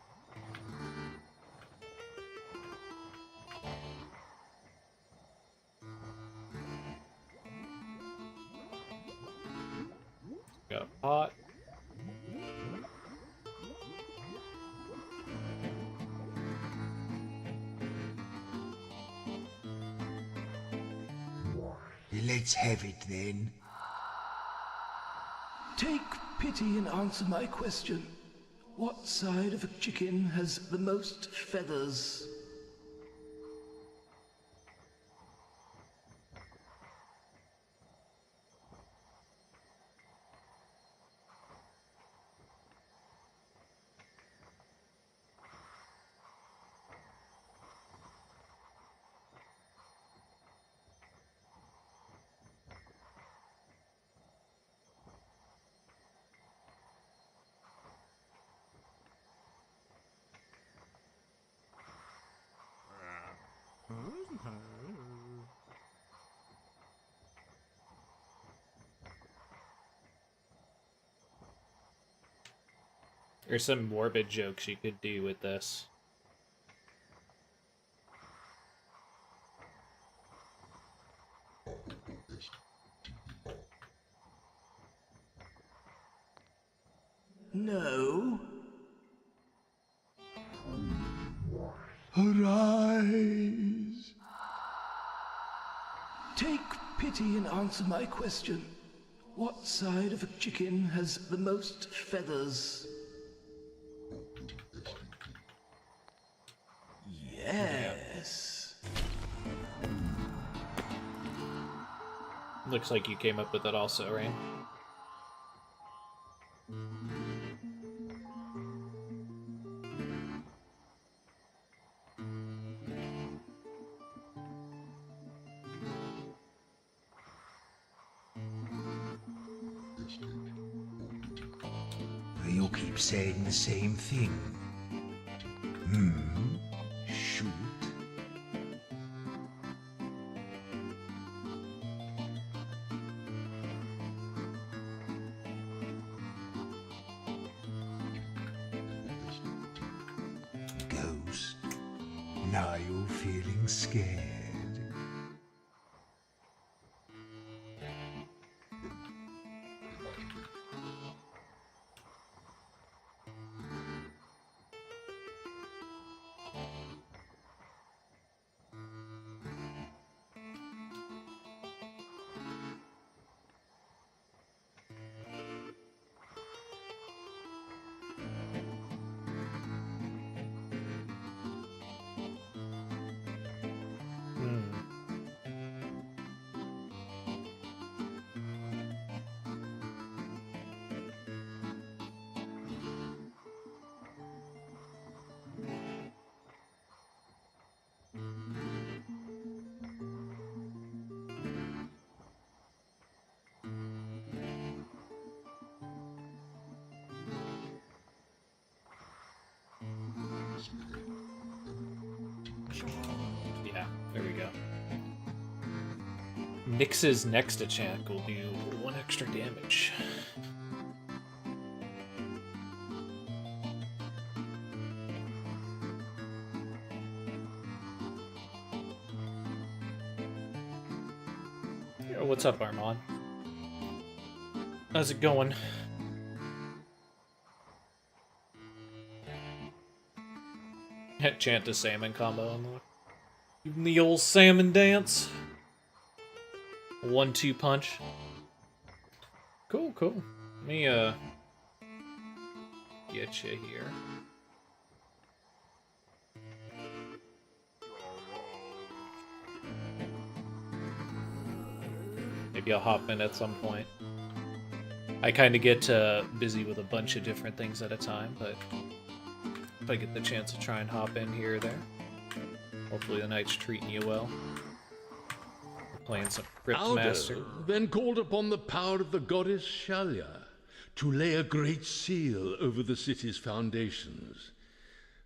Got a pot. Let's have it then. Take pity and answer my question. What side of a chicken has the most feathers? There's some morbid jokes you could do with this. No. Arise. Take pity and answer my question. What side of a chicken has the most feathers? Yes. Looks like you came up with it also, right? keep saying the same thing. Shoot. Ghost, now you're feeling scared. Yeah, there we go. Nyx's next attack will do 1 extra damage. Yo, what's up, Armand? How's it going? Chant a salmon combo unlocked. Even the old salmon dance. 1-2 punch. Cool, cool. Let me get you here. Maybe I'll hop in at some point. I kind of get busy with a bunch of different things at a time, but if I get the chance to try and hop in here or there. Hopefully the night's treating you well. We're playing some Crypt Master. Then called upon the power of the goddess Shalia to lay a great seal over the city's foundations.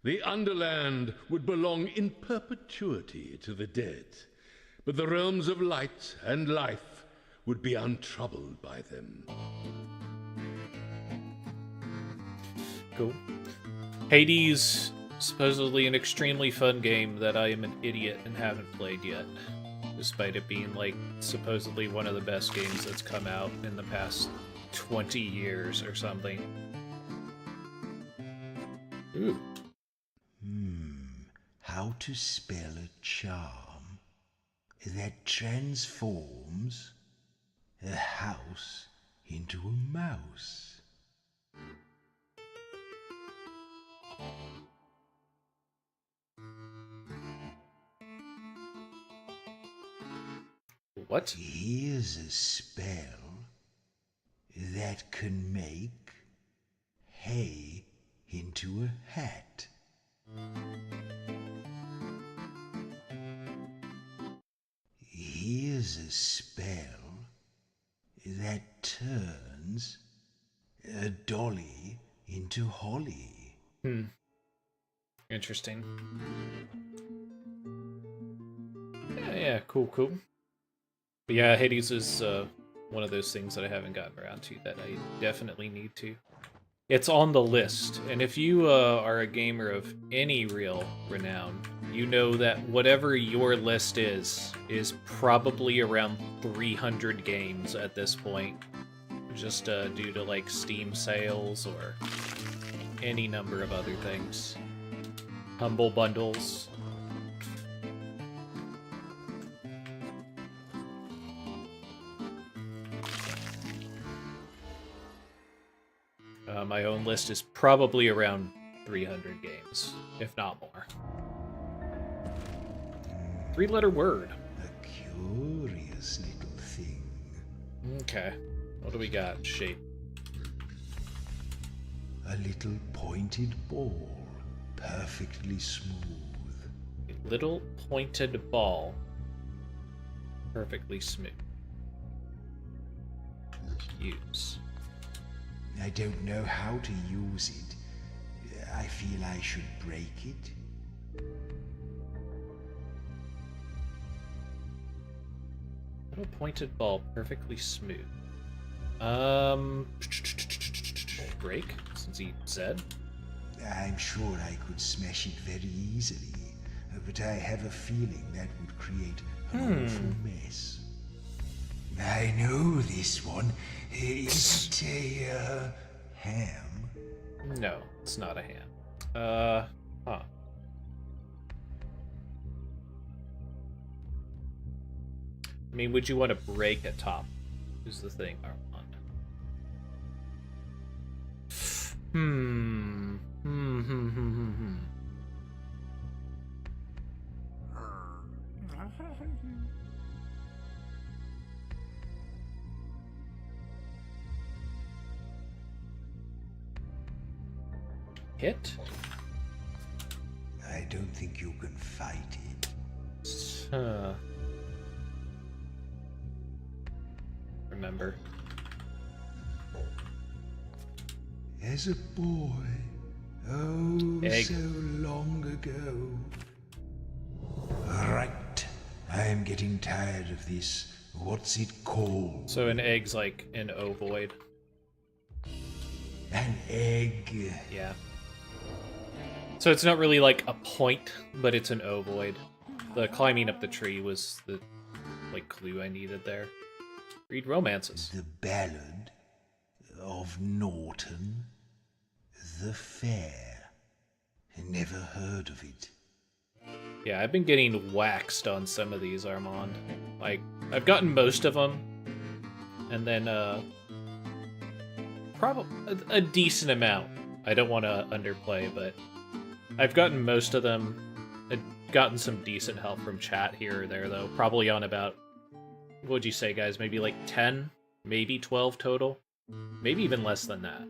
The underland would belong in perpetuity to the dead, but the realms of light and life would be untroubled by them. Cool. Hades, supposedly an extremely fun game that I am an idiot and haven't played yet, despite it being like supposedly one of the best games that's come out in the past 20 years or something. Ooh. How to spell a charm that transforms a house into a mouse. What? Here's a spell that can make hay into a hat. Here's a spell that turns a dolly into holly. Interesting. Yeah, cool, cool. But yeah, Hades is one of those things that I haven't gotten around to that I definitely need to. It's on the list, and if you are a gamer of any real renown, you know that whatever your list is probably around 300 games at this point, just due to like Steam sales or any number of other things. Humble bundles. My own list is probably around 300 games, if not more. 3-letter word. A curious little thing. Okay. What do we got? Shape. A little pointed ball, perfectly smooth. A little pointed ball, perfectly smooth. Use. I don't know how to use it. I feel I should break it. Little pointed ball, perfectly smooth. Break, since he said. I'm sure I could smash it very easily, but I have a feeling that would create an awful mess. I know this one. Is it a ham? No, it's not a ham. Huh. I mean, would you want to break a top? Is the thing, Armand. Hit? I don't think you can fight it. Remember. As a boy, oh, Egg. so long ago. Right, I am getting tired of this. What's it called? So an egg's like an ovoid. An egg. Yeah. So it's not really like a point, but it's an ovoid. The climbing up the tree was the like clue I needed there. Read romances. The Ballad of Norton the Fair. Never heard of it. Yeah, I've been getting waxed on some of these, Armand. Like, I've gotten most of them, and then probably a decent amount. I don't want to underplay, but I've gotten most of them. I've gotten some decent help from chat here or there, though. Probably on about, what'd you say, guys? Maybe like 10, maybe 12 total? Maybe even less than that.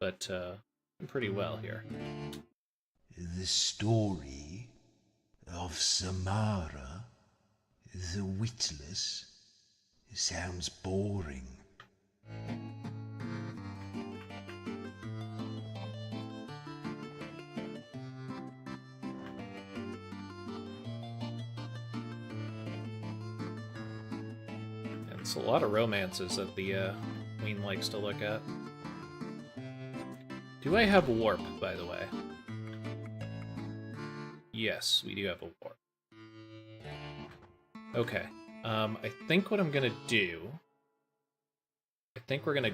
But, pretty well here. The story of Samara, the Witless, sounds boring. And it's a lot of romances that the Queen likes to look at. Do I have warp, by the way? Yes, we do have a warp. Okay. I think what I'm gonna do... I think we're gonna...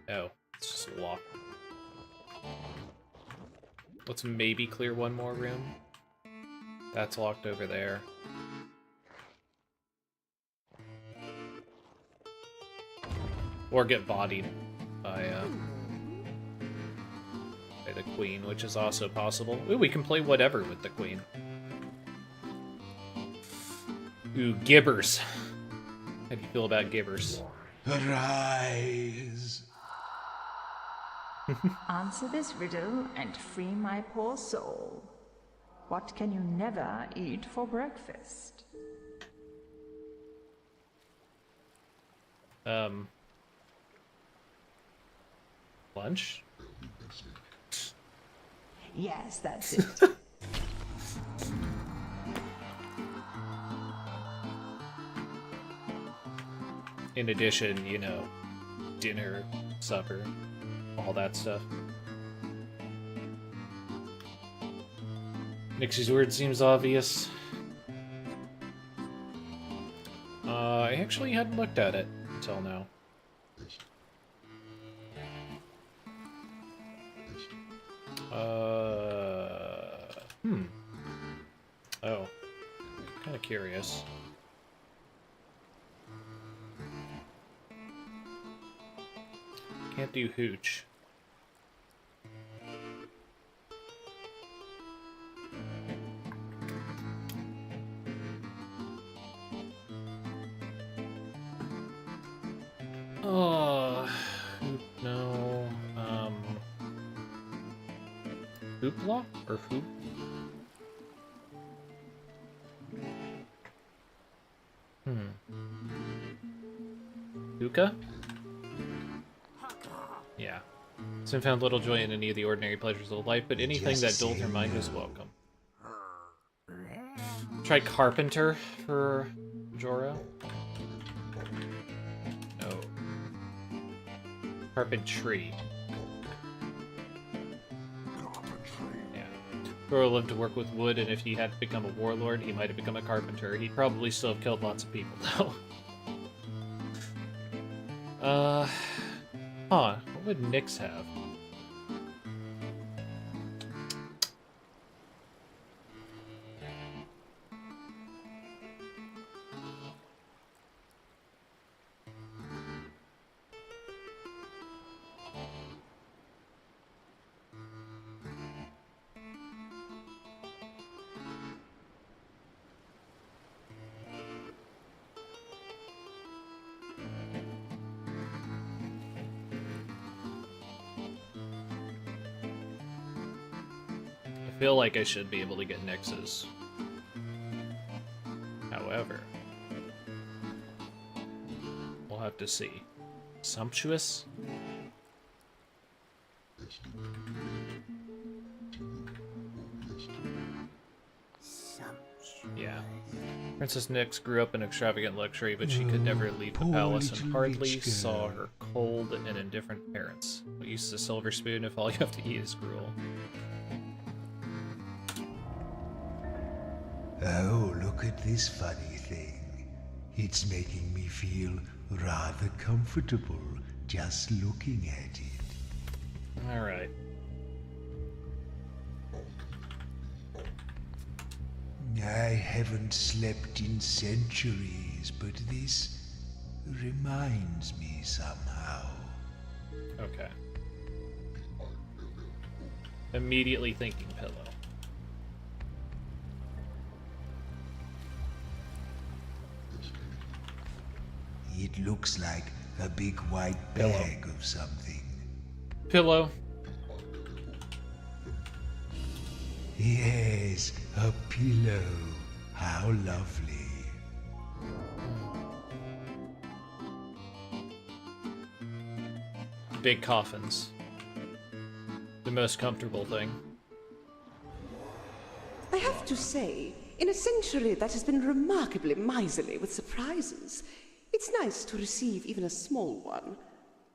Oh, it's just locked. Let's maybe clear one more room. That's locked over there. Or get bodied by the Queen, which is also possible. Ooh, we can play whatever with the Queen. Ooh, gibbers. How do you feel about gibbers? Arise! Answer this riddle and free my poor soul. What can you never eat for breakfast? Lunch? Yes, that's it. In addition, you know, dinner, supper, all that stuff. Nixie's word seems obvious. I actually hadn't looked at it until now. Oh. Kinda curious. Can't do hooch. Oh, no. Hoopla or hoop? Hookah? Soon found little joy in any of the ordinary pleasures of life, but anything that dulled her mind was welcome. Try carpenter for Jorah. No. Carpentry. Yeah. Jorah loved to work with wood, and if he had become a warlord, he might have become a carpenter. He'd probably still have killed lots of people, though. What would Nyx have? I feel like I should be able to get Nyx's. However, we'll have to see. Sumptuous? Yeah. Princess Nyx grew up in extravagant luxury, but she could never leave the palace and hardly saw her cold and indifferent parents. What use is a silver spoon if all you have to eat is gruel? Oh, look at this funny thing. It's making me feel rather comfortable just looking at it. Alright. I haven't slept in centuries, but this reminds me somehow. Okay. Immediately thinking pillow. It looks like a big white bag of something. Pillow. Yes, a pillow. How lovely. Big coffins. The most comfortable thing. I have to say, in a century that has been remarkably miserly with surprises, it's nice to receive even a small one.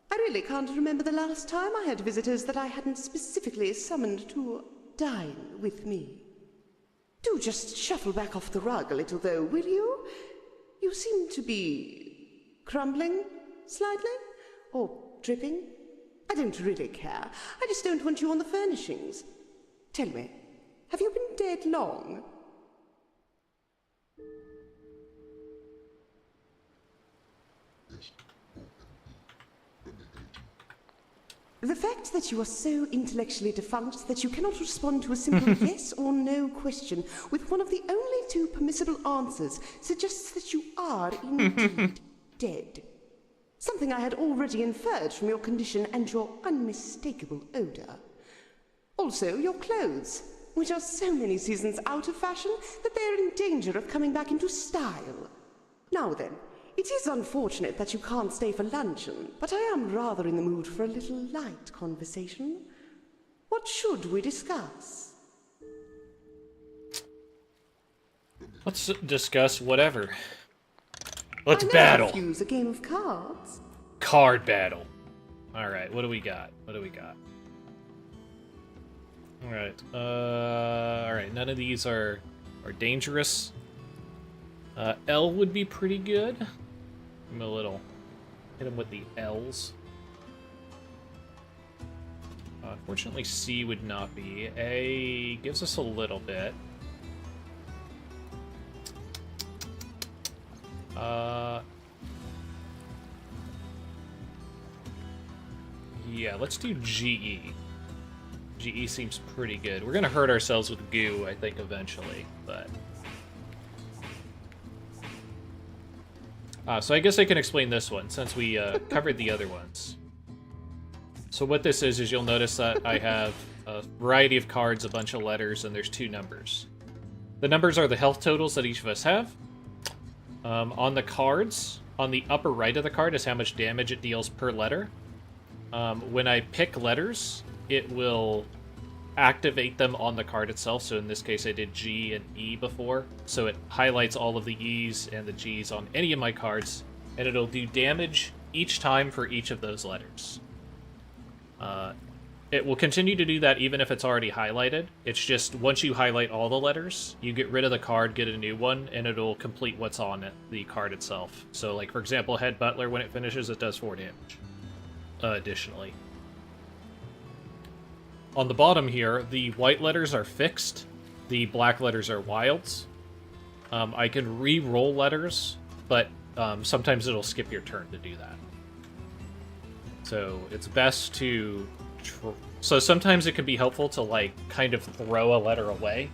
I really can't remember the last time I had visitors that I hadn't specifically summoned to dine with me. Do just shuffle back off the rug a little, though, will you? You seem to be crumbling slightly? Or dripping? I don't really care. I just don't want you on the furnishings. Tell me, have you been dead long? The fact that you are so intellectually defunct that you cannot respond to a simple yes or no question with one of the only two permissible answers suggests that you are indeed dead. Something I had already inferred from your condition and your unmistakable odor. Also, your clothes, which are so many seasons out of fashion that they are in danger of coming back into style. Now then, it is unfortunate that you can't stay for luncheon, but I am rather in the mood for a little light conversation. What should we discuss? Let's discuss whatever. Let's battle. Use a game of cards. Card battle. All right, what do we got? What do we got? All right. All right. None of these are dangerous. L would be pretty good. I'm a little hit him with the L's. Fortunately, C would not be. A gives us a little bit. Yeah, let's do GE. GE seems pretty good. We're gonna hurt ourselves with goo, I think, eventually, but... so I guess I can explain this one, since we covered the other ones. So what this is you'll notice that I have a variety of cards, a bunch of letters, and there's 2 numbers. The numbers are the health totals that each of us have. On the cards, on the upper right of the card is how much damage it deals per letter. when I pick letters, it will activate them on the card itself. So in this case, I did G and E before. So it highlights all of the E's and the G's on any of my cards, and it'll do damage each time for each of those letters. It will continue to do that even if it's already highlighted. It's just once you highlight all the letters, you get rid of the card, get a new one, and it'll complete what's on it, the card itself. So, like, for example, Head Butler, when it finishes, it does 4 damage. Additionally. On the bottom here, the white letters are fixed. The black letters are wilds. I can re-roll letters, but sometimes it'll skip your turn to do that. So it's best to... So sometimes it can be helpful to, like, kind of throw a letter away.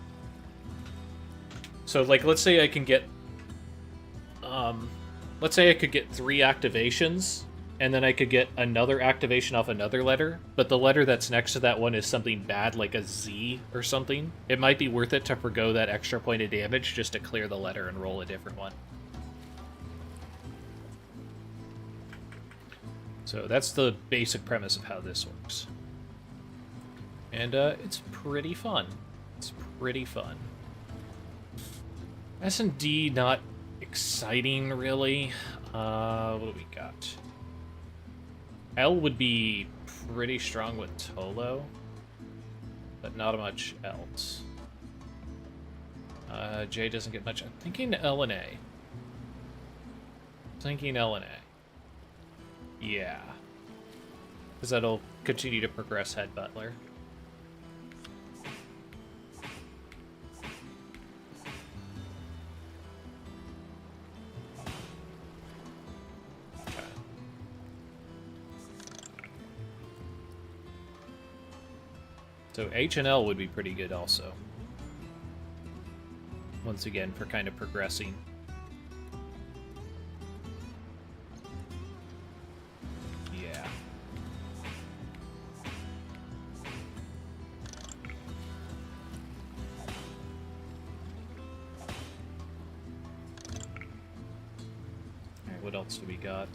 So, like, let's say I can get... let's say I could get 3 activations, and then I could get another activation off another letter, but the letter that's next to that one is something bad, like a Z or something. It might be worth it to forgo that extra point of damage just to clear the letter and roll a different one. So that's the basic premise of how this works. And it's pretty fun. It's pretty fun. S&D, not exciting, really. What do we got? L would be pretty strong with Tolo, but not much else. J doesn't get much. I'm thinking L and A. Thinking L and A. Yeah. Because that'll continue to progress Head Butler. So H and L would be pretty good also. Once again, for kind of progressing. Yeah. Alright, what else do we got?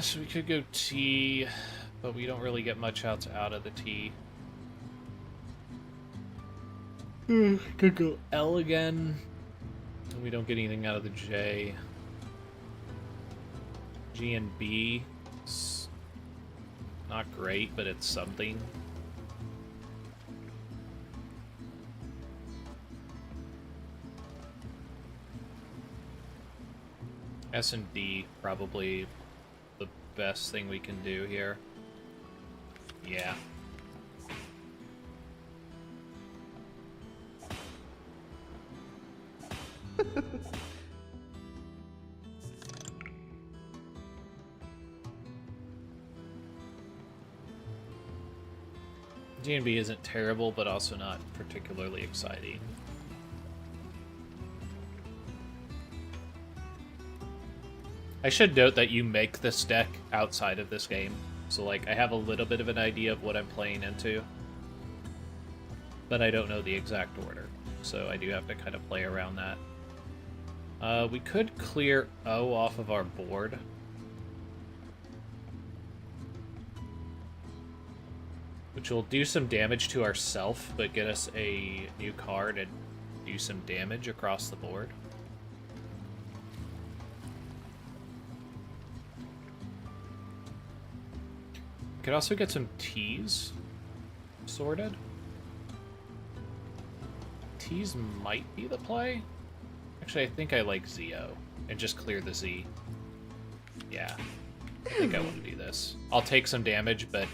So we could go T, but we don't really get much out of the T. Could go L again, and we don't get anything out of the J. G and B, it's not great, but it's something. S and D, probably the best thing we can do here. Yeah. D&B isn't terrible, but also not particularly exciting. I should note that you make this deck outside of this game, so like I have a little bit of an idea of what I'm playing into, but I don't know the exact order, so I do have to kind of play around that. We could clear O off of our board. Which will do some damage to ourself, but get us a new card and do some damage across the board. Could also get some T's sorted. T's might be the play. Actually, I think I like ZO and just clear the Z. Yeah, I think I want to do this. I'll take some damage, but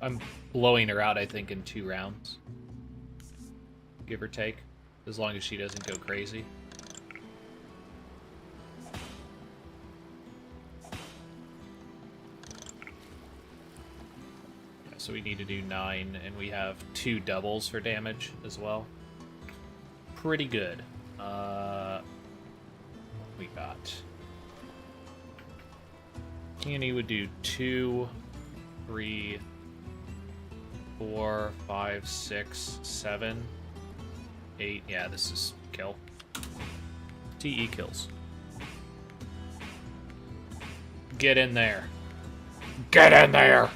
I'm blowing her out, I think, in 2 rounds. Give or take. As long as she doesn't go crazy. Yeah, so we need to do 9, and we have 2 doubles for damage as well. Pretty good. We got... Peony would do 2, 3... 4, 5, 6, 7, 8. Yeah, this is kill. TE kills. Get in there. Get in there!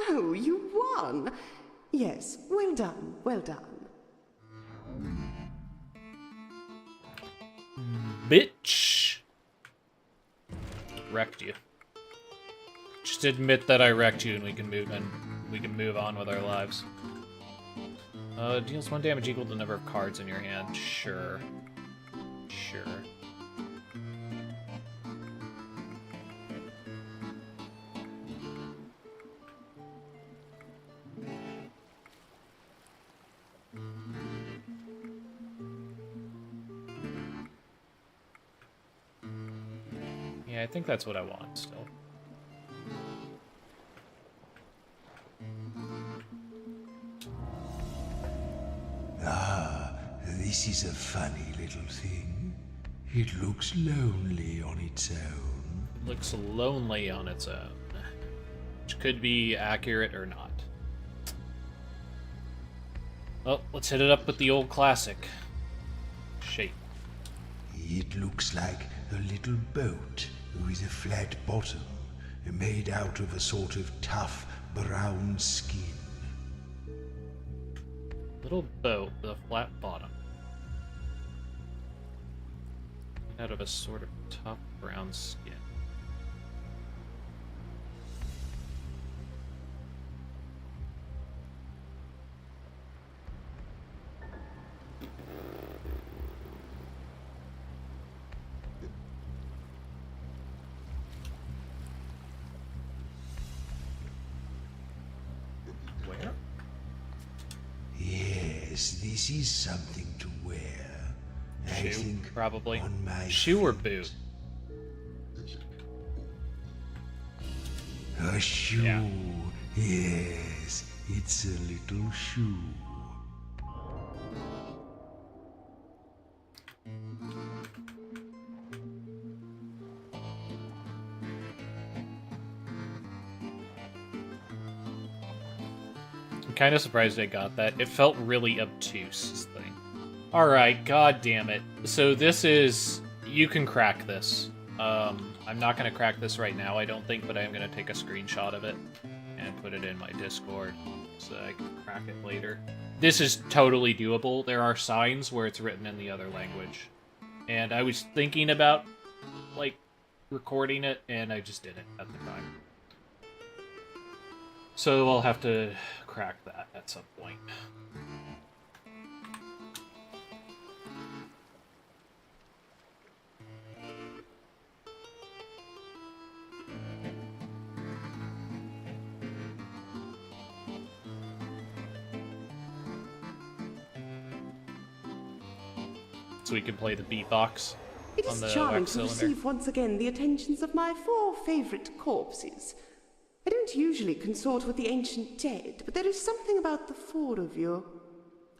Oh, you won! Yes, well done, well done. Bitch! Wrecked you. Just admit that I wrecked you and we can move on with our lives. Deals 1 damage equal to the number of cards in your hand. Sure. Sure. Yeah, I think that's what I want still. Ah, this is a funny little thing. It looks lonely on its own. Looks lonely on its own. Which could be accurate or not. Well, let's hit it up with the old classic. Shape. It looks like a little boat with a flat bottom, made out of a sort of tough brown skin. Little boat with a flat bottom. Out of a sort of tough brown skin. Where? Yes, this is something to wear. I Shoe, think probably. on my Shoe or boot? A shoe. Yeah. Yes, it's a little shoe. I'm kind of surprised I got that. It felt really obtuse, this thing. Alright, god damn it. So this is... You can crack this. I'm not going to crack this right now, I don't think, but I'm going to take a screenshot of it and put it in my Discord so I can crack it later. This is totally doable. There are signs where it's written in the other language. And I was thinking about, like, recording it, and I just didn't at the time. So I'll have to crack that at some point. So we can play the beatbox It on the is charming wax to cylinder. receive once again the attentions of my 4 favorite corpses. I don't usually consort with the ancient dead, but there is something about the 4 of you.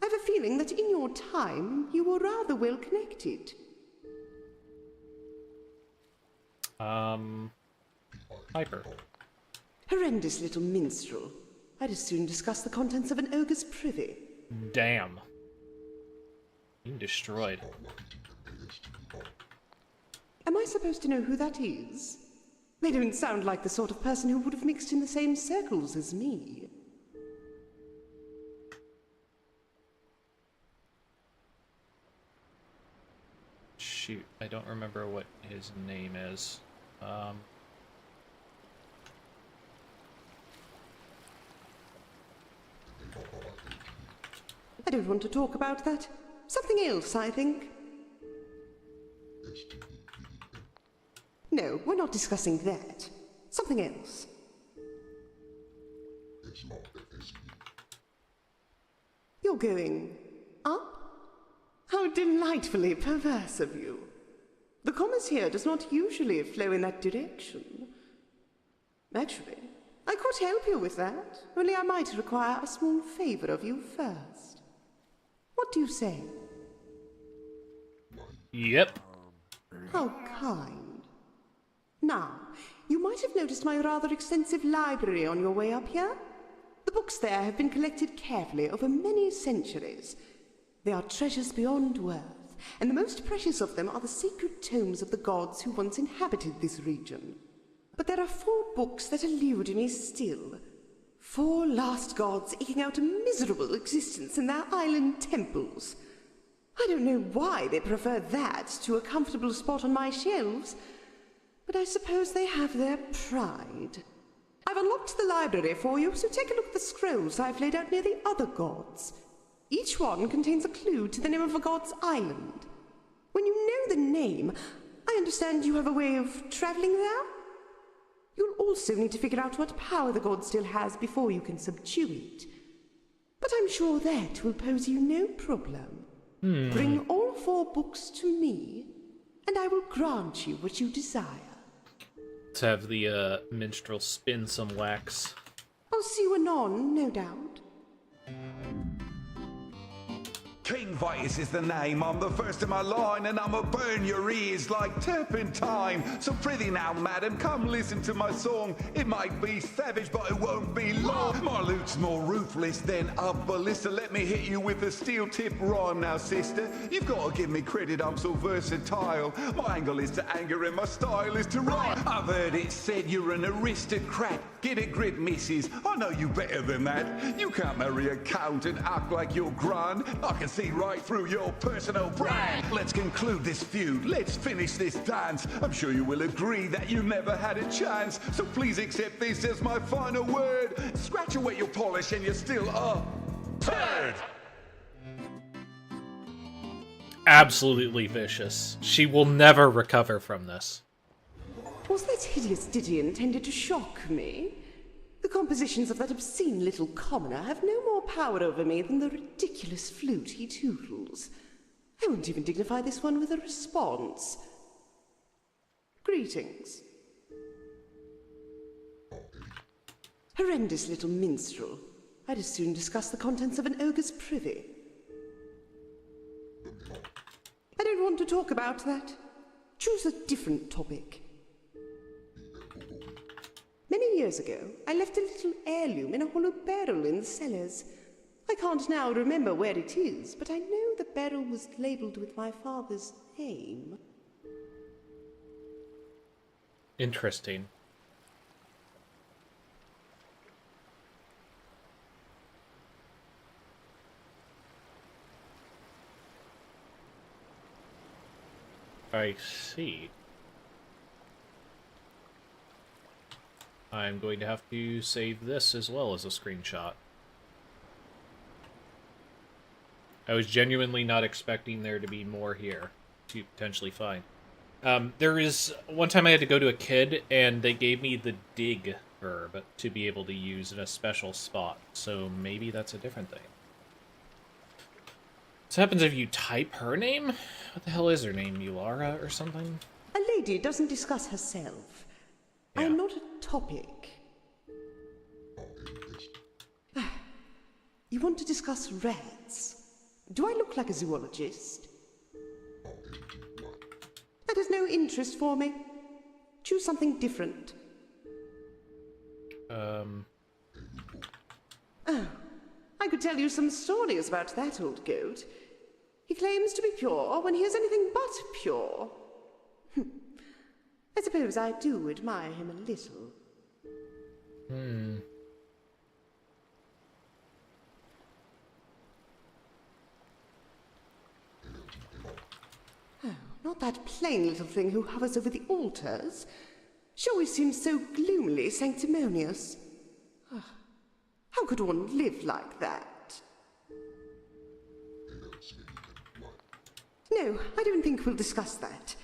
I have a feeling that in your time you were rather well connected. Piper. Horrendous little minstrel. I'd as soon discuss the contents of an ogre's privy. Damn. Being destroyed. Am I supposed to know who that is? They don't sound like the sort of person who would have mixed in the same circles as me. Shoot, I don't remember what his name is. I don't want to talk about that. Something else, I think. No, we're not discussing that. Something else. You're going up? How delightfully perverse of you. The commerce here does not usually flow in that direction. Actually, I could help you with that, only I might require a small favor of you first. What do you say? Yep. How kind. Now, you might have noticed my rather extensive library on your way up here. The books books there have been collected carefully over many centuries. They are treasures beyond worth, and the most precious of them are the sacred tomes of the gods who once inhabited this region. But there are 4 books that elude me still. 4 lost gods eking out a miserable existence in their island temples. I don't know why they prefer that to a comfortable spot on my shelves, but I suppose they have their pride. I've unlocked the library for you, so take a look at the scrolls I've laid out near the other gods. Each one contains a clue to the name of a god's island. When you know the name, I understand you have a way of traveling there? You'll also need to figure out what power the god still has before you can subdue it. But I'm sure that will pose you no problem. Bring all 4 books to me, and I will grant you what you desire. Let's have the minstrel spin some wax. I'll see you anon, no doubt. King Vitus is the name, I'm the first in my line, and I'ma burn your ears like turpentine. So prithee now, madam, come listen to my song. It might be savage, but it won't be long. My lute's more ruthless than a ballista. Let me hit you with a steel tip rhyme now, sister. You've got to give me credit, I'm so versatile. My angle is to anger and my style is to rhyme. I've heard it said you're an aristocrat. Get a grip, missus, I know you better than that. You can't marry a count and act like you're grand. I can see right through your personal brand. Let's conclude this feud, let's finish this dance. I'm sure you will agree that you never had a chance. So please accept this as my final word. Scratch away your polish and you're still a turd. Absolutely vicious. She will never recover from this. Was that hideous ditty intended to shock me? The compositions of that obscene little commoner have no more power over me than the ridiculous flute he tootles. I won't even dignify this one with a response. Greetings. Horrendous little minstrel. I'd as soon discuss the contents of an ogre's privy. I don't want to talk about that. Choose a different topic. Many years ago, I left a little heirloom in a hollow barrel in the cellars. I can't now remember where it is, but I know the barrel was labelled with my father's name. Interesting. I see. I'm going to have to save this as well as a screenshot. I was genuinely not expecting there to be more here to potentially find. There is... One time I had to go to a kid, and they gave me the dig herb to be able to use in a special spot, so maybe that's a different thing. This happens if you type her name? What the hell is her name? Eulara or something? A lady doesn't discuss herself. Yeah. I am not a topic. You want to discuss rats? Do I look like a zoologist? That has no interest for me. Choose something different. Oh, I could tell you some stories about that old goat. He claims to be pure when he is anything but pure. I suppose I do admire him a little. Oh, not that plain little thing who hovers over the altars. She always seems so gloomily sanctimonious. How could one live like that? No, I don't think we'll discuss that.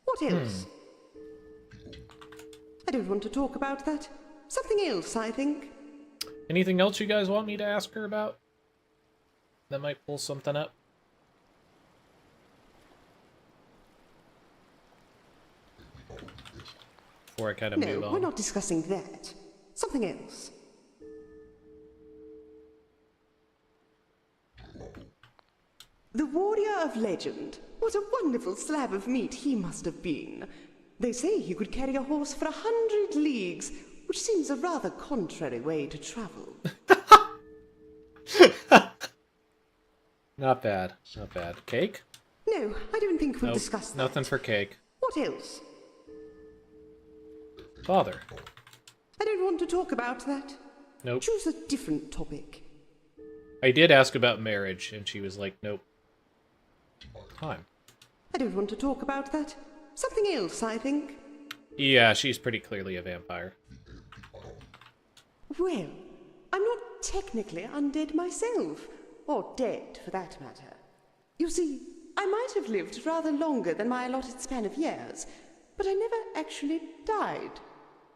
What else? I don't want to talk about that. Something else, I think. Anything else you guys want me to ask her about? That might pull something up. Before I kind of move on. No, we're not discussing that. Something else. The warrior of legend. What a wonderful slab of meat he must have been. They say he could carry a horse for 100 leagues, which seems a rather contrary way to travel. Not bad. Not bad. Cake? No, I don't think we'll Nope, discuss that. nothing for cake. What else? Father. I don't want to talk about that. Nope. Choose a different topic. I did ask about marriage, and she was like, nope. Time. I don't want to talk about that. Something else, I think. Yeah, she's pretty clearly a vampire. Well, I'm not technically undead myself. Or dead, for that matter. You see, I might have lived rather longer than my allotted span of years, but I never actually died.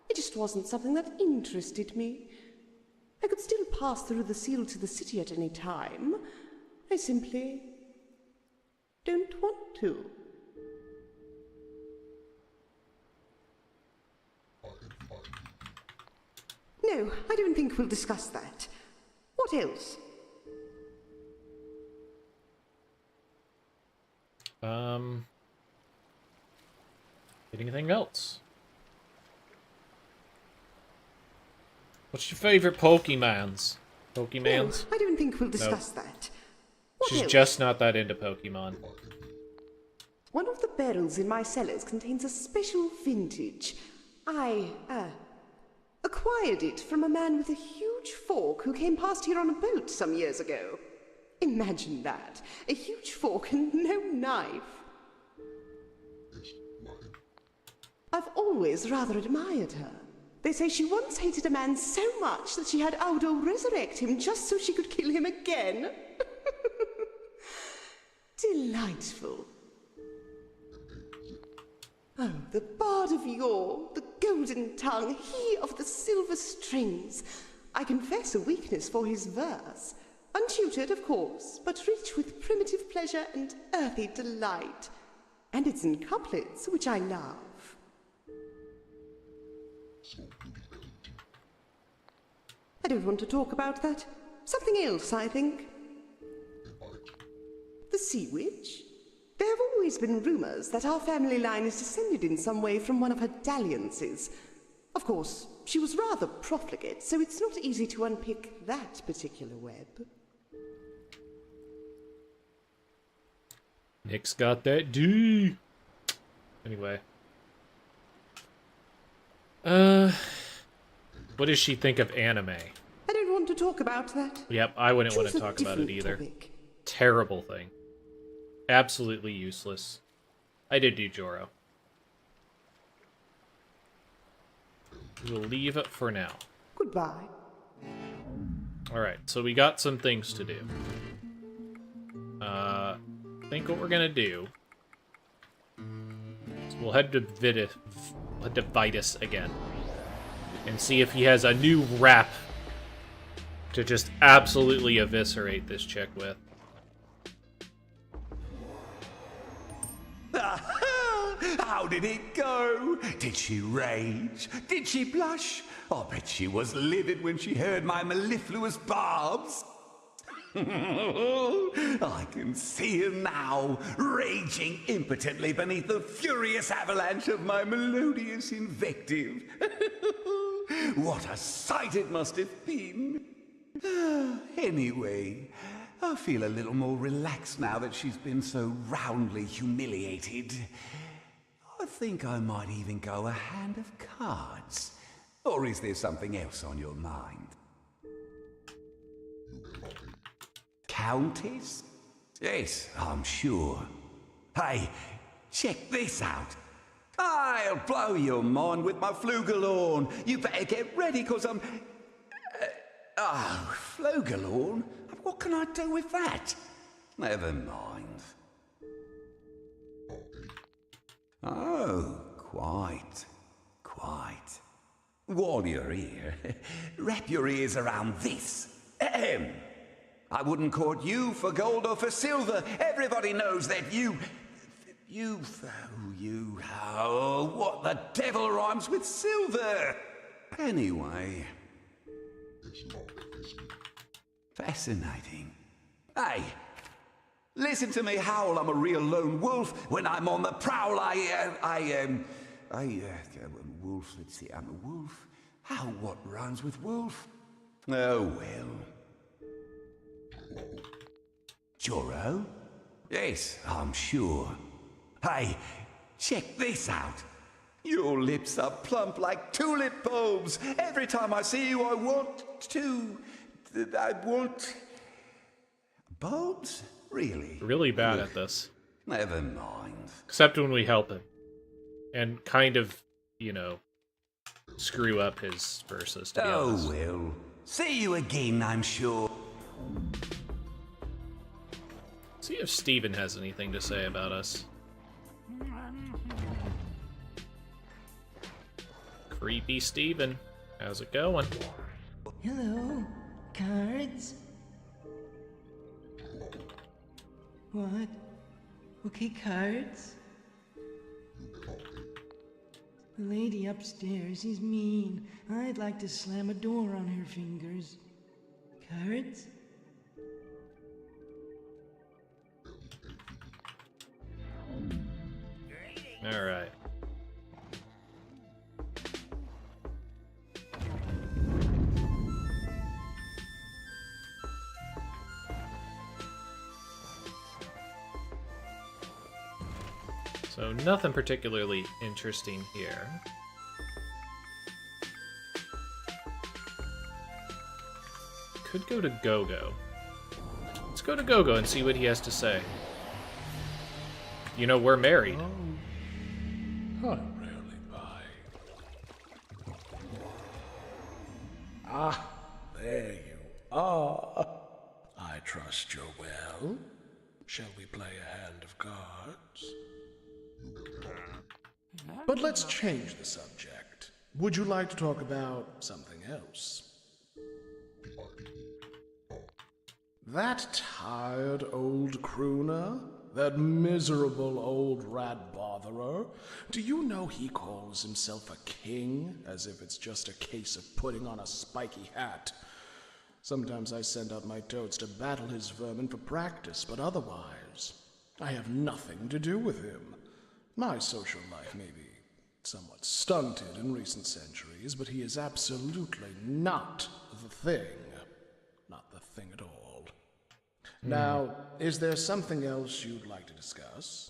It just wasn't something that interested me. I could still pass through the seal to the city at any time. I simply don't want to. No, I don't think we'll discuss that. What else? Anything else? What's your favorite Pokemons? Pokemans? No, I don't think we'll discuss that. What She's else? just not that into Pokemon. One of the barrels in my cellars contains a special vintage. I acquired it from a man with a huge fork who came past here on a boat some years ago. Imagine that. A huge fork and no knife. I've always rather admired her. They say she once hated a man so much that she had Audo resurrect him just so she could kill him again. Delightful. Oh, the bard of yore, the golden tongue, he of the silver strings. I confess a weakness for his verse. Untutored, of course, but rich with primitive pleasure and earthy delight. And it's in couplets, which I love. I don't want to talk about that. Something else, I think. The Sea Witch? There have always been rumours that our family line is descended in some way from one of her dalliances. Of course, she was rather profligate, so it's not easy to unpick that particular web. Nick's got that D. Anyway. What does she think of anime? I don't want to talk about that. Yep, I wouldn't want to Choose a talk about it different either. topic. Terrible thing. Absolutely useless. I did do Joro. We'll leave it for now. Goodbye. Alright, so we got some things to do. I think what we're gonna do is we'll head to Vitus again and see if he has a new rap to just absolutely eviscerate this chick with. How did it go? Did she rage? Did she blush? I bet she was livid when she heard my mellifluous barbs. I can see her now, raging impotently beneath the furious avalanche of my melodious invective. What a sight it must have been. Anyway, I feel a little more relaxed now that she's been so roundly humiliated. I think I might even go a hand of cards. Or is there something else on your mind? Countess? Yes, I'm sure. Hey, check this out. I'll blow your mind with my flugelhorn. You better get ready, because I'm... oh, flugelhorn? What can I do with that? Never mind. Oh, quite. While you're here, wrap your ears around this. Ahem. I wouldn't court you for gold or for silver. Everybody knows that oh, what the devil rhymes with silver? Anyway. Fascinating. Hey, listen to me howl. I'm a real lone wolf. When I'm on the prowl, wolf, let's see, I'm a wolf. What rhymes with wolf? Oh, well. Churro? Yes, I'm sure. Hey, check this out. Your lips are plump like tulip bulbs. Every time I see you, I want... Bulbs? Really? Really bad at this. Never mind. Except when we help him. And kind of, you know, screw up his verses, to be honest. Oh, well. See you again, I'm sure. See if Steven has anything to say about us. Creepy Steven. How's it going? Hello, cards? What? Okay, cards? The lady upstairs is mean. I'd like to slam a door on her fingers. Cards? Alright. So nothing particularly interesting here. Could go to Gogo. Let's go to Gogo and see what he has to say. You know, we're married. I'm rarely by. Ah, there you are. I trust you're well. Shall we play a hand of cards? But let's change the subject. Would you like to talk about something else? That tired old crooner? That miserable old rat botherer? Do you know he calls himself a king, as if it's just a case of putting on a spiky hat? Sometimes I send out my toads to battle his vermin for practice, but otherwise, I have nothing to do with him. My social life may be somewhat stunted in recent centuries, but he is absolutely not the thing. Not the thing at all. Now, is there something else you'd like to discuss?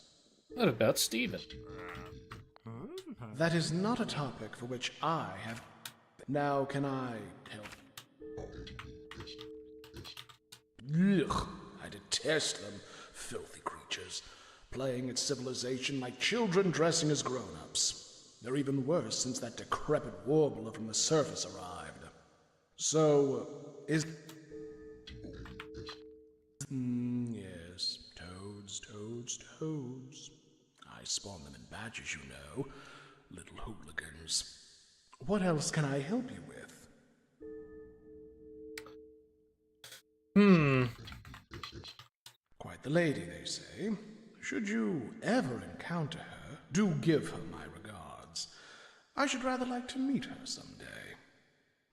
What about Steven? That is not a topic for which I have... Now, can I help? Ugh, I detest them, filthy creatures, playing at civilization like children dressing as grown-ups. They're even worse since that decrepit warbler from the surface arrived. So, is... yes, toads. I spawn them in badges, you know. Little hooligans. What else can I help you with? Quite the lady, they say. Should you ever encounter her, do give her my regards. I should rather like to meet her someday.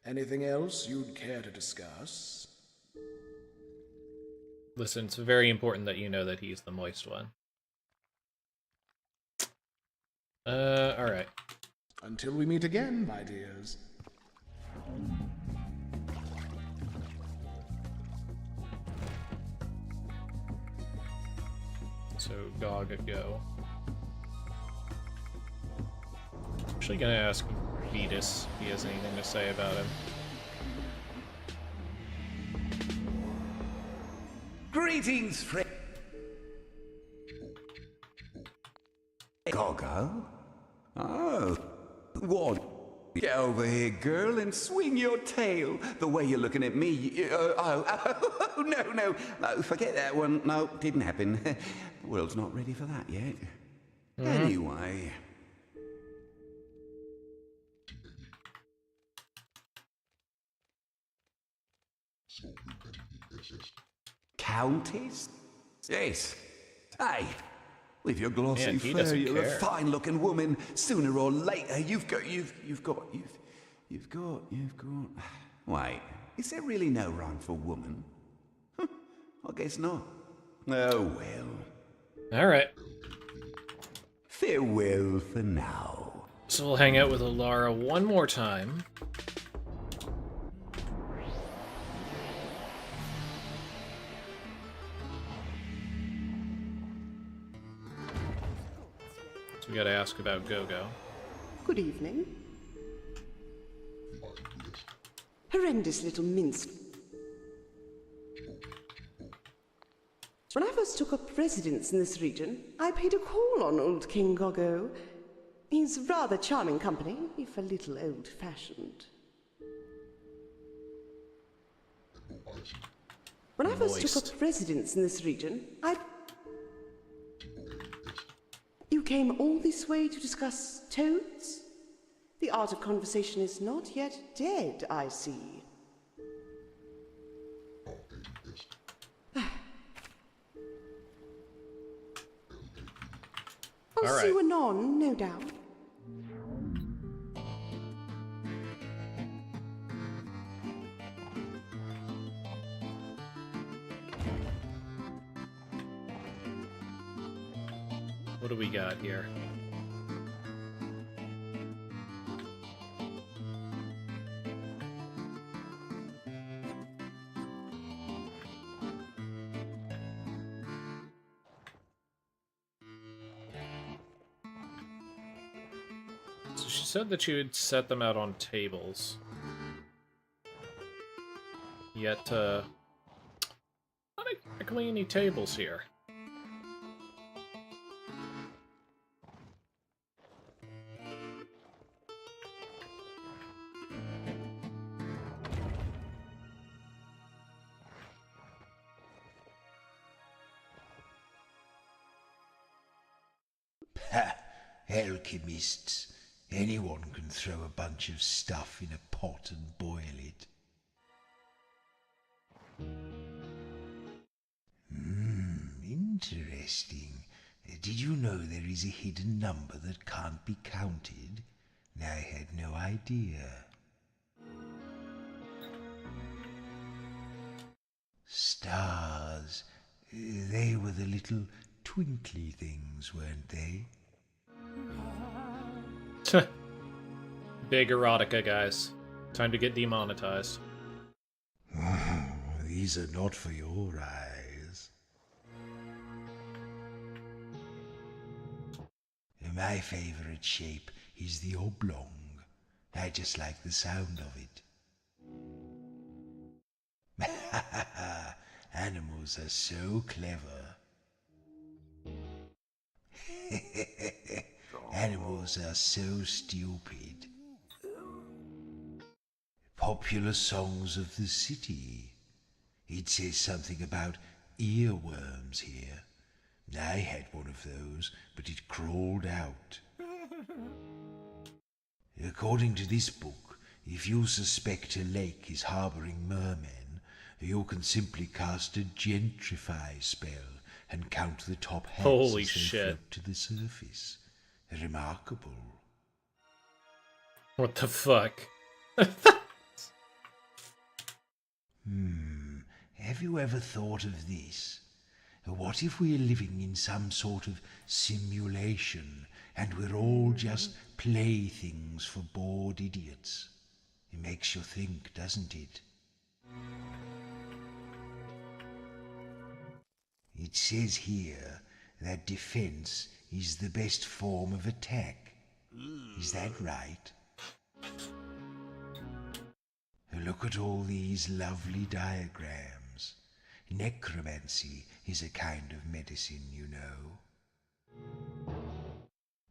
Anything else you'd care to discuss? Listen, it's very important that you know that he's the moist one. Alright. Until we meet again, my dears. So, Gaga go. I'm actually gonna ask Vetus if he has anything to say about him. Greetings, friend. Gogo? Oh, what? Get over here, girl, and swing your tail. The way you're looking at me. No, forget that one. No, didn't happen. The world's not ready for that yet. Anyway. Countess? Yes. Hey, with your glossy fur, you're a fine-looking woman. Sooner or later, you've got. Wait, is there really no rhyme for woman? I guess not. Oh well. All right. Farewell for now. So we'll hang out with Alara one more time. We gotta ask about Gogo. Good evening. Horrendous little mince. When I first took up residence in this region, I paid a call on old King Gogo. He's rather charming company, if a little old-fashioned. When I first took up residence in this region, You came all this way to discuss toads? The art of conversation is not yet dead, I see. I'll see you anon, no doubt. What do we got here? So she said that she would set them out on tables. Yet, not exactly any tables here. Ha! Alchemists. Anyone can throw a bunch of stuff in a pot and boil it. Interesting. Did you know there is a hidden number that can't be counted? I had no idea. Stars. They were the little twinkly things, weren't they? Big erotica, guys. Time to get demonetized. These are not for your eyes. My favorite shape is the oblong. I just like the sound of it. Animals are so clever. Animals are so stupid. Popular songs of the city. It says something about earworms here. I had one of those, but it crawled out. According to this book, if you suspect a lake is harboring mermen, you can simply cast a gentrify spell and count the top hats Holy as they shit. float to the surface. Remarkable. What the fuck? Have you ever thought of this? What if we're living in some sort of simulation and we're all just playthings for bored idiots? It makes you think, doesn't it? It says here that defense is the best form of attack. Is that right? Look at all these lovely diagrams. Necromancy is a kind of medicine, you know.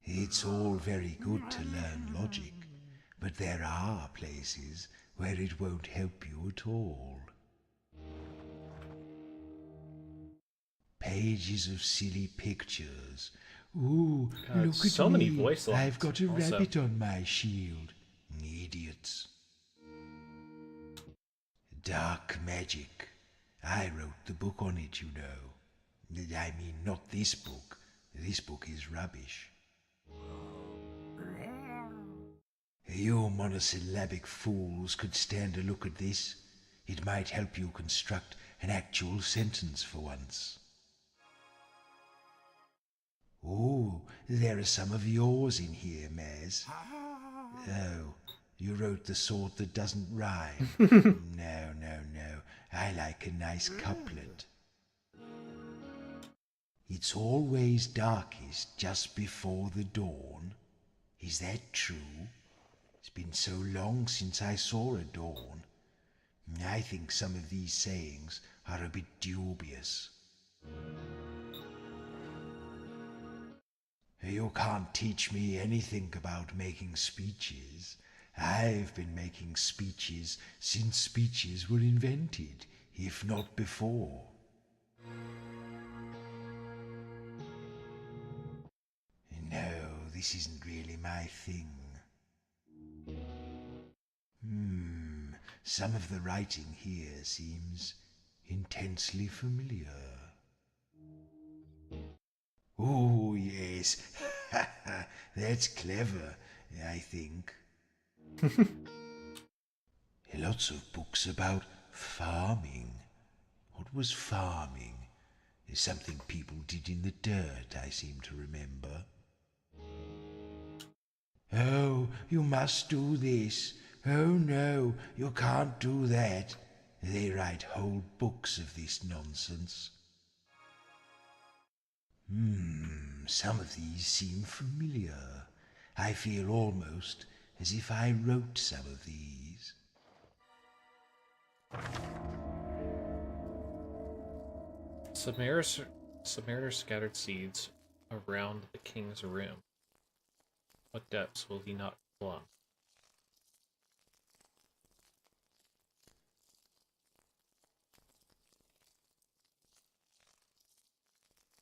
It's all very good to learn logic, but there are places where it won't help you at all. Pages of silly pictures. Ooh, God, look at so me. many voice lines I've got a also. rabbit on my shield. Idiots. Dark magic. I wrote the book on it, you know. I mean, not this book. This book is rubbish. You monosyllabic fools could stand a look at this. It might help you construct an actual sentence for once. Oh, there are some of yours in here, Maz. Oh, you wrote the sort that doesn't rhyme. No. I like a nice couplet. It's always darkest just before the dawn. Is that true? It's been so long since I saw a dawn. I think some of these sayings are a bit dubious. You can't teach me anything about making speeches. I've been making speeches since speeches were invented, if not before. No, this isn't really my thing. Some of the writing here seems intensely familiar. Oh, yes. That's clever, I think. Lots of books about farming. What was farming? It's something people did in the dirt, I seem to remember. Oh, you must do this. Oh no, you can't do that. They write whole books of this nonsense. Some of these seem familiar. I feel almost as if I wrote some of these. Submariner scattered seeds around the king's room. What depths will he not plumb?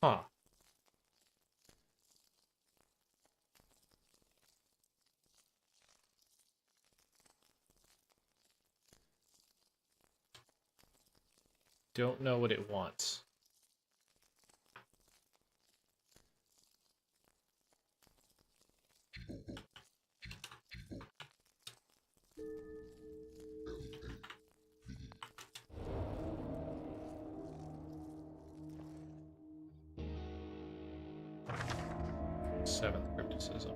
Huh. Don't know what it wants. Seventh criticism.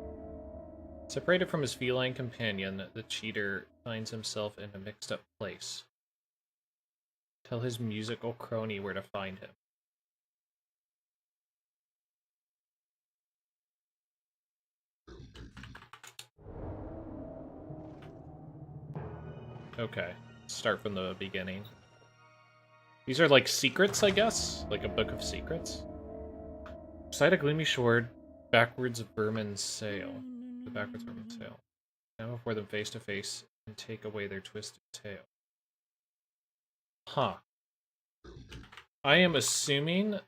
Separated from his feline companion, the cheater finds himself in a mixed-up place. Tell his musical crony where to find him. Okay, start from the beginning. These are like secrets, I guess? Like a book of secrets? Beside a gloomy shore, backwards vermin sail. The backwards vermin sail. Now before them face to face and take away their twisted tail. Huh. I am assuming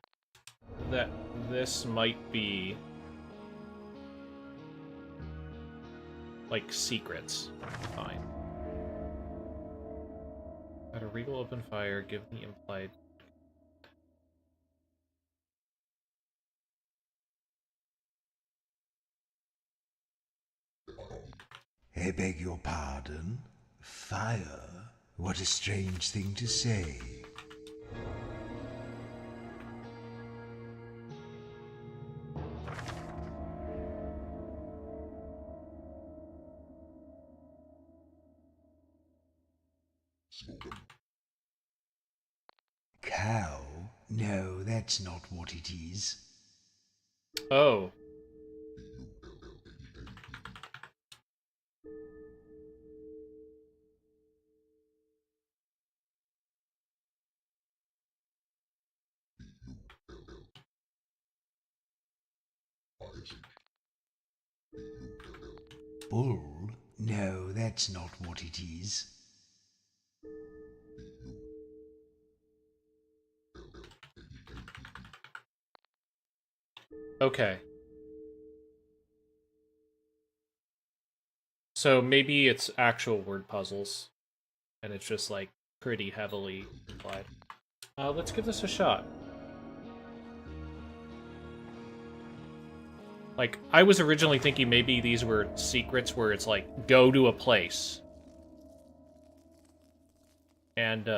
that this might be like secrets. Fine. At a regal open fire, give the implied. I beg your pardon? Fire? What a strange thing to say. Cow? No, that's not what it is. Oh. Bull? No, that's not what it is. Okay. So maybe it's actual word puzzles, and it's just like pretty heavily implied. Let's give this a shot. Like, I was originally thinking maybe these were secrets where it's like, go to a place. And,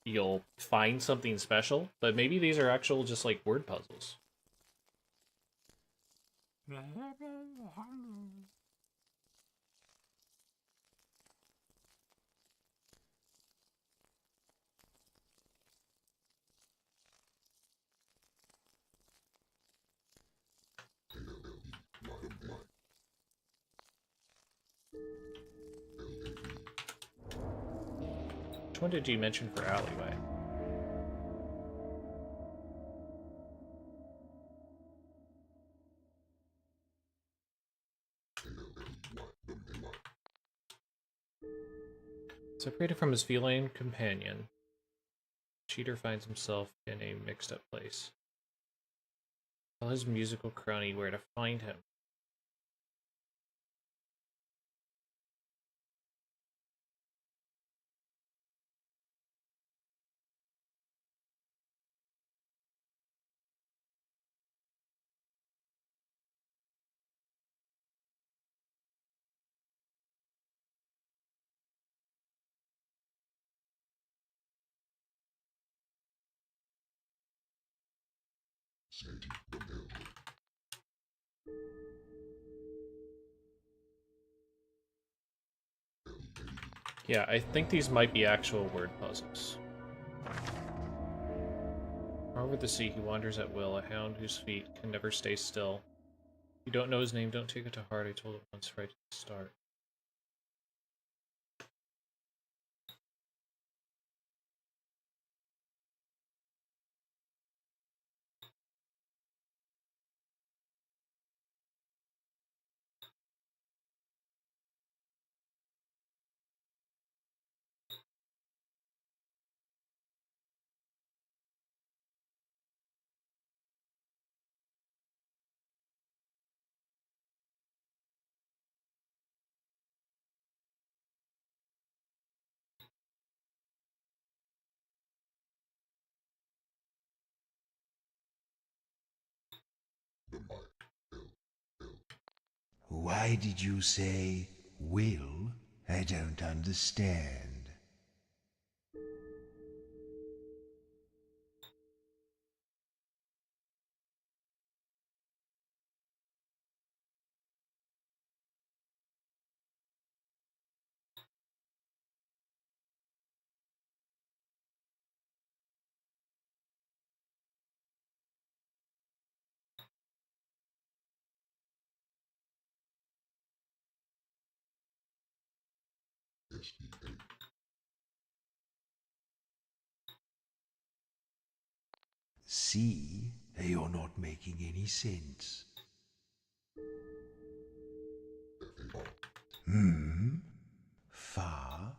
you'll find something special, but maybe these are actual just like word puzzles. one did you mention for alleyway? Separated from his feline companion, Cheater finds himself in a mixed-up place. Tell his musical crony where to find him. Yeah, I think these might be actual word puzzles. Over the sea, he wanders at will, a hound whose feet can never stay still. You don't know his name, don't take it to heart, I told it once right at the start. Why did you say will? I don't understand. See, you're not making any sense. Far?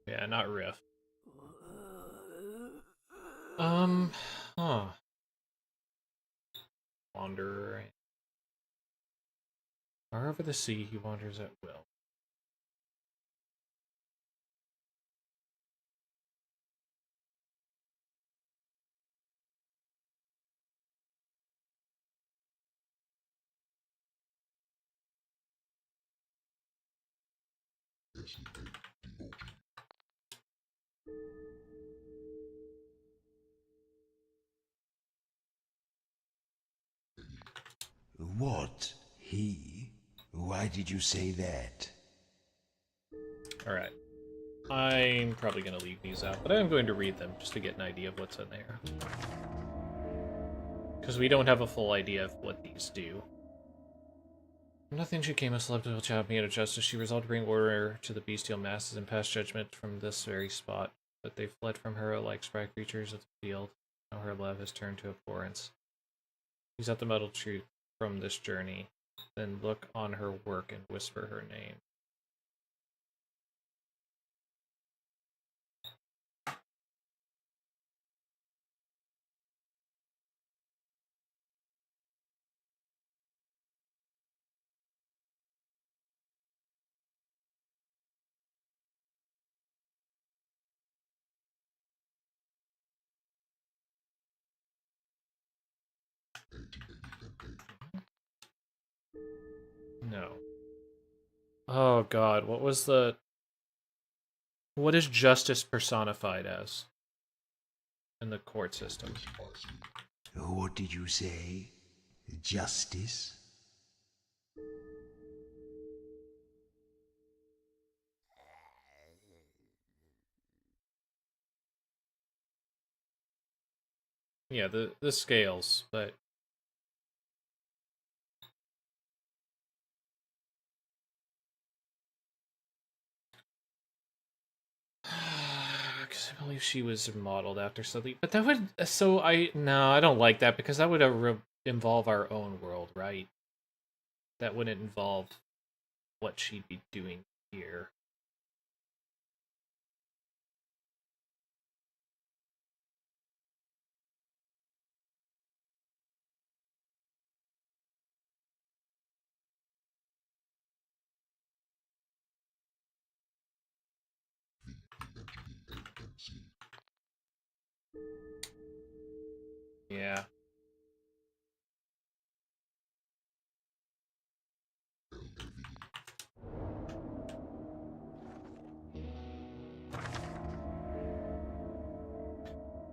Yeah, not riff. Huh. Wanderer. Far over the sea, he wanders at will. What? He? Why did you say that? Alright. I'm probably going to leave these out, but I am going to read them just to get an idea of what's in there. Because we don't have a full idea of what these do. Nothing she came a celestial champion of justice. She resolved to bring order to the bestial masses and pass judgment from this very spot. But they fled from her like spry creatures of the field. Now her love has turned to abhorrence. Use out the metal truth from this journey. Then look on her work and whisper her name. No. Oh god, what was the... What is justice personified as in the court system? What did you say? Justice? Yeah, the scales, but because I believe she was modeled after something. But that would no, I don't like that because that would involve our own world, right? That wouldn't involve what she'd be doing here. Yeah.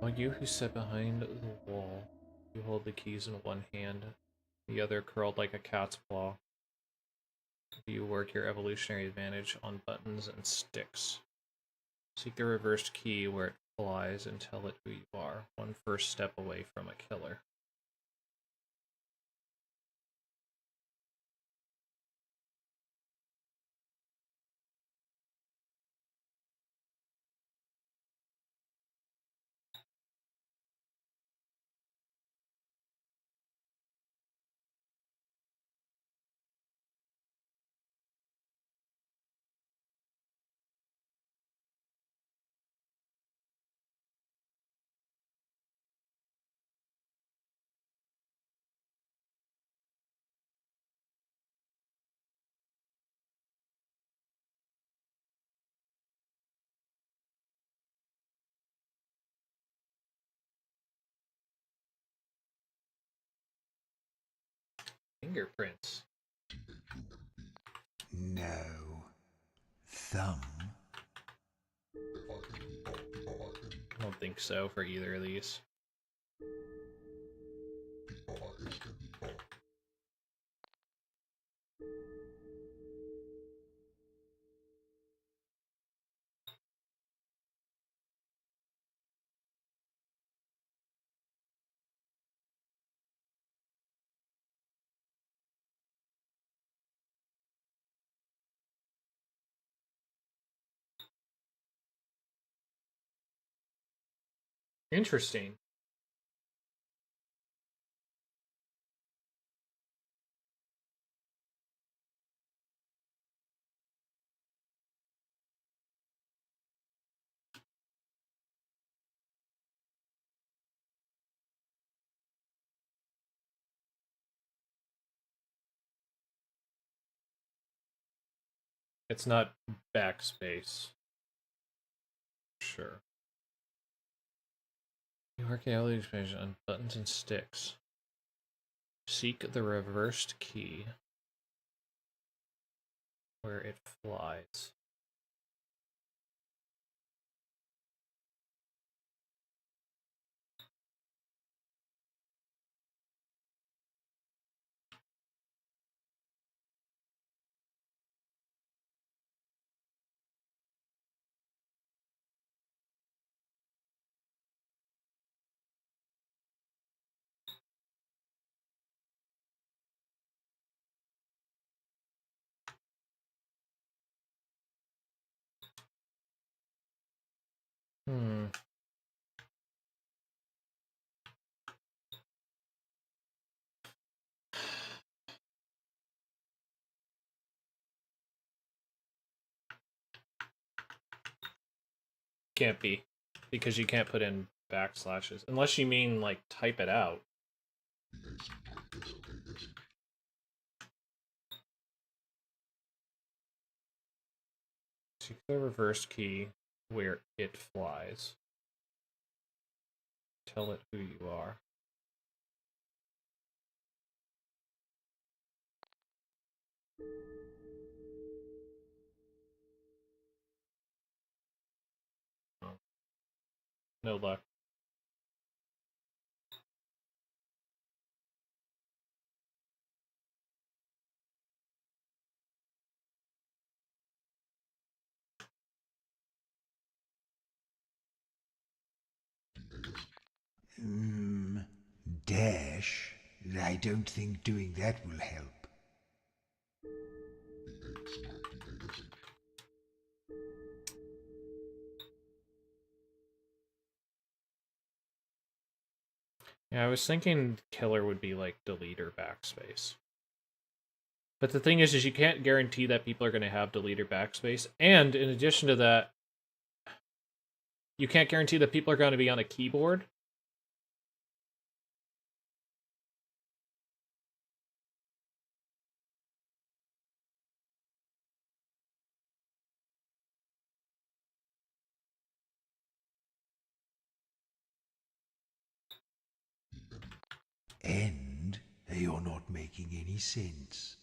Oh, you who sit behind the wall, you hold the keys in one hand, the other curled like a cat's paw. You work your evolutionary advantage on buttons and sticks. Seek the reversed key where it flies and tell it who you are, one first step away from a killer. Fingerprints. No. Thumb. I don't think so for either of these. Interesting. It's not backspace. Sure. You work the evolution on buttons and sticks. Seek the reversed key where it flies. Hmm. Can't be. Because you can't put in backslashes. Unless you mean, like, type it out. Seek the reverse key where it flies. Tell it who you are. Oh. No luck. Dash? I don't think doing that will help. Yeah, I was thinking killer would be like delete or backspace. But the thing is you can't guarantee that people are going to have delete or backspace. And in addition to that, you can't guarantee that people are going to be on a keyboard. And you're not making any sense.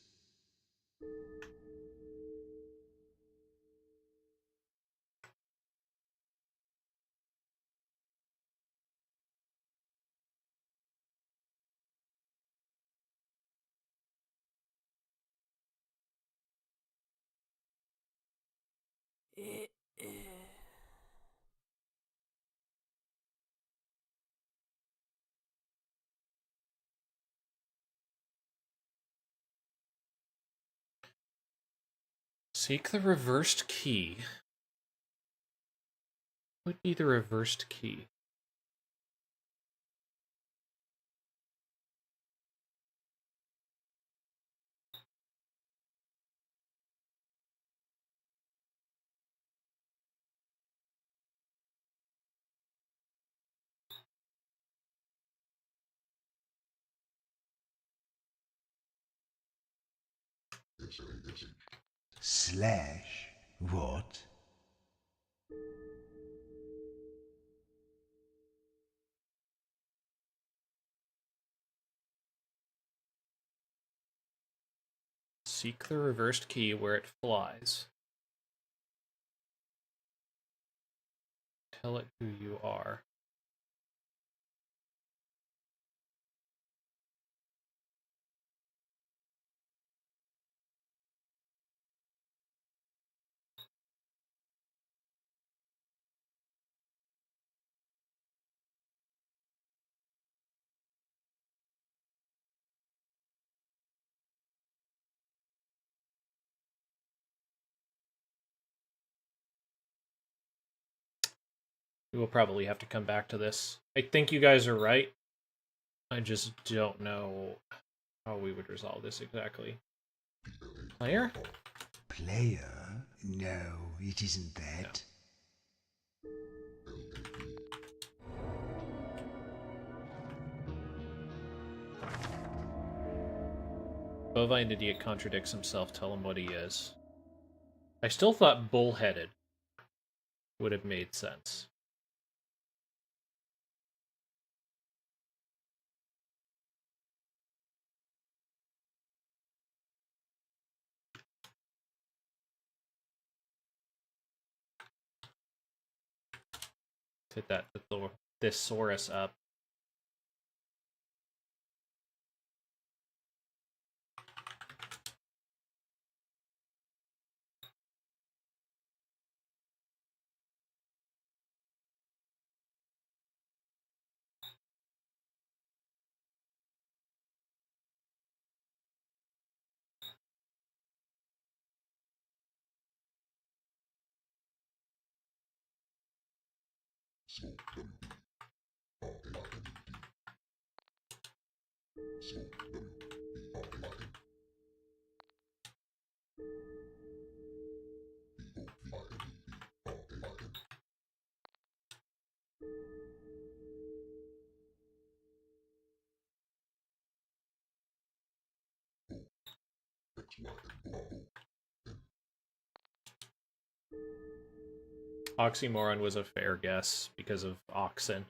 Seek the reversed key. What would be the reversed key? Slash what? Seek the reversed key where it flies. Tell it who you are. We will probably have to come back to this. I think you guys are right. I just don't know how we would resolve this exactly. Player? Player? No, it isn't that. Bovine idiot contradicts himself. Tell him what he is. I still thought bullheaded would have made sense. Hit that thesaurus up. Oxymoron was a fair guess because of oxen.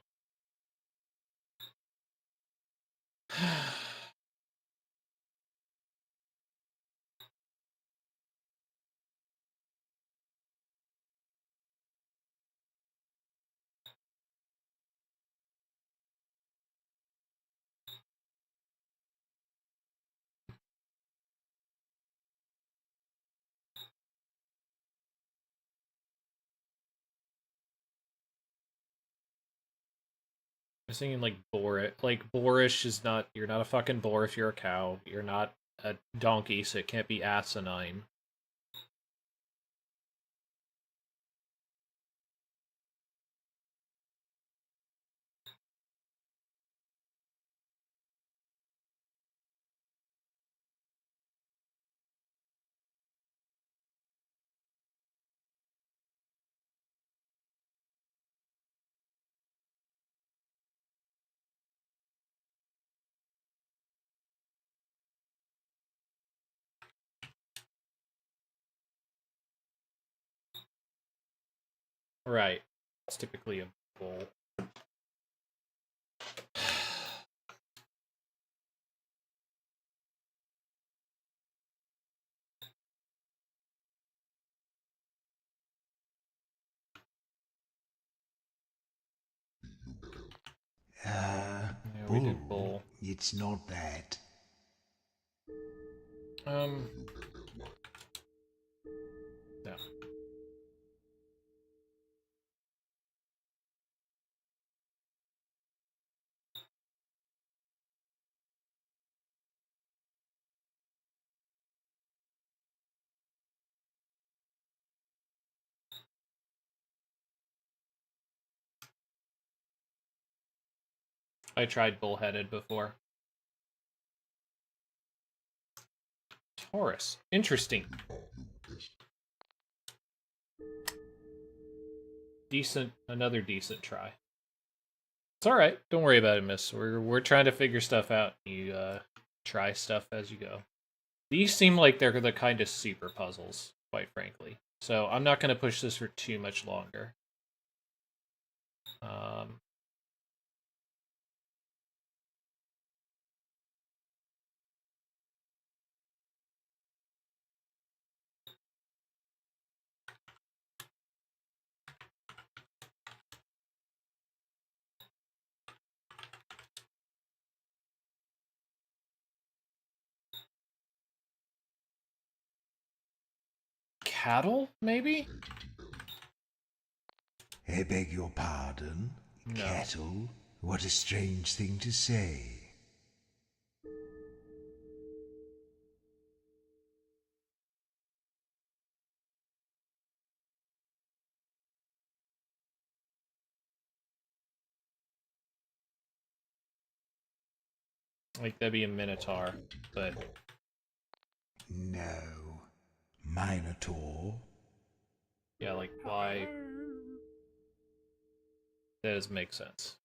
I'm thinking like boar. Like boorish is not. You're not a fucking boar if you're a cow. You're not a donkey, so it can't be asinine. Right. It's typically a bull. We did bull. It's not that. No. I tried bullheaded before. Taurus. Interesting. Another decent try. It's all right. Don't worry about it, miss. We're trying to figure stuff out. You try stuff as you go. These seem like they're the kind of super puzzles, quite frankly. So I'm not going to push this for too much longer. Cattle, maybe? I beg your pardon? No. Cattle? What a strange thing to say. Like, that'd be a minotaur, but... No. Minotaur? Yeah, like, why... That doesn't make sense.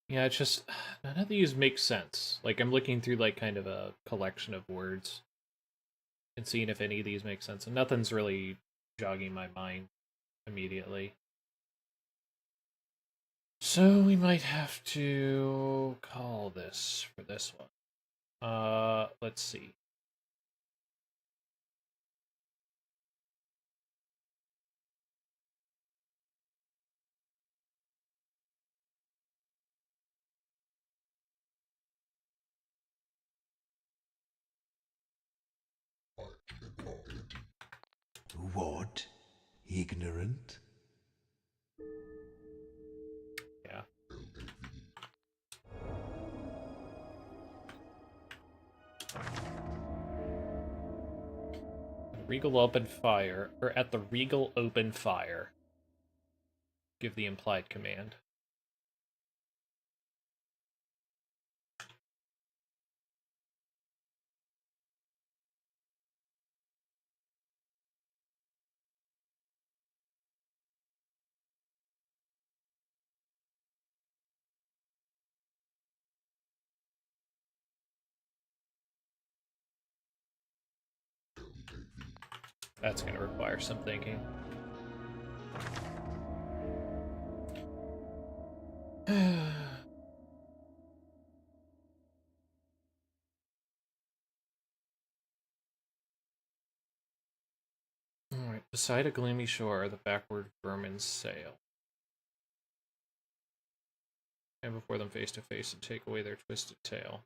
Yeah, it's just... None of these make sense. Like, I'm looking through, like, kind of a collection of words and seeing if any of these make sense, and nothing's really jogging my mind immediately. So we might have to call this for this one. Let's see. What? Ignorant? Yeah. Regal open fire, or at the Regal open fire. Give the implied command. That's going to require some thinking. Alright, beside a gloomy shore, the backward vermin sail. And before them face to face and take away their twisted tail.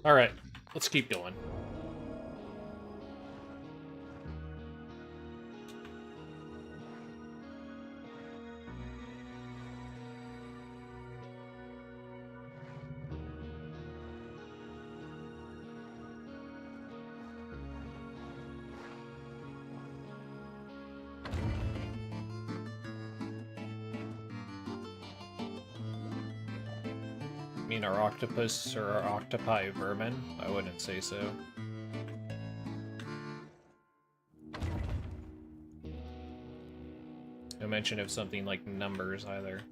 Alright, let's keep going. Mean our octopus or our octopi vermin? I wouldn't say so. No mention of something like numbers either.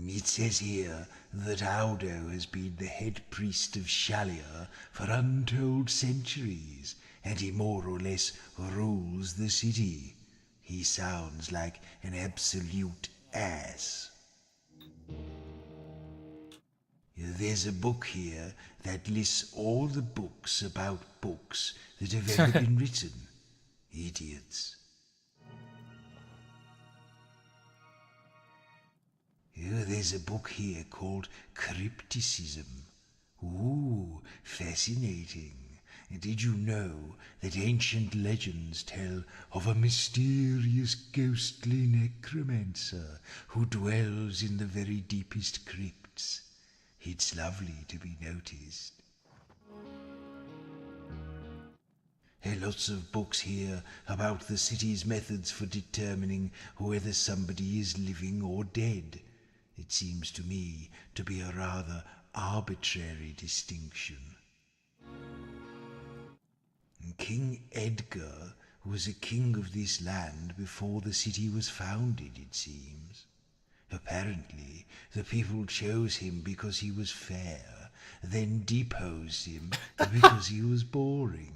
It says here that Aldo has been the head priest of Shalia for untold centuries, and he more or less rules the city. He sounds like an absolute ass. There's a book here that lists all the books about books that have ever been written. Idiots. There's a book here called Crypticism. Ooh, fascinating. Did you know that ancient legends tell of a mysterious ghostly necromancer who dwells in the very deepest crypts? It's lovely to be noticed. Lots of books here about the city's methods for determining whether somebody is living or dead. It seems to me to be a rather arbitrary distinction. King Edgar was a king of this land before the city was founded, it seems. Apparently, the people chose him because he was fair, then deposed him because he was boring.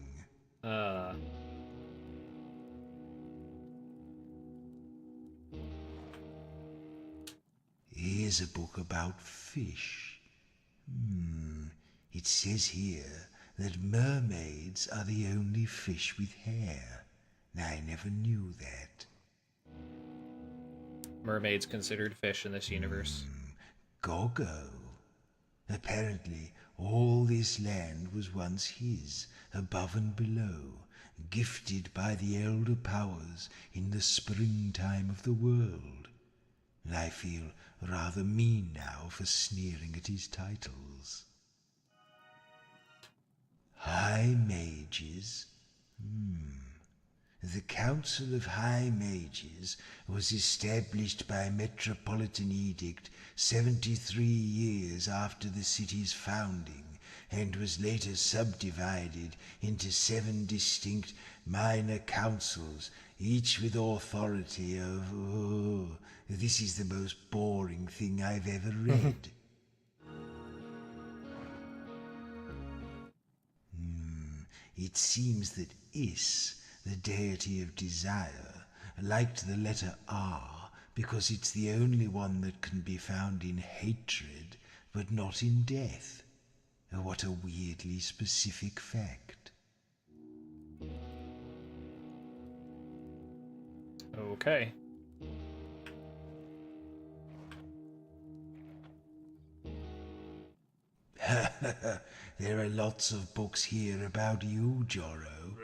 Here's a book about fish. It says here that mermaids are the only fish with hair. I never knew that. Mermaids considered fish in this universe. Goggo. Apparently, all this land was once his, above and below, gifted by the elder powers in the springtime of the world. I feel rather mean now for sneering at his titles. High Mages? The Council of High Mages was established by Metropolitan Edict 73 years after the city's founding, and was later subdivided into 7 distinct minor councils, each with authority of... this is the most boring thing I've ever read. It seems that Is, the deity of desire, liked the letter R because it's the only one that can be found in hatred, but not in death. What a weirdly specific fact. Okay. There are lots of books here about you, Jorro.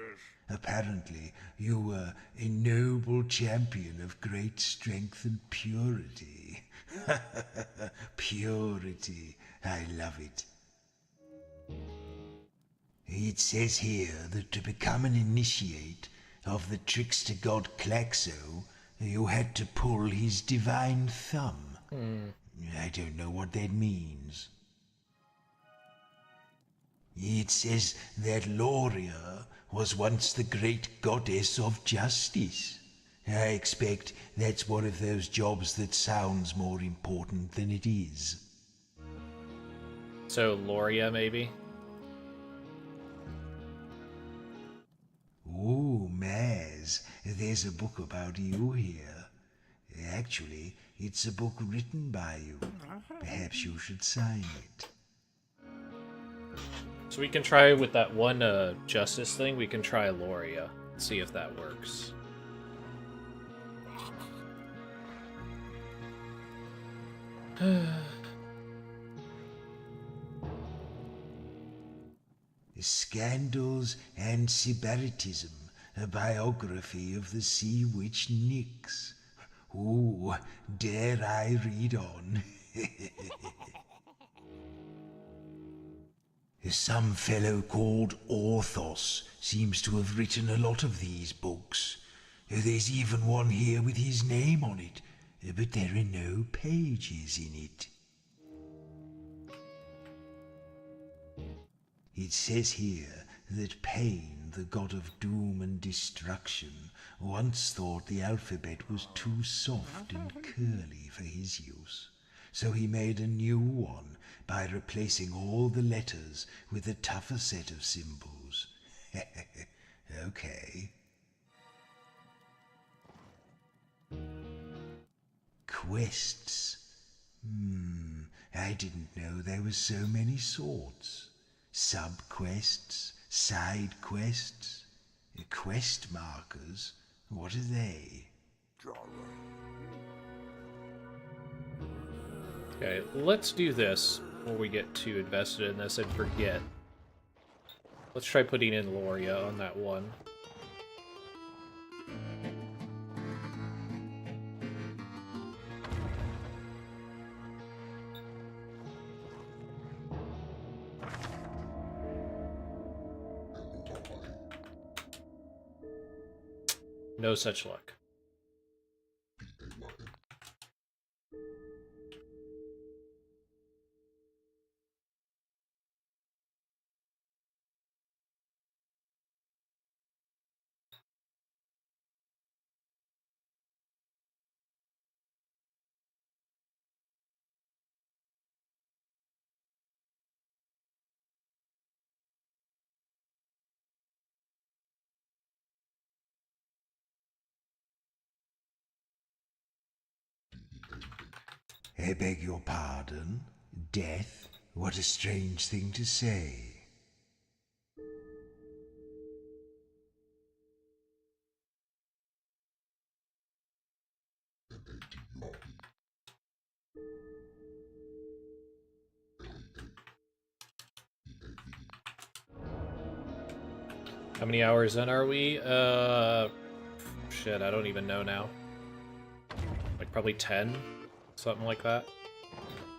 Apparently, you were a noble champion of great strength and purity. Purity, I love it. It says here that to become an initiate of the trickster god Klaxo, you had to pull his divine thumb. I don't know what that means. It says that Loria was once the great goddess of justice. I expect that's one of those jobs that sounds more important than it is. So, Loria, maybe? Oh, Maz, there's a book about you here. Actually, it's a book written by you. Perhaps you should sign it. So we can try with that one justice thing, we can try Loria. See if that works. Scandals and Sybaritism, a biography of the sea witch Nyx. Ooh, dare I read on? Some fellow called Orthos seems to have written a lot of these books. There's even one here with his name on it, but there are no pages in it. It says here that Pain, the god of doom and destruction, once thought the alphabet was too soft and curly for his use. So he made a new one by replacing all the letters with a tougher set of symbols. Okay. Quests. I didn't know there were so many sorts. Sub-quests, side quests, quest markers. What are they? Okay, let's do this before we get too invested in this and forget. Let's try putting in Loria on that one. No such luck. I beg your pardon? Death? What a strange thing to say. How many hours in are we? Shit, I don't even know now. Like probably 10? Something like that.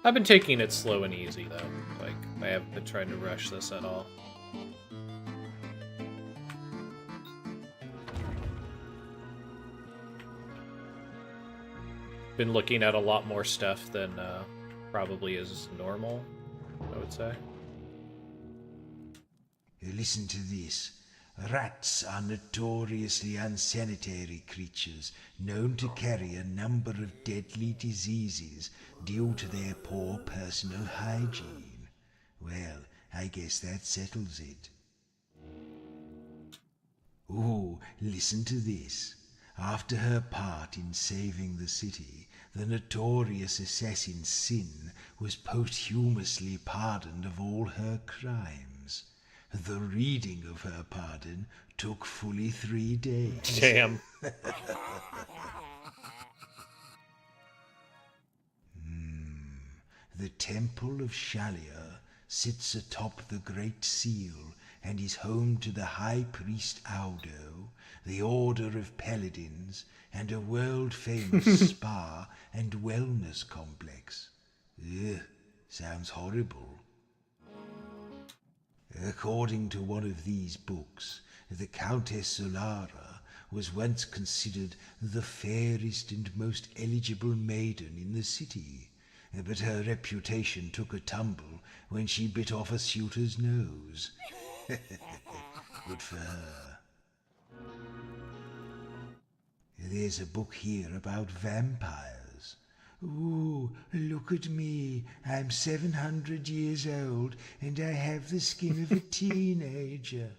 I've been taking it slow and easy though. Like, I haven't been trying to rush this at all. Been looking at a lot more stuff than probably is normal, I would say. Listen to this. Rats are notoriously unsanitary creatures, known to carry a number of deadly diseases due to their poor personal hygiene. Well, I guess that settles it. listen to this. After her part in saving the city, the notorious assassin Sin was posthumously pardoned of all her crimes. The reading of her pardon took fully 3 days. Damn. The Temple of Shalia sits atop the Great Seal and is home to the High Priest Audo, the Order of Paladins, and a world-famous spa and wellness complex. Ugh, sounds horrible. According to one of these books, the Countess Solara was once considered the fairest and most eligible maiden in the city, but her reputation took a tumble when she bit off a suitor's nose. Good for her. There's a book here about vampires. Ooh, look at me. I'm 700 years old and I have the skin of a teenager.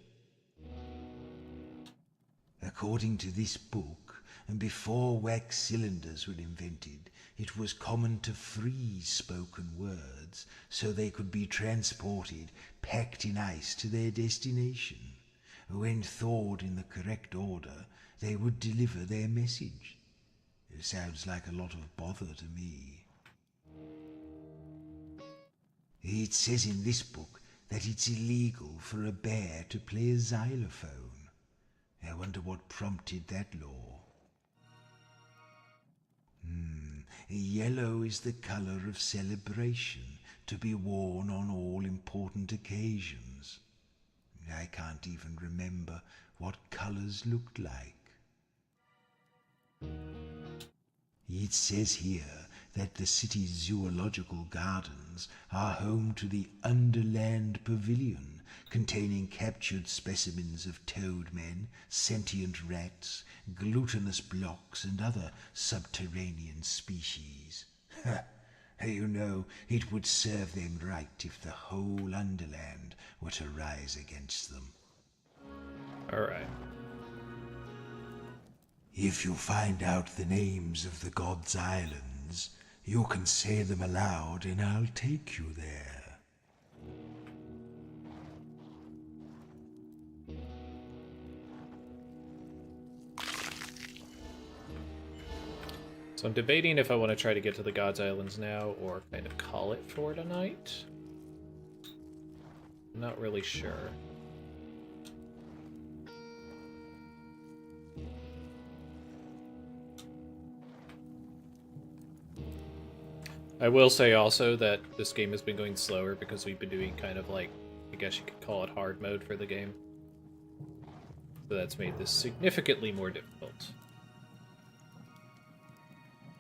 According to this book, before wax cylinders were invented, it was common to freeze spoken words so they could be transported, packed in ice, to their destination. When thawed in the correct order, they would deliver their message. It sounds like a lot of bother to me. It says in this book that it's illegal for a bear to play a xylophone. I wonder what prompted that law. Yellow is the colour of celebration, to be worn on all important occasions. I can't even remember what colours looked like. It says here that the city's zoological gardens are home to the Underland Pavilion, containing captured specimens of toadmen, sentient rats, glutinous blocks, and other subterranean species. You know, it would serve them right if the whole Underland were to rise against them. Alright. If you find out the names of the gods' islands, you can say them aloud and I'll take you there. So I'm debating if I want to try to get to the God's Islands now or kind of call it for tonight. I'm not really sure. I will say also that this game has been going slower because we've been doing kind of like, I guess you could call it hard mode for the game. So that's made this significantly more difficult.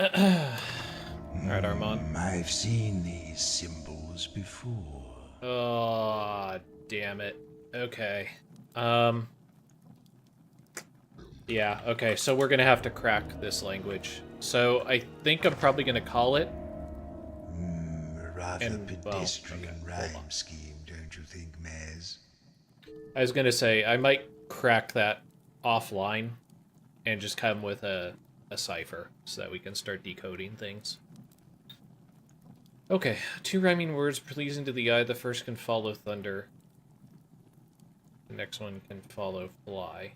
Alright, Armand. I've seen these symbols before. Oh, damn it. Okay. Yeah, okay, so we're gonna have to crack this language. So I think I'm probably gonna call it. Rather pedestrian rhyme scheme, don't you think, Maz? I was gonna say, I might crack that offline and just come with a cipher so that we can start decoding things. Okay, 2 rhyming words pleasing to the eye. The first can follow thunder. The next one can follow fly.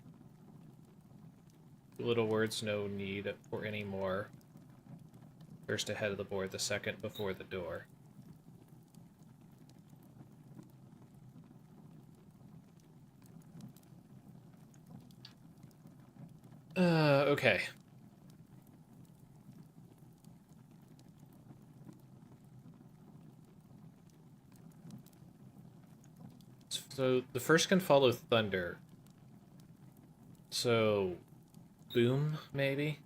2 little words, no need for any more. First ahead of the board, the second before the door. Okay. So the first can follow thunder. So, boom, maybe?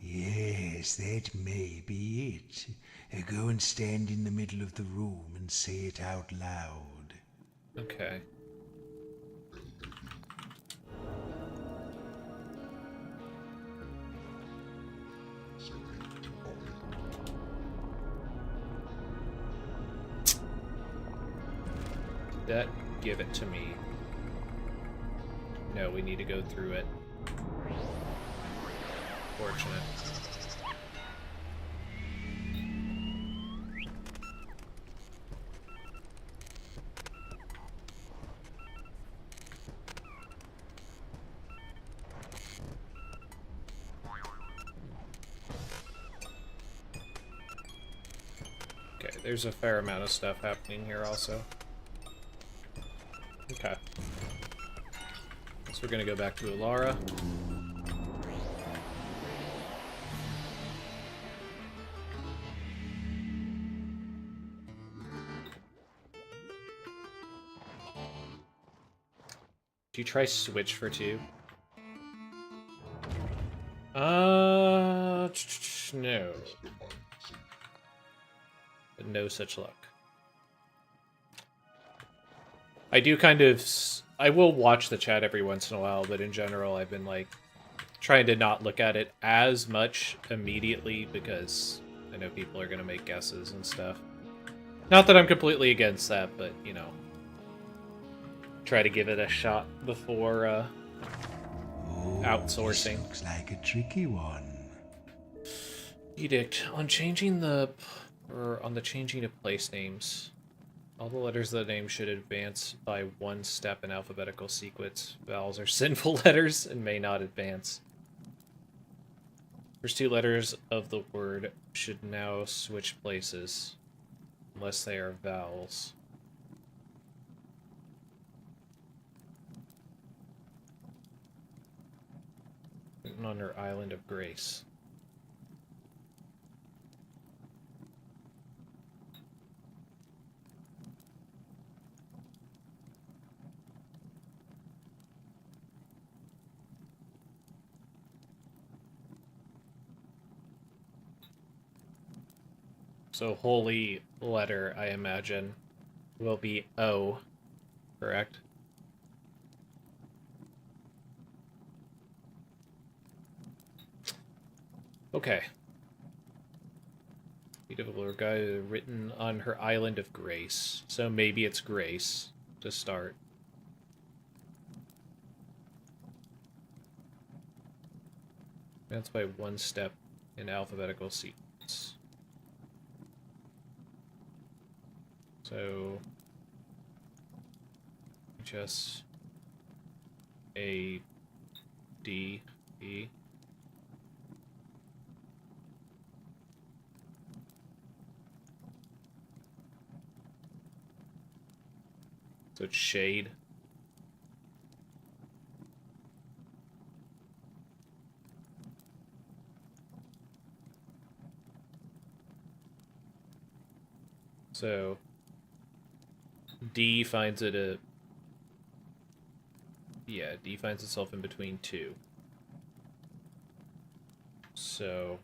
Yes, that may be it. Go and stand in the middle of the room and say it out loud. Okay. That give it to me. No, we need to go through it. Fortunate. Okay, there's a fair amount of stuff happening here also. Okay. So we're gonna go back to Ulara. Do you try switch for 2? No. But no such luck. I do kind of... I will watch the chat every once in a while, but in general I've been, like, trying to not look at it as much immediately because I know people are going to make guesses and stuff. Not that I'm completely against that, but, you know, try to give it a shot before outsourcing. This looks like a tricky one. Edict. On changing the... or on the changing of place names, all the letters of the name should advance by 1 step in alphabetical sequence. Vowels are sinful letters and may not advance. First 2 letters of the word should now switch places, unless they are vowels. Written on her island of grace. So holy letter, I imagine, will be O, correct? Okay. Beautiful guy written on her island of grace. So maybe it's grace to start. That's by 1 step in alphabetical sequence. So just A, D, E. So it's shade. So D finds it a... yeah, D finds itself in between 2. So...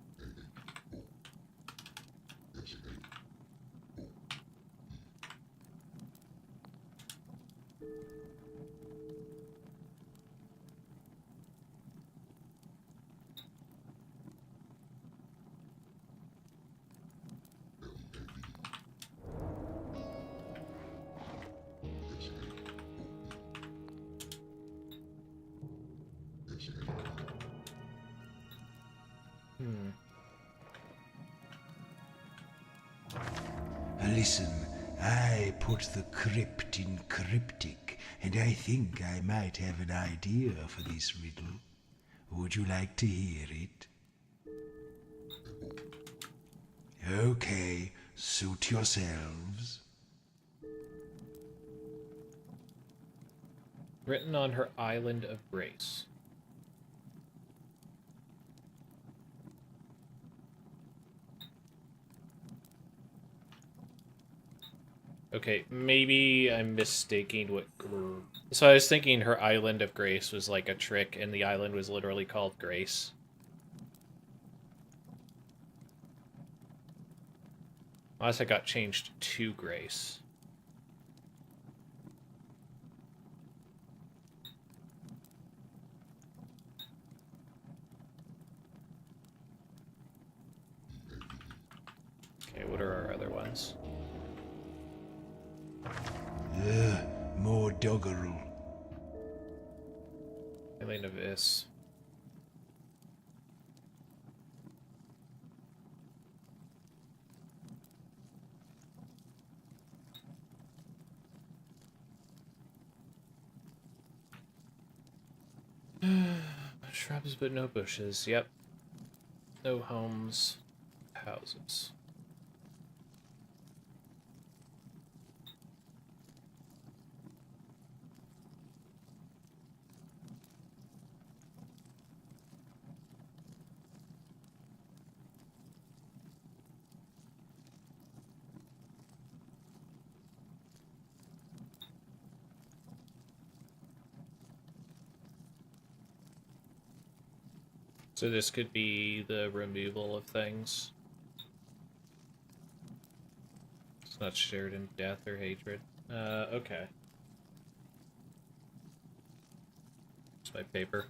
Listen, I put the crypt in cryptic, and I think I might have an idea for this riddle. Would you like to hear it? Okay, suit yourselves. Written on her island of grace. Okay, maybe I'm mistaking what... So I was thinking her Island of Grace was like a trick, and the island was literally called Grace. Unless it got changed to Grace. Okay, what are our other ones? More doggerel. Island of Is. Shrubs but no bushes, yep. No homes, houses. So this could be the removal of things. It's not shared in death or hatred. Okay. It's my paper.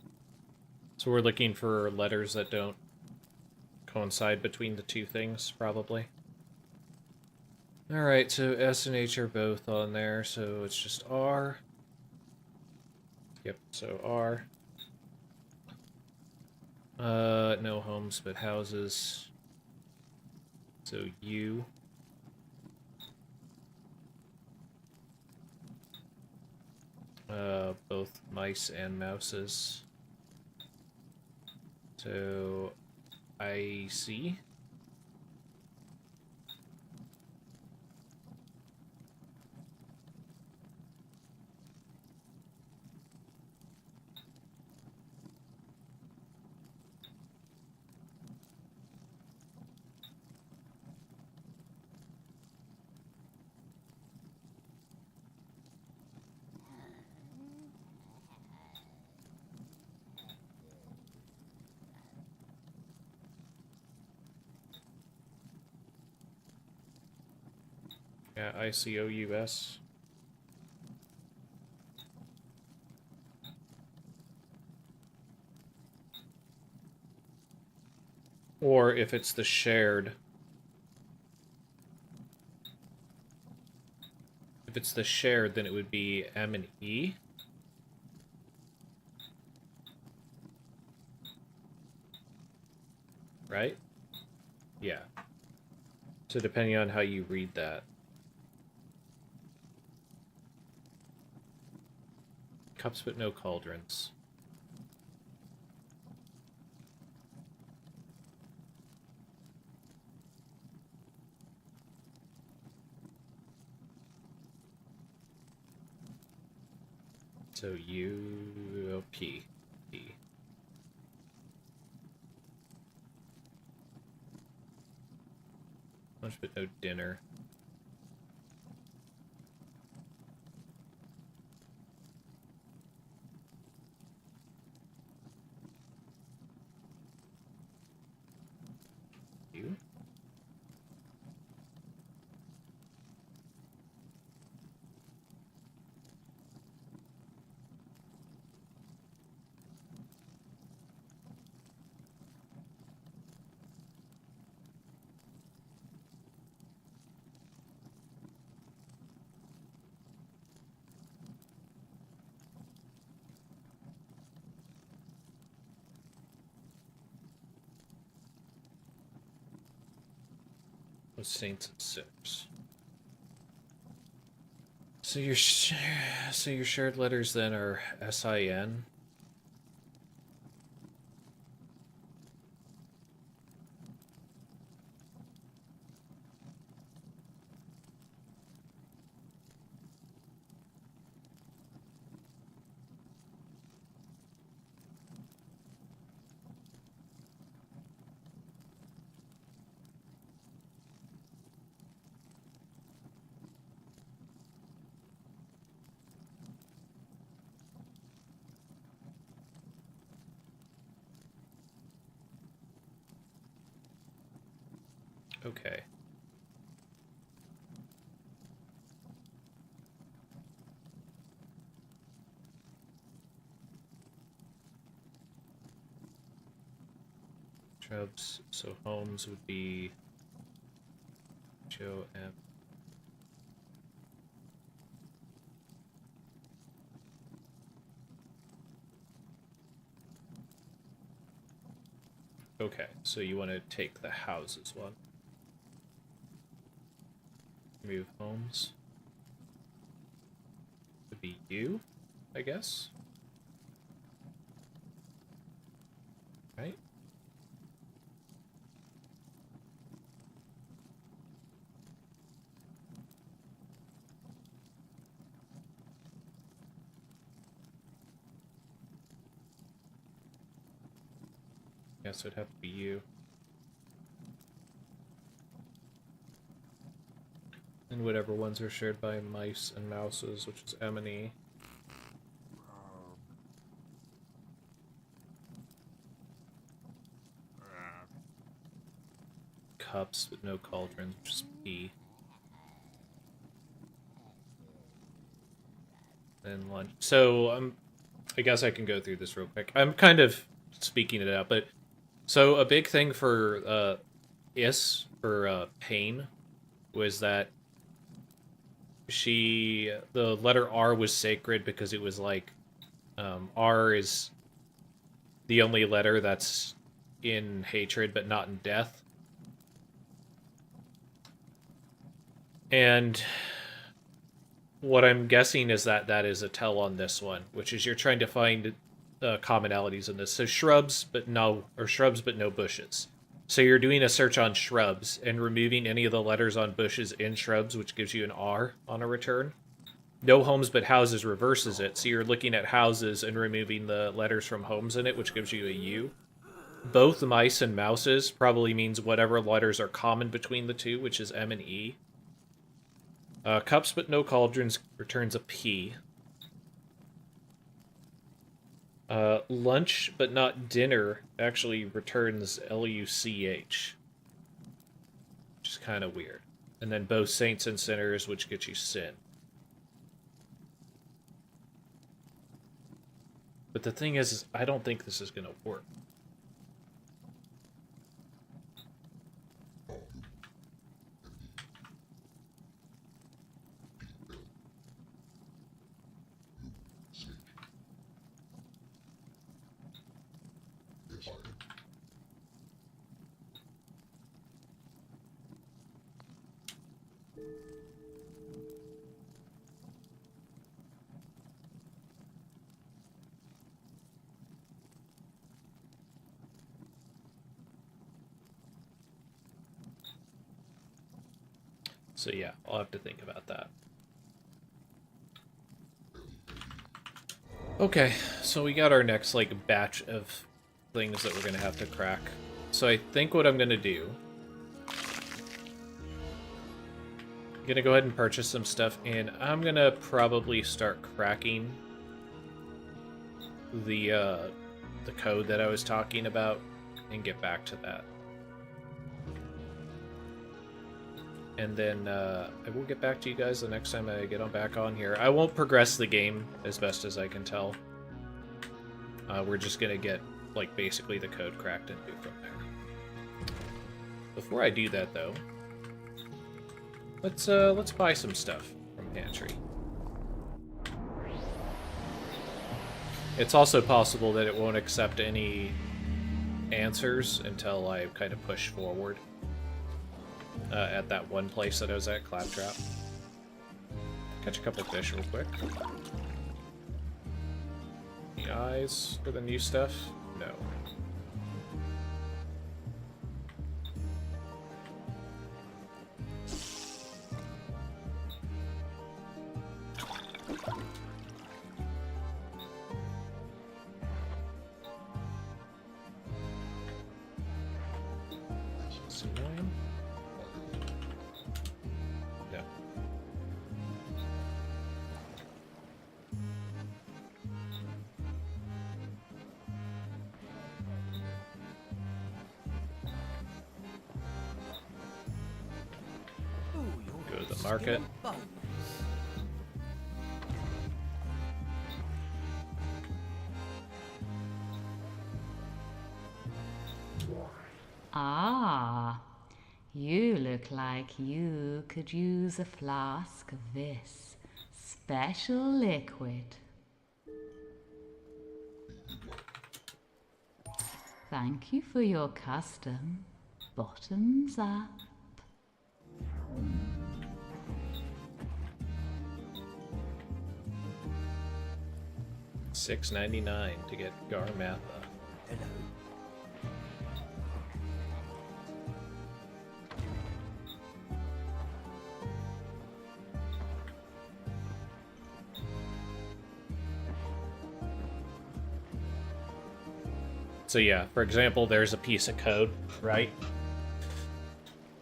So we're looking for letters that don't coincide between the two things, probably. Alright, so S and H are both on there, so it's just R. Yep, so R. No homes but houses. So U. Both mice and mouses. So I see. Yeah, ICOUS. Or if it's the shared. If it's the shared, then it would be M and E. Right? Yeah. So depending on how you read that. Cups but no cauldrons. So U P P. Lunch but no dinner. U. Saints and sinners. So your shared letters then are SIN. Okay. Shrubs, so homes would be Joe M. Okay, so you want to take the houses one. Remove homes. Would be you, I guess. Right? Guess it would have to be you. And whatever ones are shared by mice and mouses, which is M and E. Cups, but no cauldrons, which is P. And lunch. So, I guess I can go through this real quick. I'm kind of speaking it out, but... So, a big thing for, Pain, was that the letter R was sacred because it was like, R is the only letter that's in hatred but not in death. And what I'm guessing is that that is a tell on this one, which is you're trying to find commonalities in this. So shrubs but no bushes. So you're doing a search on shrubs and removing any of the letters on bushes in shrubs, which gives you an R on a return. No homes but houses reverses it, so you're looking at houses and removing the letters from homes in it, which gives you a U. Both mice and mouses probably means whatever letters are common between the two, which is M and E. Cups but no cauldrons returns a P. Lunch but not dinner actually returns LUCH. Which is kind of weird. And then both saints and sinners, which gets you sin. But the thing is I don't think this is going to work. So yeah, I'll have to think about that. Okay, so we got our next, like, batch of things that we're gonna have to crack. So I think what I'm gonna do... I'm gonna go ahead and purchase some stuff, and I'm gonna probably start cracking the code that I was talking about and get back to that. And then I will get back to you guys the next time I get back on here. I won't progress the game as best as I can tell. We're just gonna get, like, basically the code cracked and do from there. Before I do that, though, let's buy some stuff from Pantry. It's also possible that it won't accept any answers until I kind of push forward. At that one place that I was at, Claptrap. Catch a couple fish real quick. Any eyes for the new stuff? No. market. Ah, you look like you could use a flask of this special liquid. Thank you for your custom. Bottoms up. $6.99 to get Garmatha. Hello. So yeah, for example, there's a piece of code, right?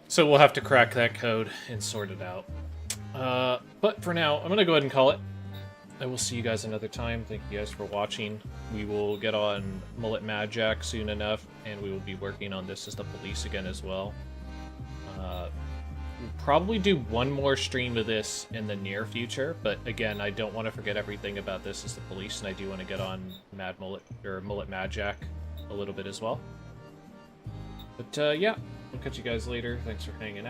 So we'll have to crack that code and sort it out. But for now, I'm gonna go ahead and call it. I will see you guys another time. Thank you guys for watching. We will get on Mullet Mad Jack soon enough, and we will be working on This Is the Police again as well. We'll probably do one more stream of this in the near future, but again, I don't want to forget everything about This Is the Police, and I do want to get on Mullet Mad Jack a little bit as well. But yeah, I'll catch you guys later. Thanks for hanging out.